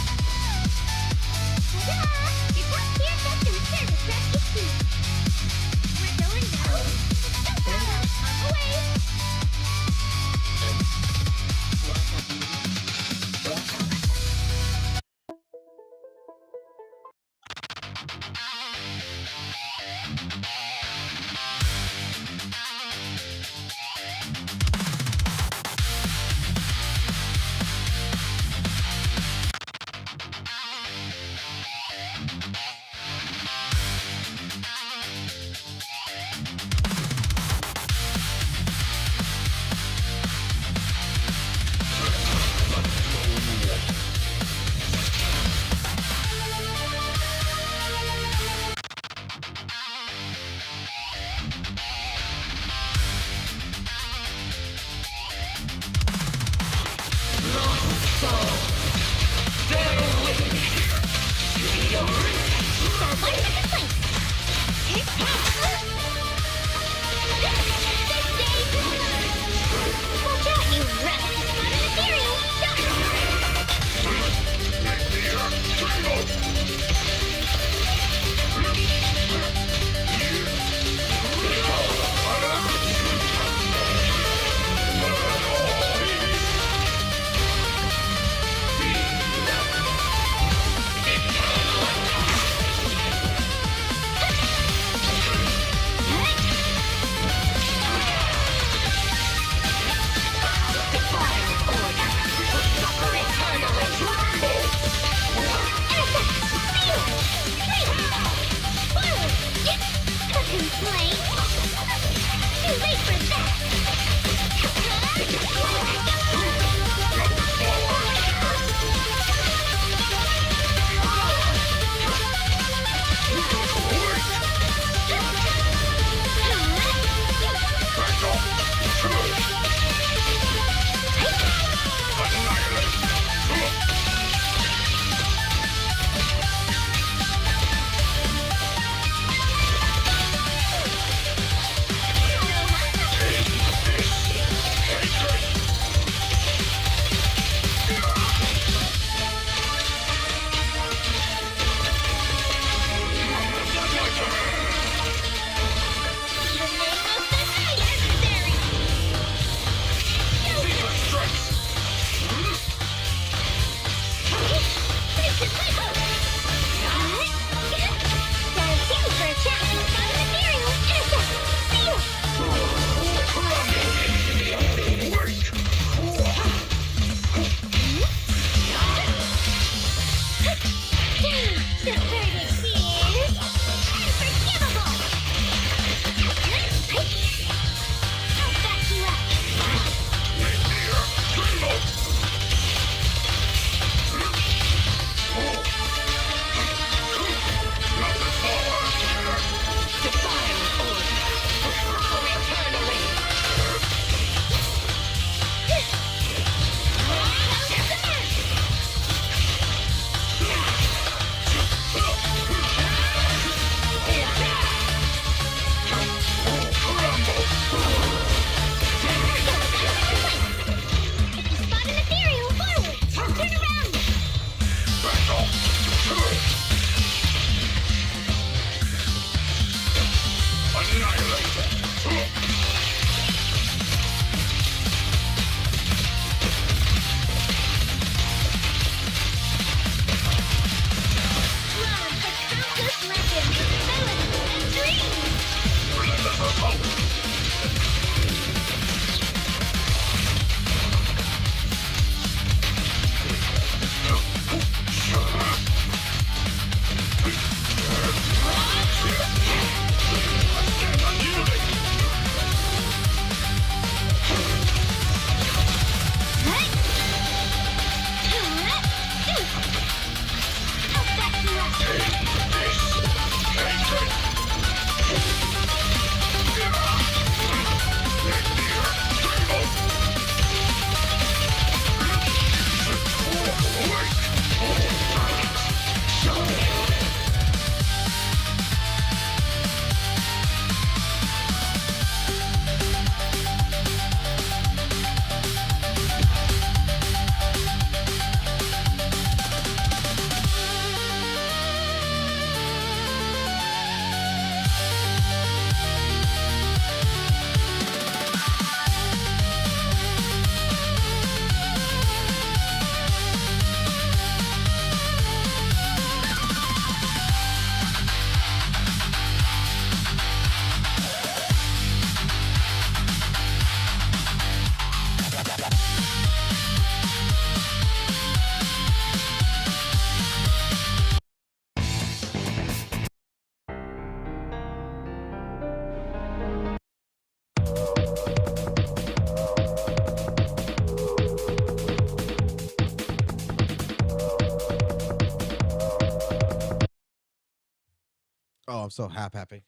Oh, I'm so happy.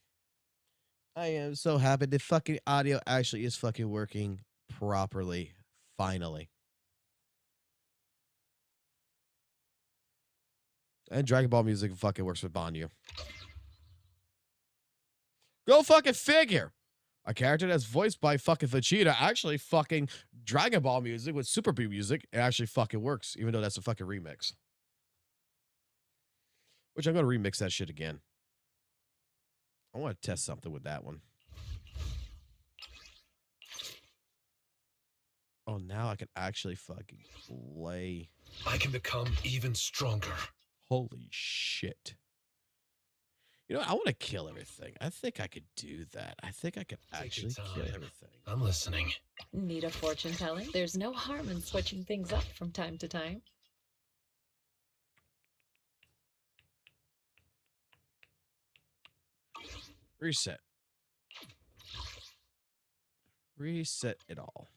I am so happy. The fucking audio actually is fucking working properly. Finally. And Dragon Ball music fucking works with Banyu. Go fucking figure. A character that's voiced by fucking Vegeta actually fucking Dragon Ball music with Super Bee music. It actually fucking works, even though that's a fucking remix. Which I'm gonna remix that shit again. I want to test something with that one. Oh, now I can actually fucking play. I can become even stronger. Holy shit. You know what? I want to kill everything. I think I could do that. I think I could actually kill everything. I'm listening. Need a fortune telling? There's no harm in switching things up from time to time. Reset. Reset it all.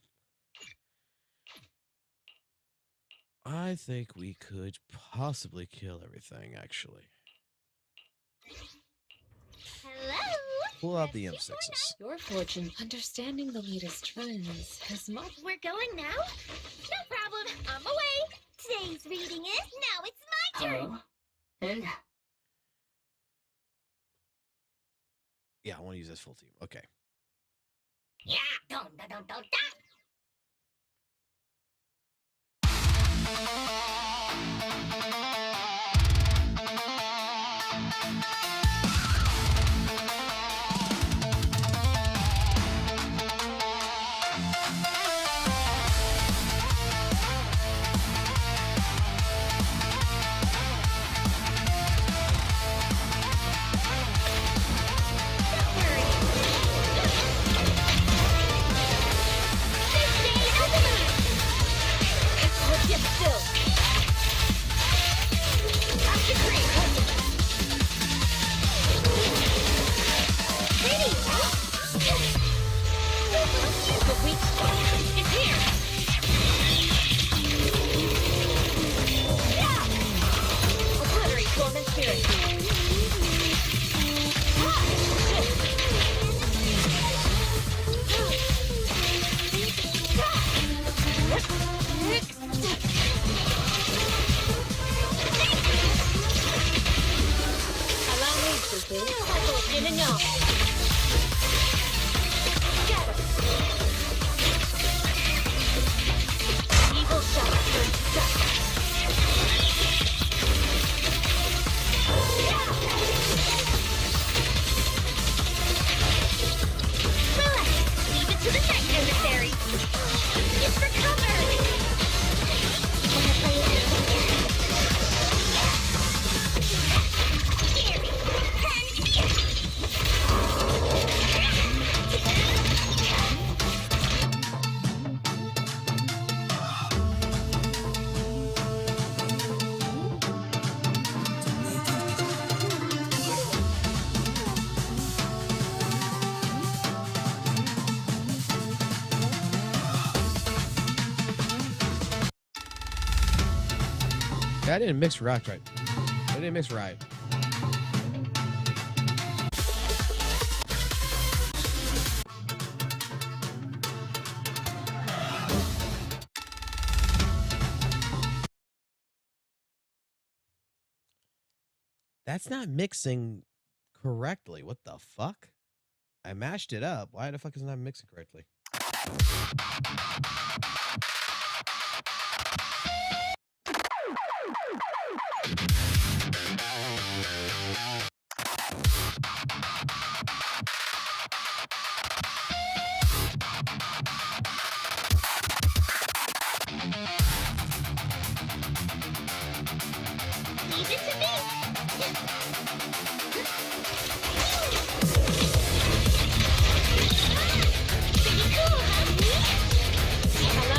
I think we could possibly kill everything, actually. Hello? Pull out the M6s. Your fortune, understanding the latest trends, has much. We're going now? No problem. On my way. Today's reading is now it's my turn. And Yeah, I want to use this full team. Okay. Yeah. Dun, dun, dun, dun, dun. I didn't mix right. I didn't mix right. That's not mixing correctly. What the fuck? I mashed it up. Why the fuck is it not mixing correctly? Leave it to me. Pretty cool, huh?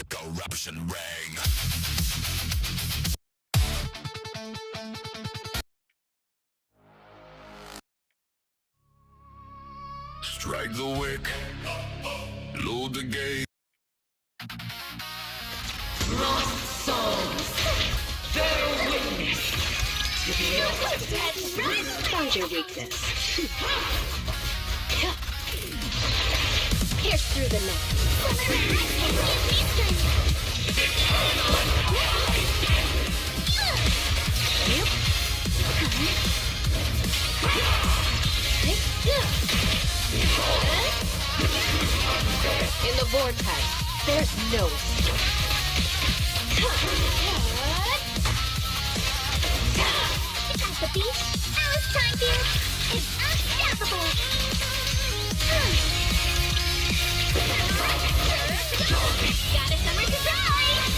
Corruption ring. Strike the wick. Load the gate. Lost souls. Bear witness. Find your weakness. Pierce through the net. In the vortex, there's no escape. At the beach, Alice time view is unstoppable. Got a summer surprise.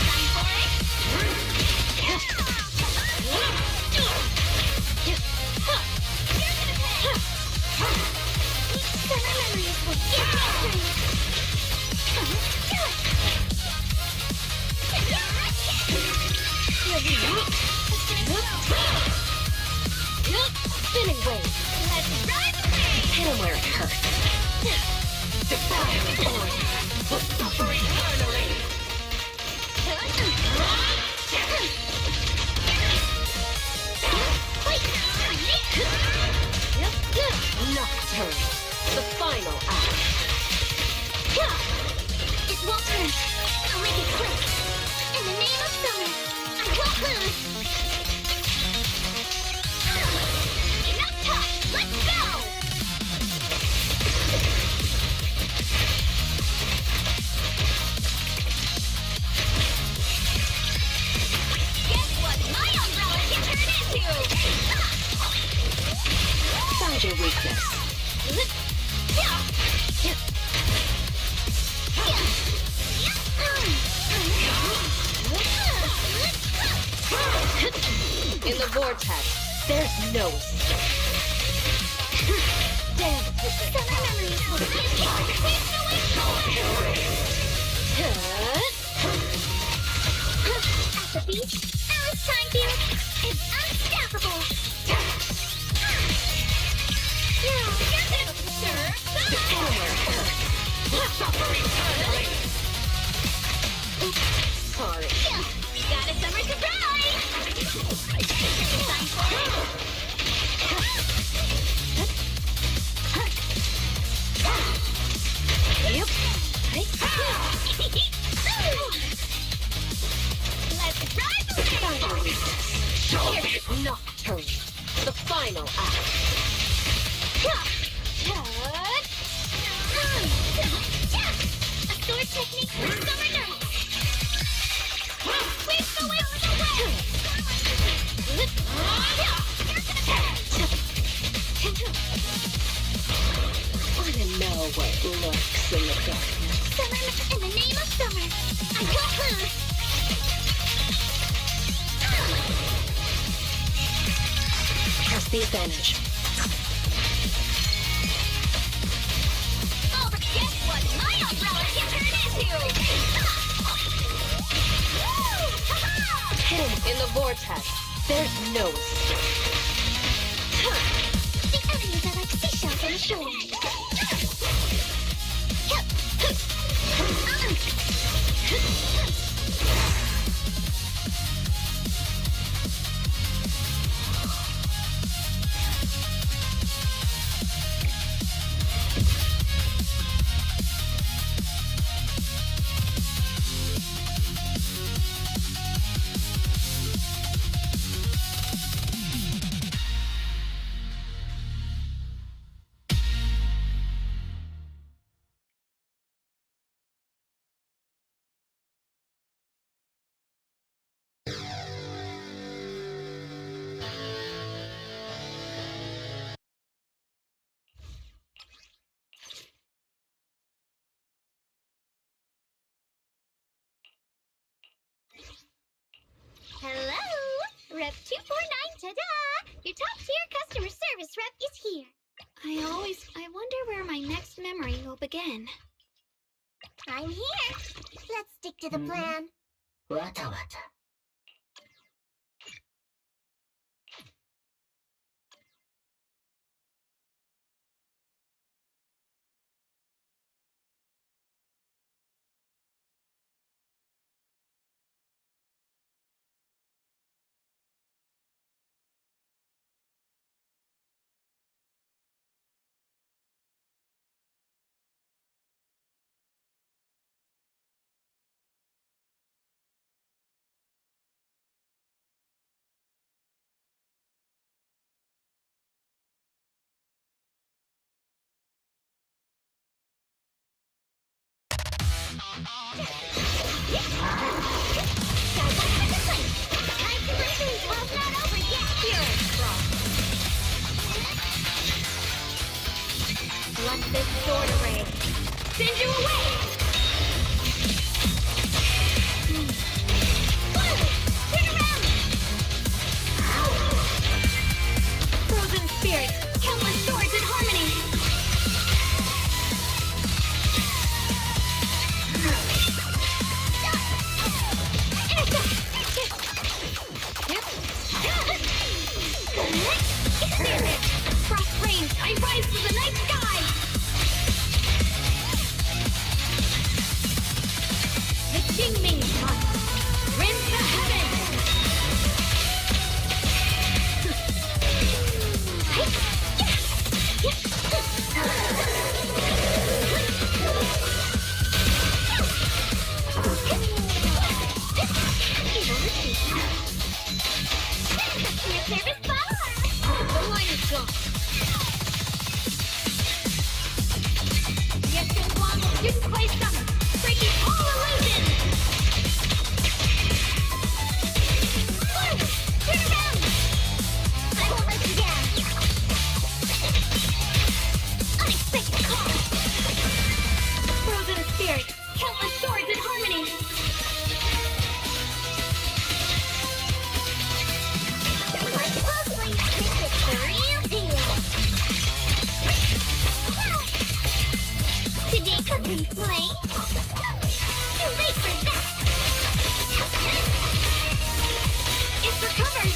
Time for it. Summer memories will give me Spinning wave. Let's ride the wave. Hit him where it hurts. Defy the order. Will suffer eternally. Nocturne. The final act. It won't hurt. I'll make it quick. In the name of summer, I won't lose. Enough talk. Let's go. Guess what my umbrella can turn into? Find your weakness. In the vortex, there's no escape. Dance with the Summer memories will give me At the beach, Alice time view is unstoppable. Sorry. Got a summer surprise! Time for it! Yep. Let's ride the wave! Here's Nocturne, the final act. A sword technique for summer night! Wave the wave Wanna know what lurks in the darkness? Summer in the name of summer! I won't lose! Has the advantage. Oh, but guess what my umbrella can turn into? Hidden in the vortex, there's no escape. The enemies are like seashells on the shore. ta-da! Your top-tier customer service rep is here. I wonder where my next memory will begin. I'm here. Let's stick to the plan. Wata wata. Let this sword array send you away! Turn around! Frozen spirits, countless swords in harmony! Frost rains, I rise to the night sky! The Jingming shot rends the heavens! The line is gone. Yes, and one didn't play something, breaking all illusions. Turn around! I won't let you down. Unexpected call. Frozen spirit, countless swords in harmony. Watch closely, this is the real deal. Today could we play? Too late for that. It's recovered.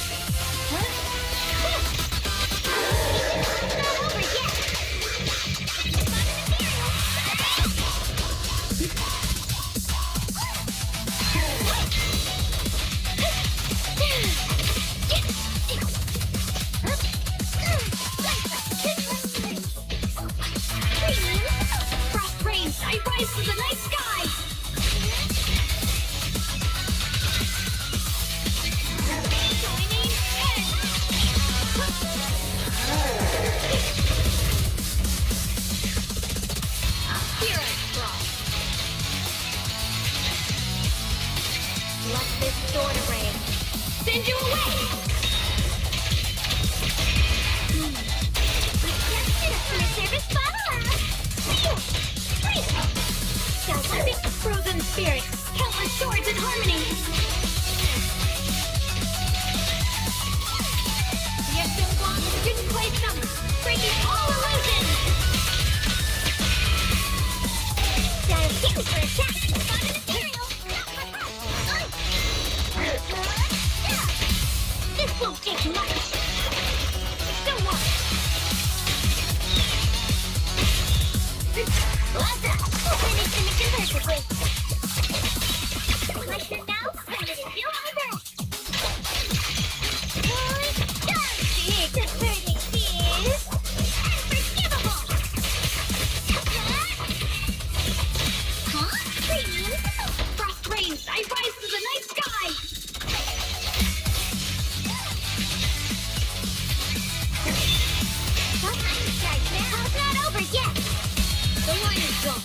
Not over yet. Frost rains, I rise to the night sky! Shining edge! Spirit frost! Let this sword array send you away! Service Galactic frozen spirit, countless swords in harmony. Yes, and one didn't play some, breaking all illusions. Gotta keep it for attack. Not an material. This won't take much. Don't worry. Perfectly. I should now send it to you on the back. This verdict is unforgivable. Huh? Premium? Frost rains, I rise to the night sky. How's not over yet? The line is gone.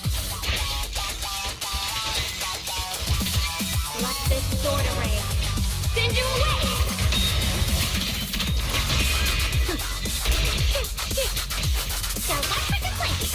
Let this sword array send you away! Now watch for the place!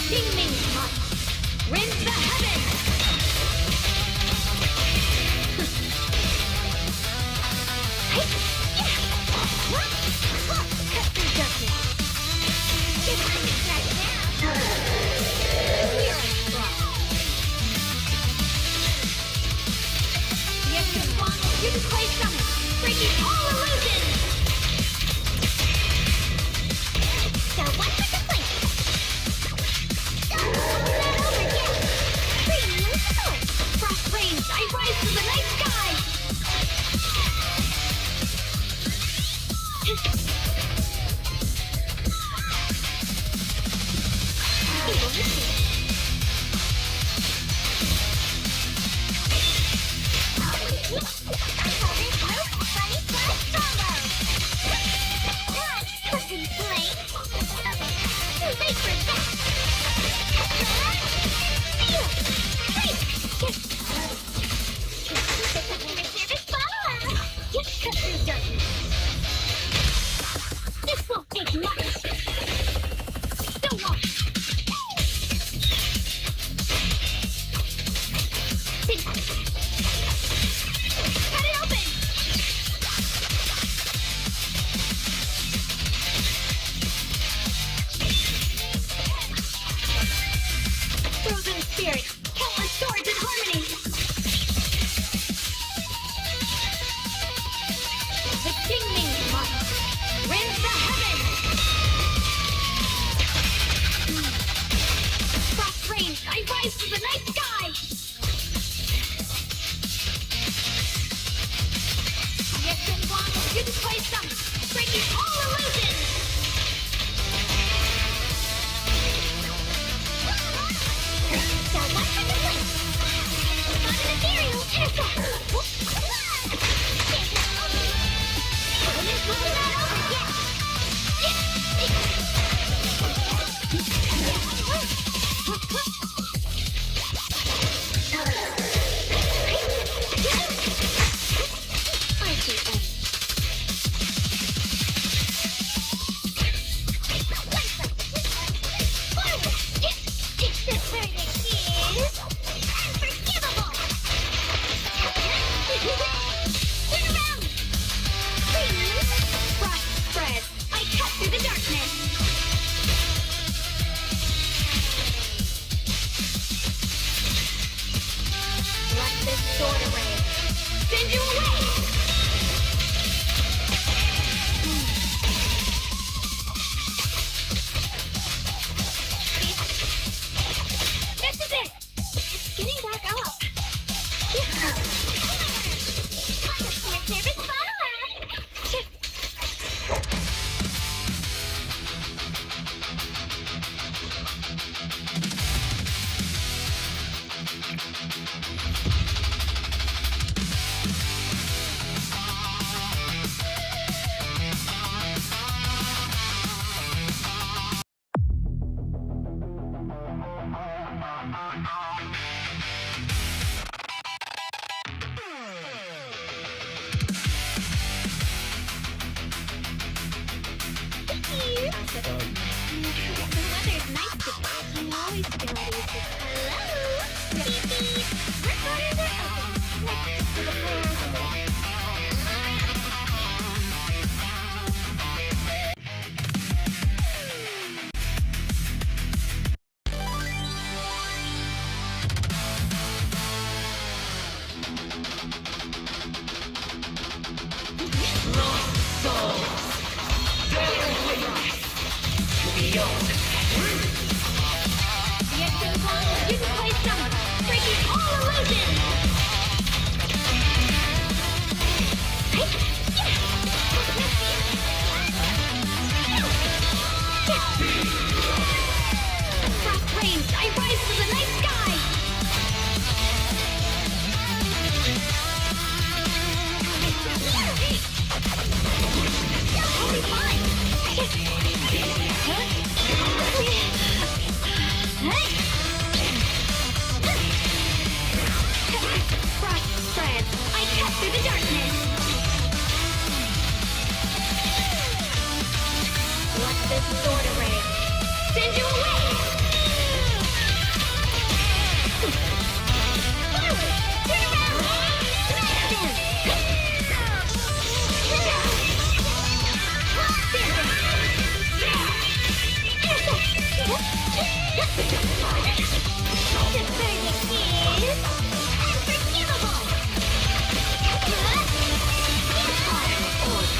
Ding-ming must rend the heavens! Hey, yeah! What? Cut through darkness. If I can try it now. We're strong. Yes, this one will give the place summon, breaking all illusions! So what's the complaint? Don't hold that over yet! Premium support! Frost rains, I rise to the night sky! This won't take much. Don't walk. Cut it open. Frozen spirit, countless swords in harmony. The Ding-ming must rend the heavens. Frost rains, I rise to the night sky. Yes, and one will give place some, breaking all illusions. So what's the complaint? Not an ethereal intercept. Wouldn't pull that over yet.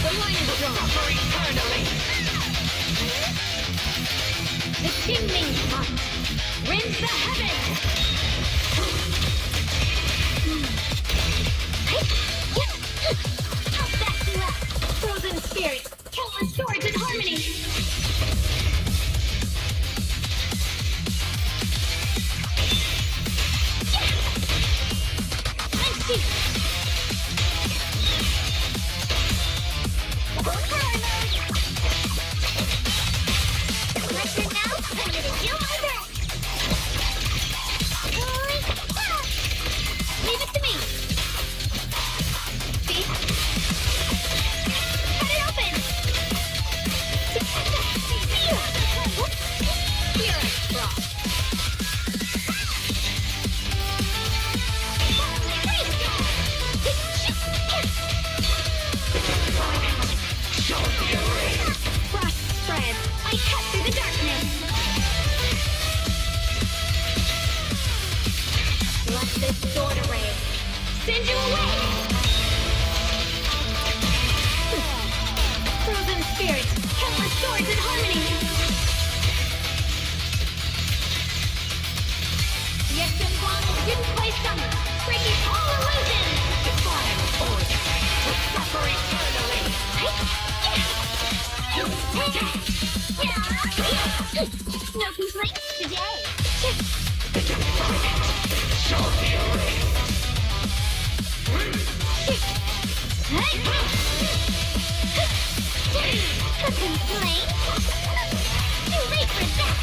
The line is drawn. The Kingming Hunt rends the heavens. I'll back you up. Frozen spirits, countless swords in harmony. Let's see. Leave it to me. See? Cut it open. Here I drop. Frost spreads. I cut through the darkness. Let this sword array send you away! Frozen spirits, countless swords in harmony! Yet some bottles didn't play summer, breaking all illusions! Define order, to suffer eternally! No complaints today! Complain? Too late for that!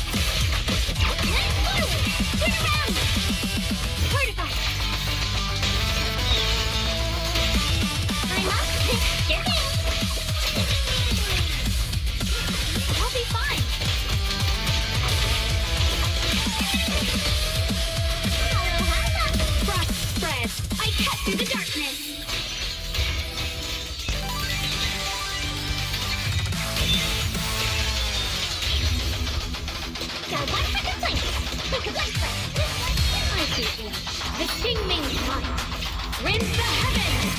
Let's forward! Turn around! Fortify! I'm up! Get in! I'll be fine! Frost spreads! I cut through the darkness! Got one for complaints! The complaints first! I see you. The Kingming Hunt rends the heavens!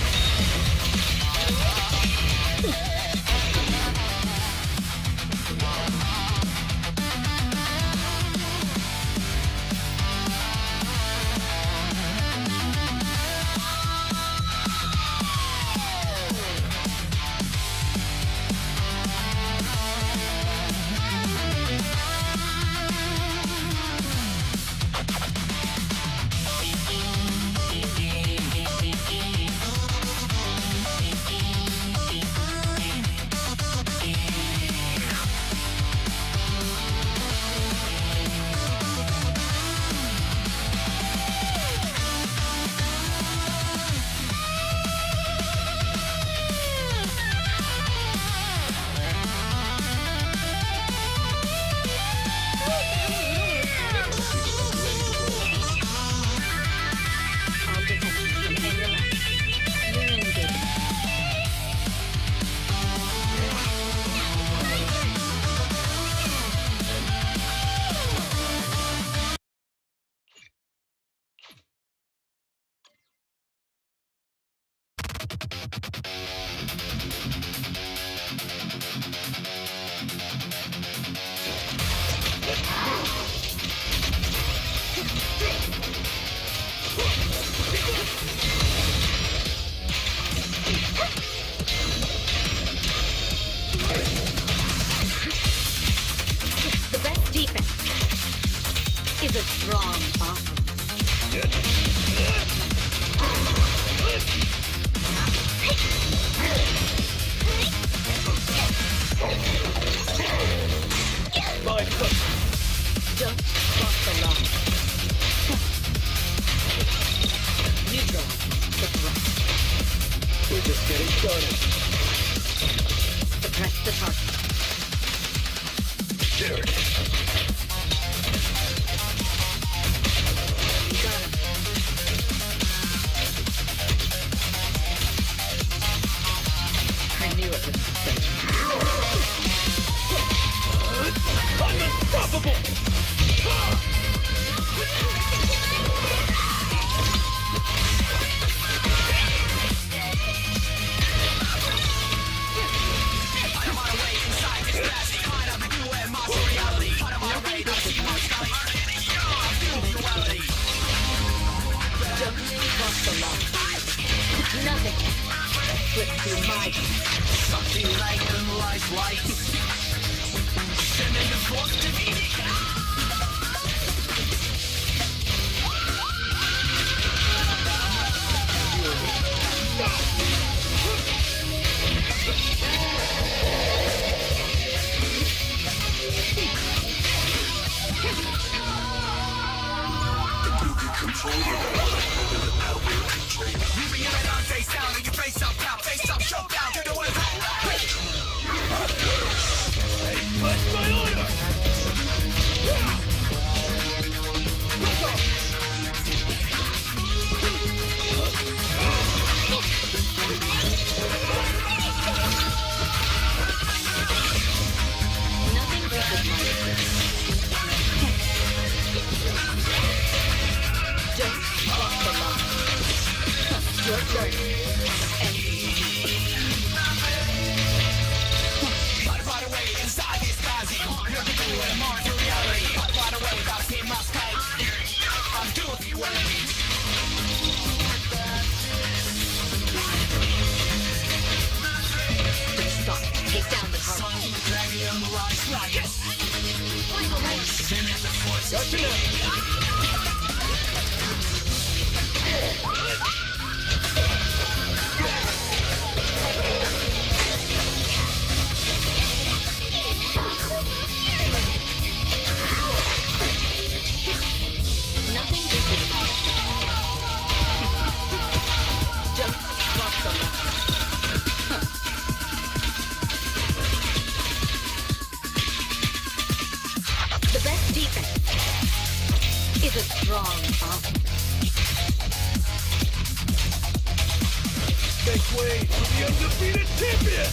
The best defense is a strong offense. My foot. Don't cross the line. Neutral the thrust. We're just getting started. Suppress the target. There it is. You got him. I knew it was such. I'm unstoppable! through my Something like a lifeline. Sending the force to me. Moving your head on face down and your face up now, face up, choke down, you know it's alright. Hey, what's my order? nothing recognizes. Don't cross the line. Your turn. Right away, inside this guy's you're the blue and more to reality. Right away, gotta see my sky. I'm doing you what it means. Don't stop. Take down the car. Gotcha now. Nothing visible. Don't cross the line. The best defense is a strong offense. Make way for the undefeated champion!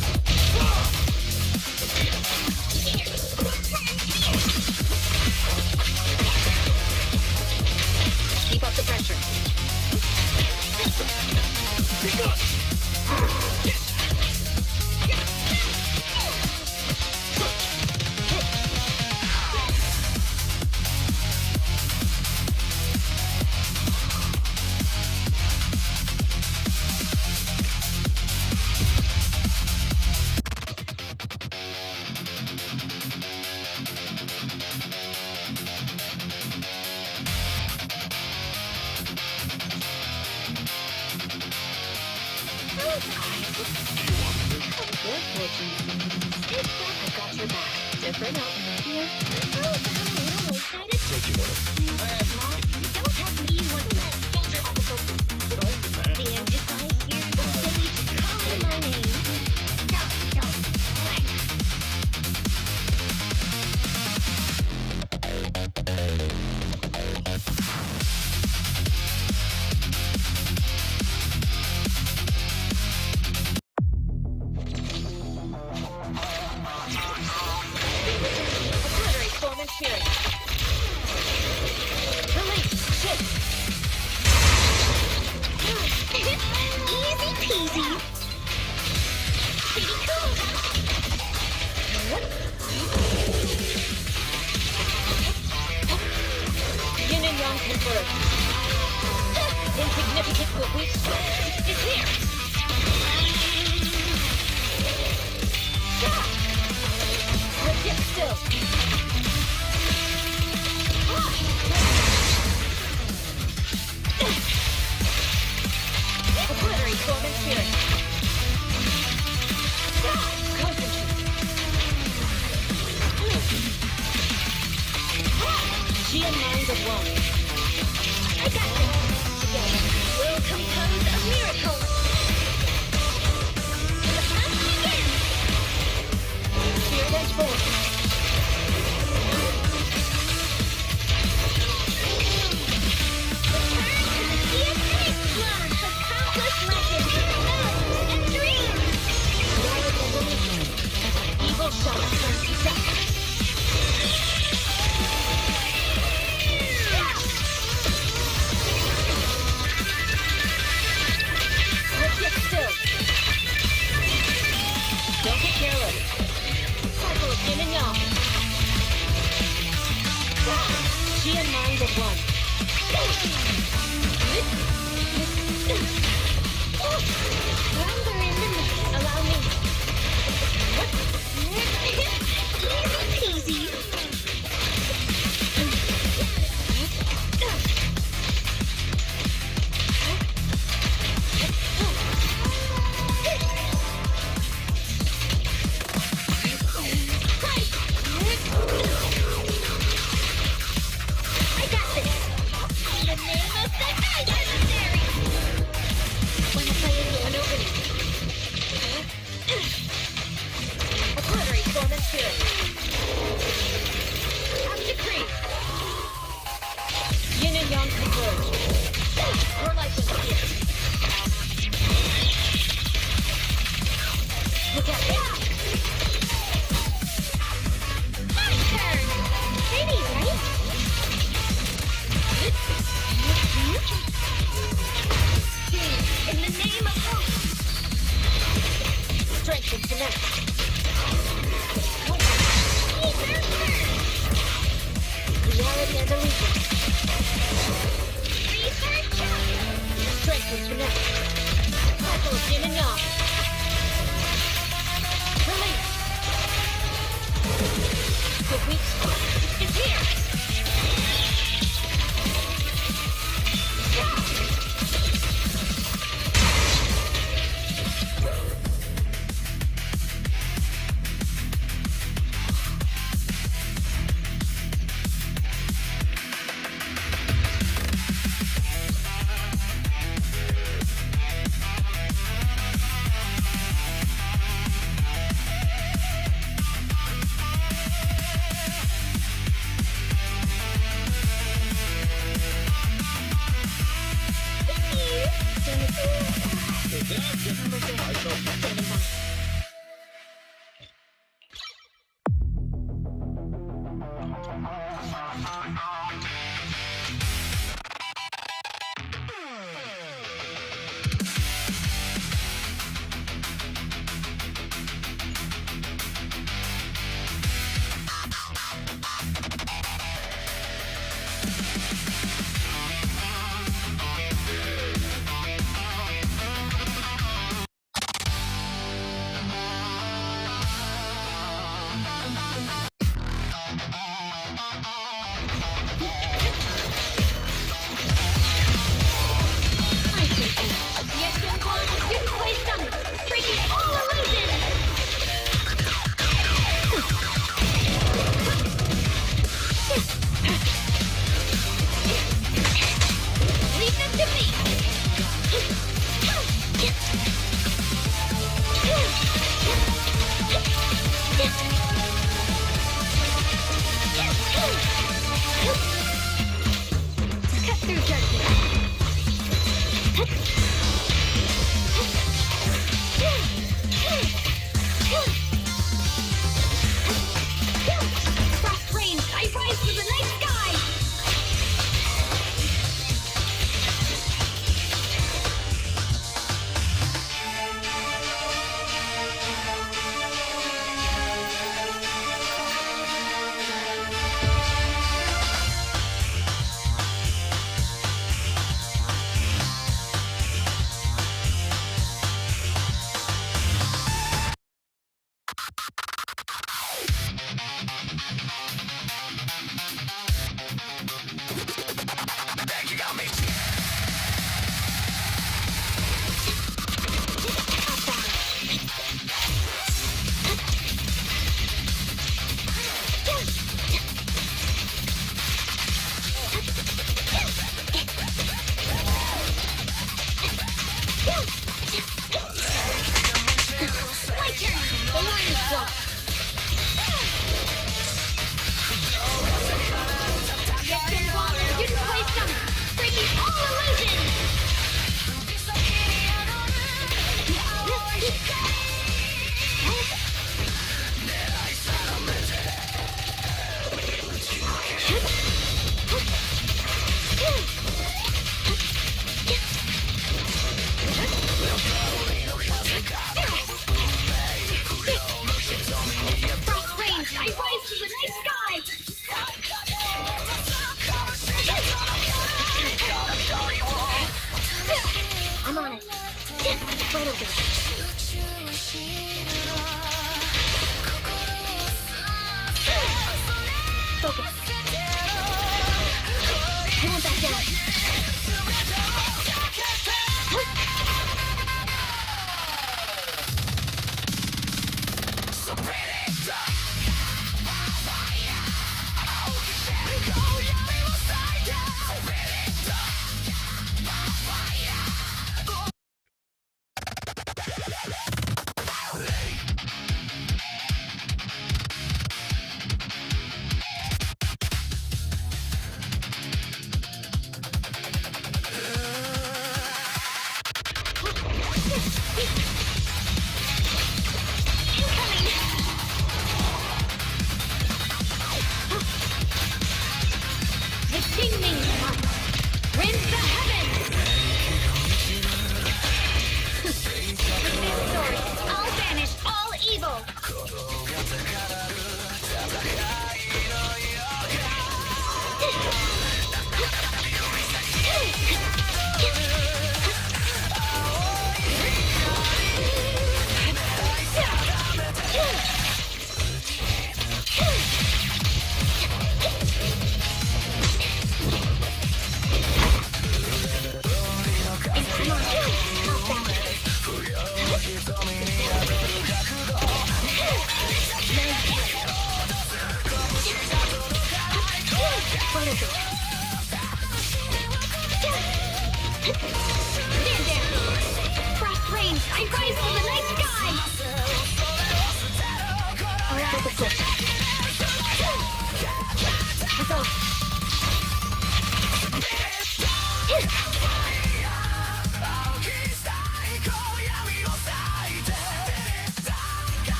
Keep up the pressure. Pick up! I've got your back. Different outfit. Yeah. Oh, I'm really excited. Take you one. Mom, don't have me one of that soldier episode. And if I hear the village call my name, Obliterate form and spirit. Release. Shift. easy peasy. Pretty cool. Yin and yang converge. Insignificant but weak strength is here. Let's get still. Obliterate form and spirit. Concentrate. She and mind of one. I got this. Together, we'll compose a miracle. The hunt begins. Spirit edge forward. Return to the CSA Squad for countless legends, hopes, and dreams. Evil shall turn to death. Let's get still. Don't get careless. Cycle of yin and yang. She and mind of one. Rounds are in the mix. Allow me. Easy peasy. I got this. In the name of the adversary. When the play is an opening. Artillery form and spirit. Up to creep. Yin and yang converge. Your life is here. Look at this. My turn. Pretty, right? In the name of hope. Strength and finesse. Reality and illusion. Research. Strength and finesse. Cycle of yin and yang. Release. The weak spot is here. Fire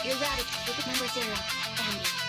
You're routed with number 0, Andy.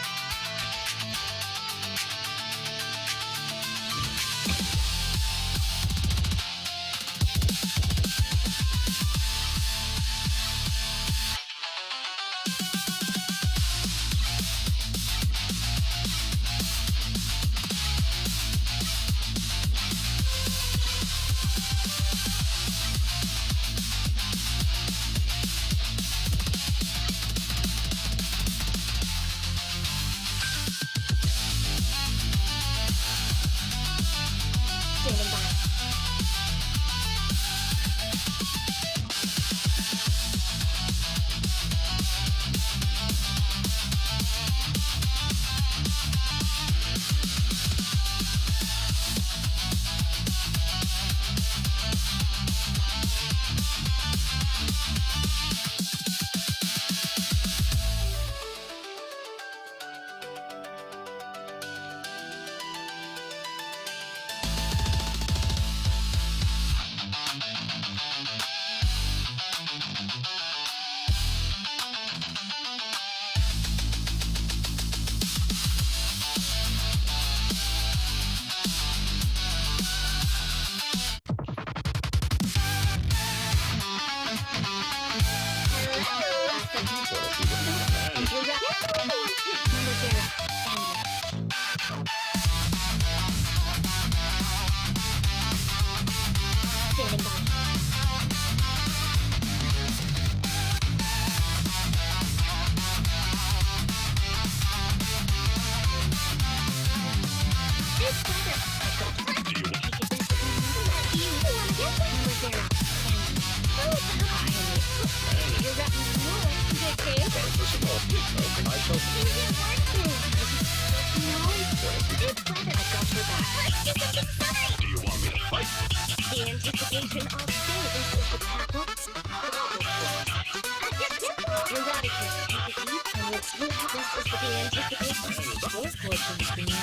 standing by. This weather. You wanna get one? We're very you're rapping more. Okay. First of all, can I tell No, it's weather. I got your back. Let's do something fun. Do you want me to fight? The anticipation of service is the capital. Eradicate. Take it deep, and let's look at this is the anticipation. Your fortune screen.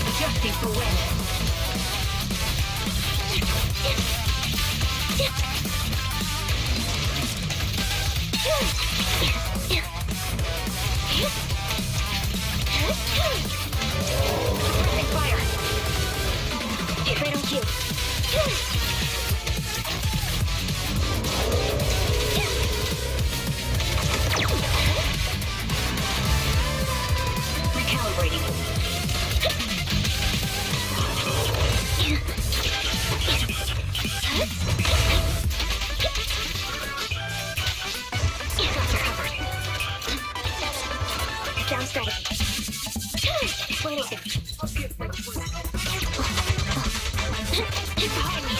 Adjusting for wind. Fire. Get right on cue. Recalibrating. Shots are covered. Down straight. Wait open. Keep behind me.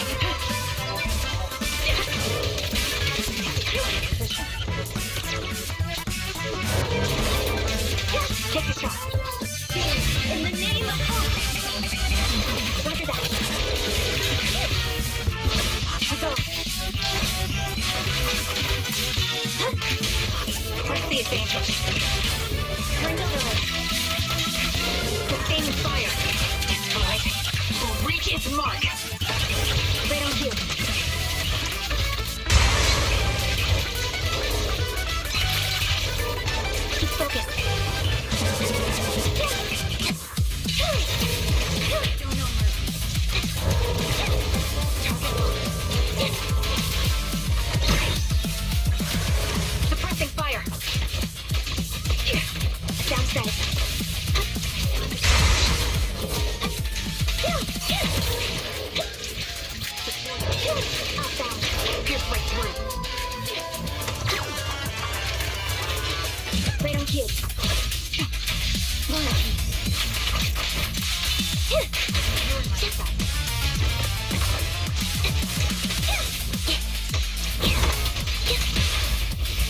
Take the shot. In the name of hope. Roger that. Go. Press the advantage. Turn over. Sustain fire. Alright. Will reach its mark. Right on cue. Keep focused. Suppressing fire. Downstairs. Outbound. Pierce right through. Right on cue.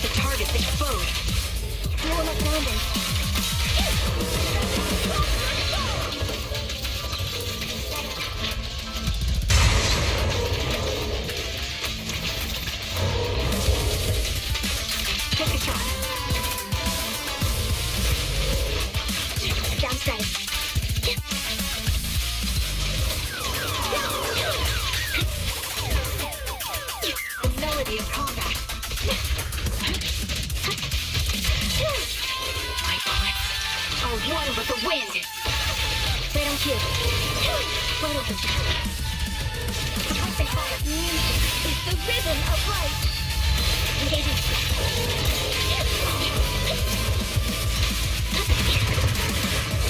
The target's exposed. Blow him up landing. Take a shot. Downside. The melody of combat. My bullets are one with the wind. Right on cue. Right open. Suppressing fire. Music is the rhythm of life. Engaging.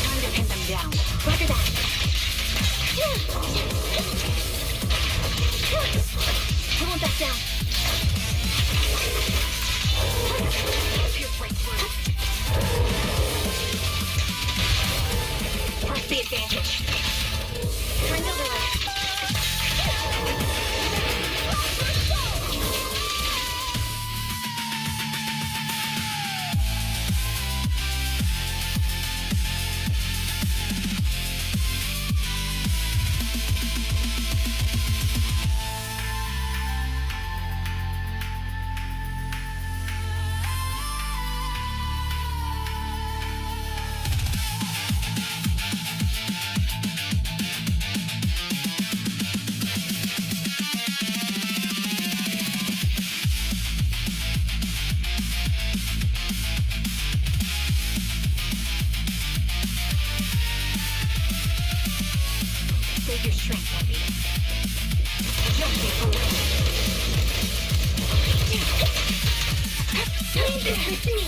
Time to pin them down. Roger that. I won't back down. Pierce right through. Press the advantage. Turn the left. Save your strength, Abby. You'll be foolish. Leave this with me.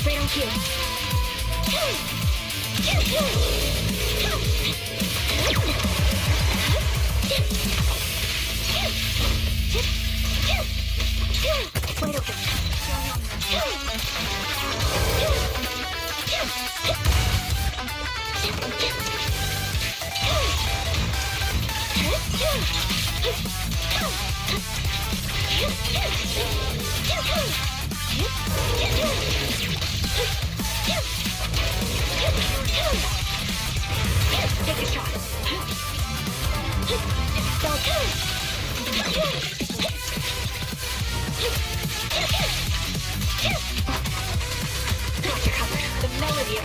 Right on cue. Wide open. Take a shot. Got your cover. The melody of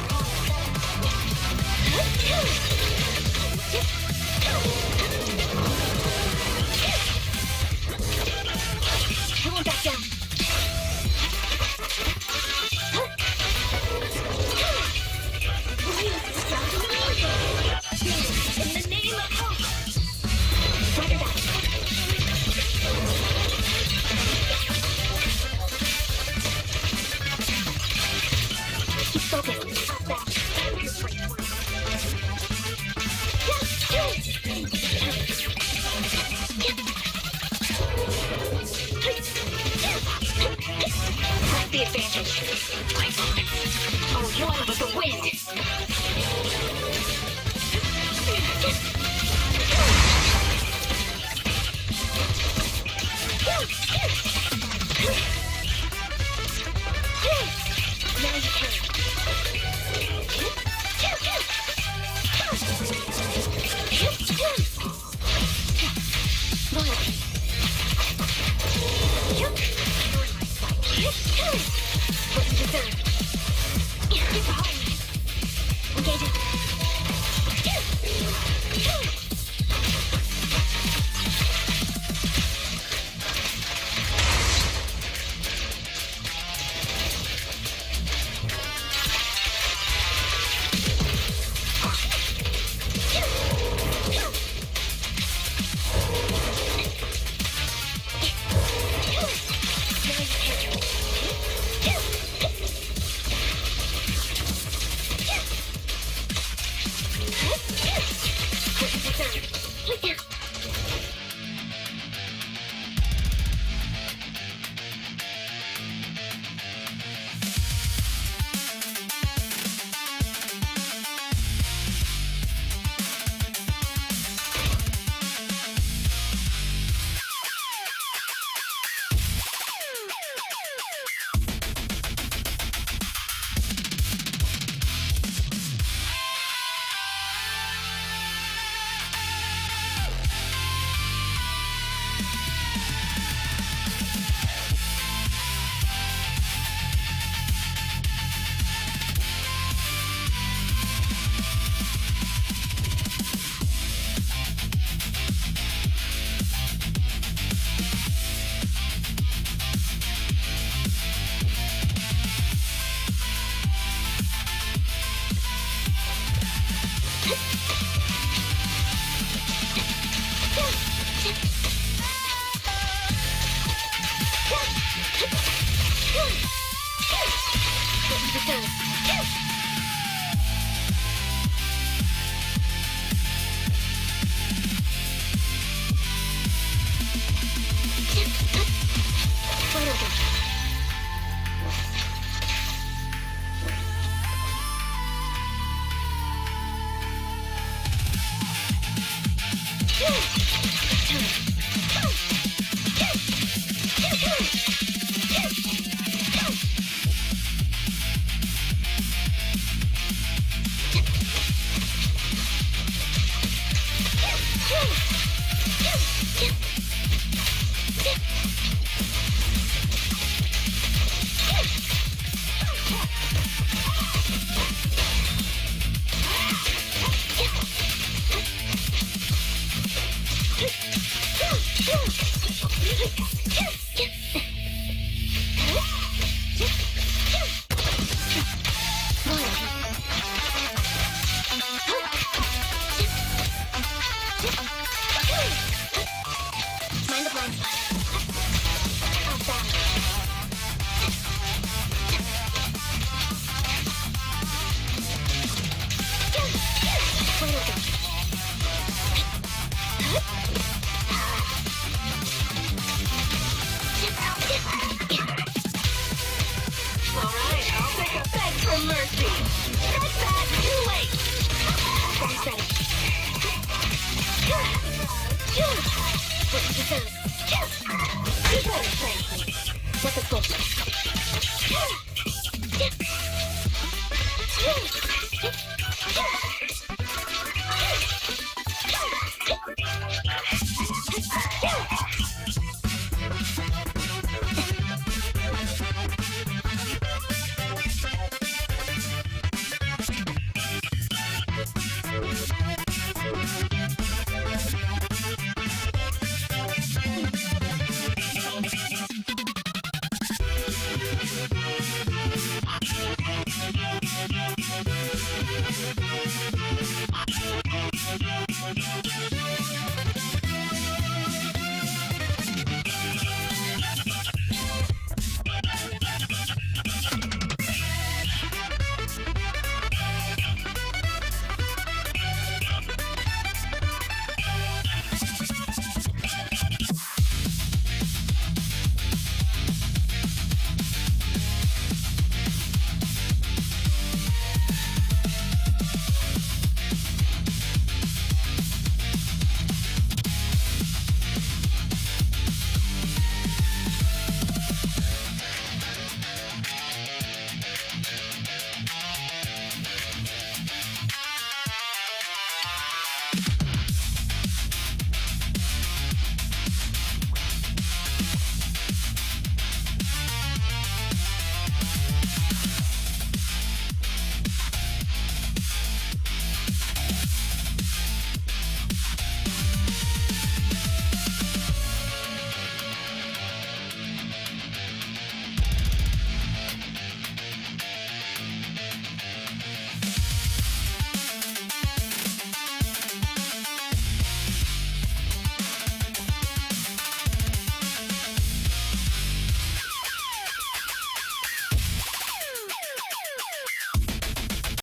I won't back down. In the name of hope. Roger that. Keep focused. How's that? That's the advantage. Oh, you want it with the wind. Now you can. Loyalty. What you deserve. Get behind me. Engage it. Keep on, Frankie. What the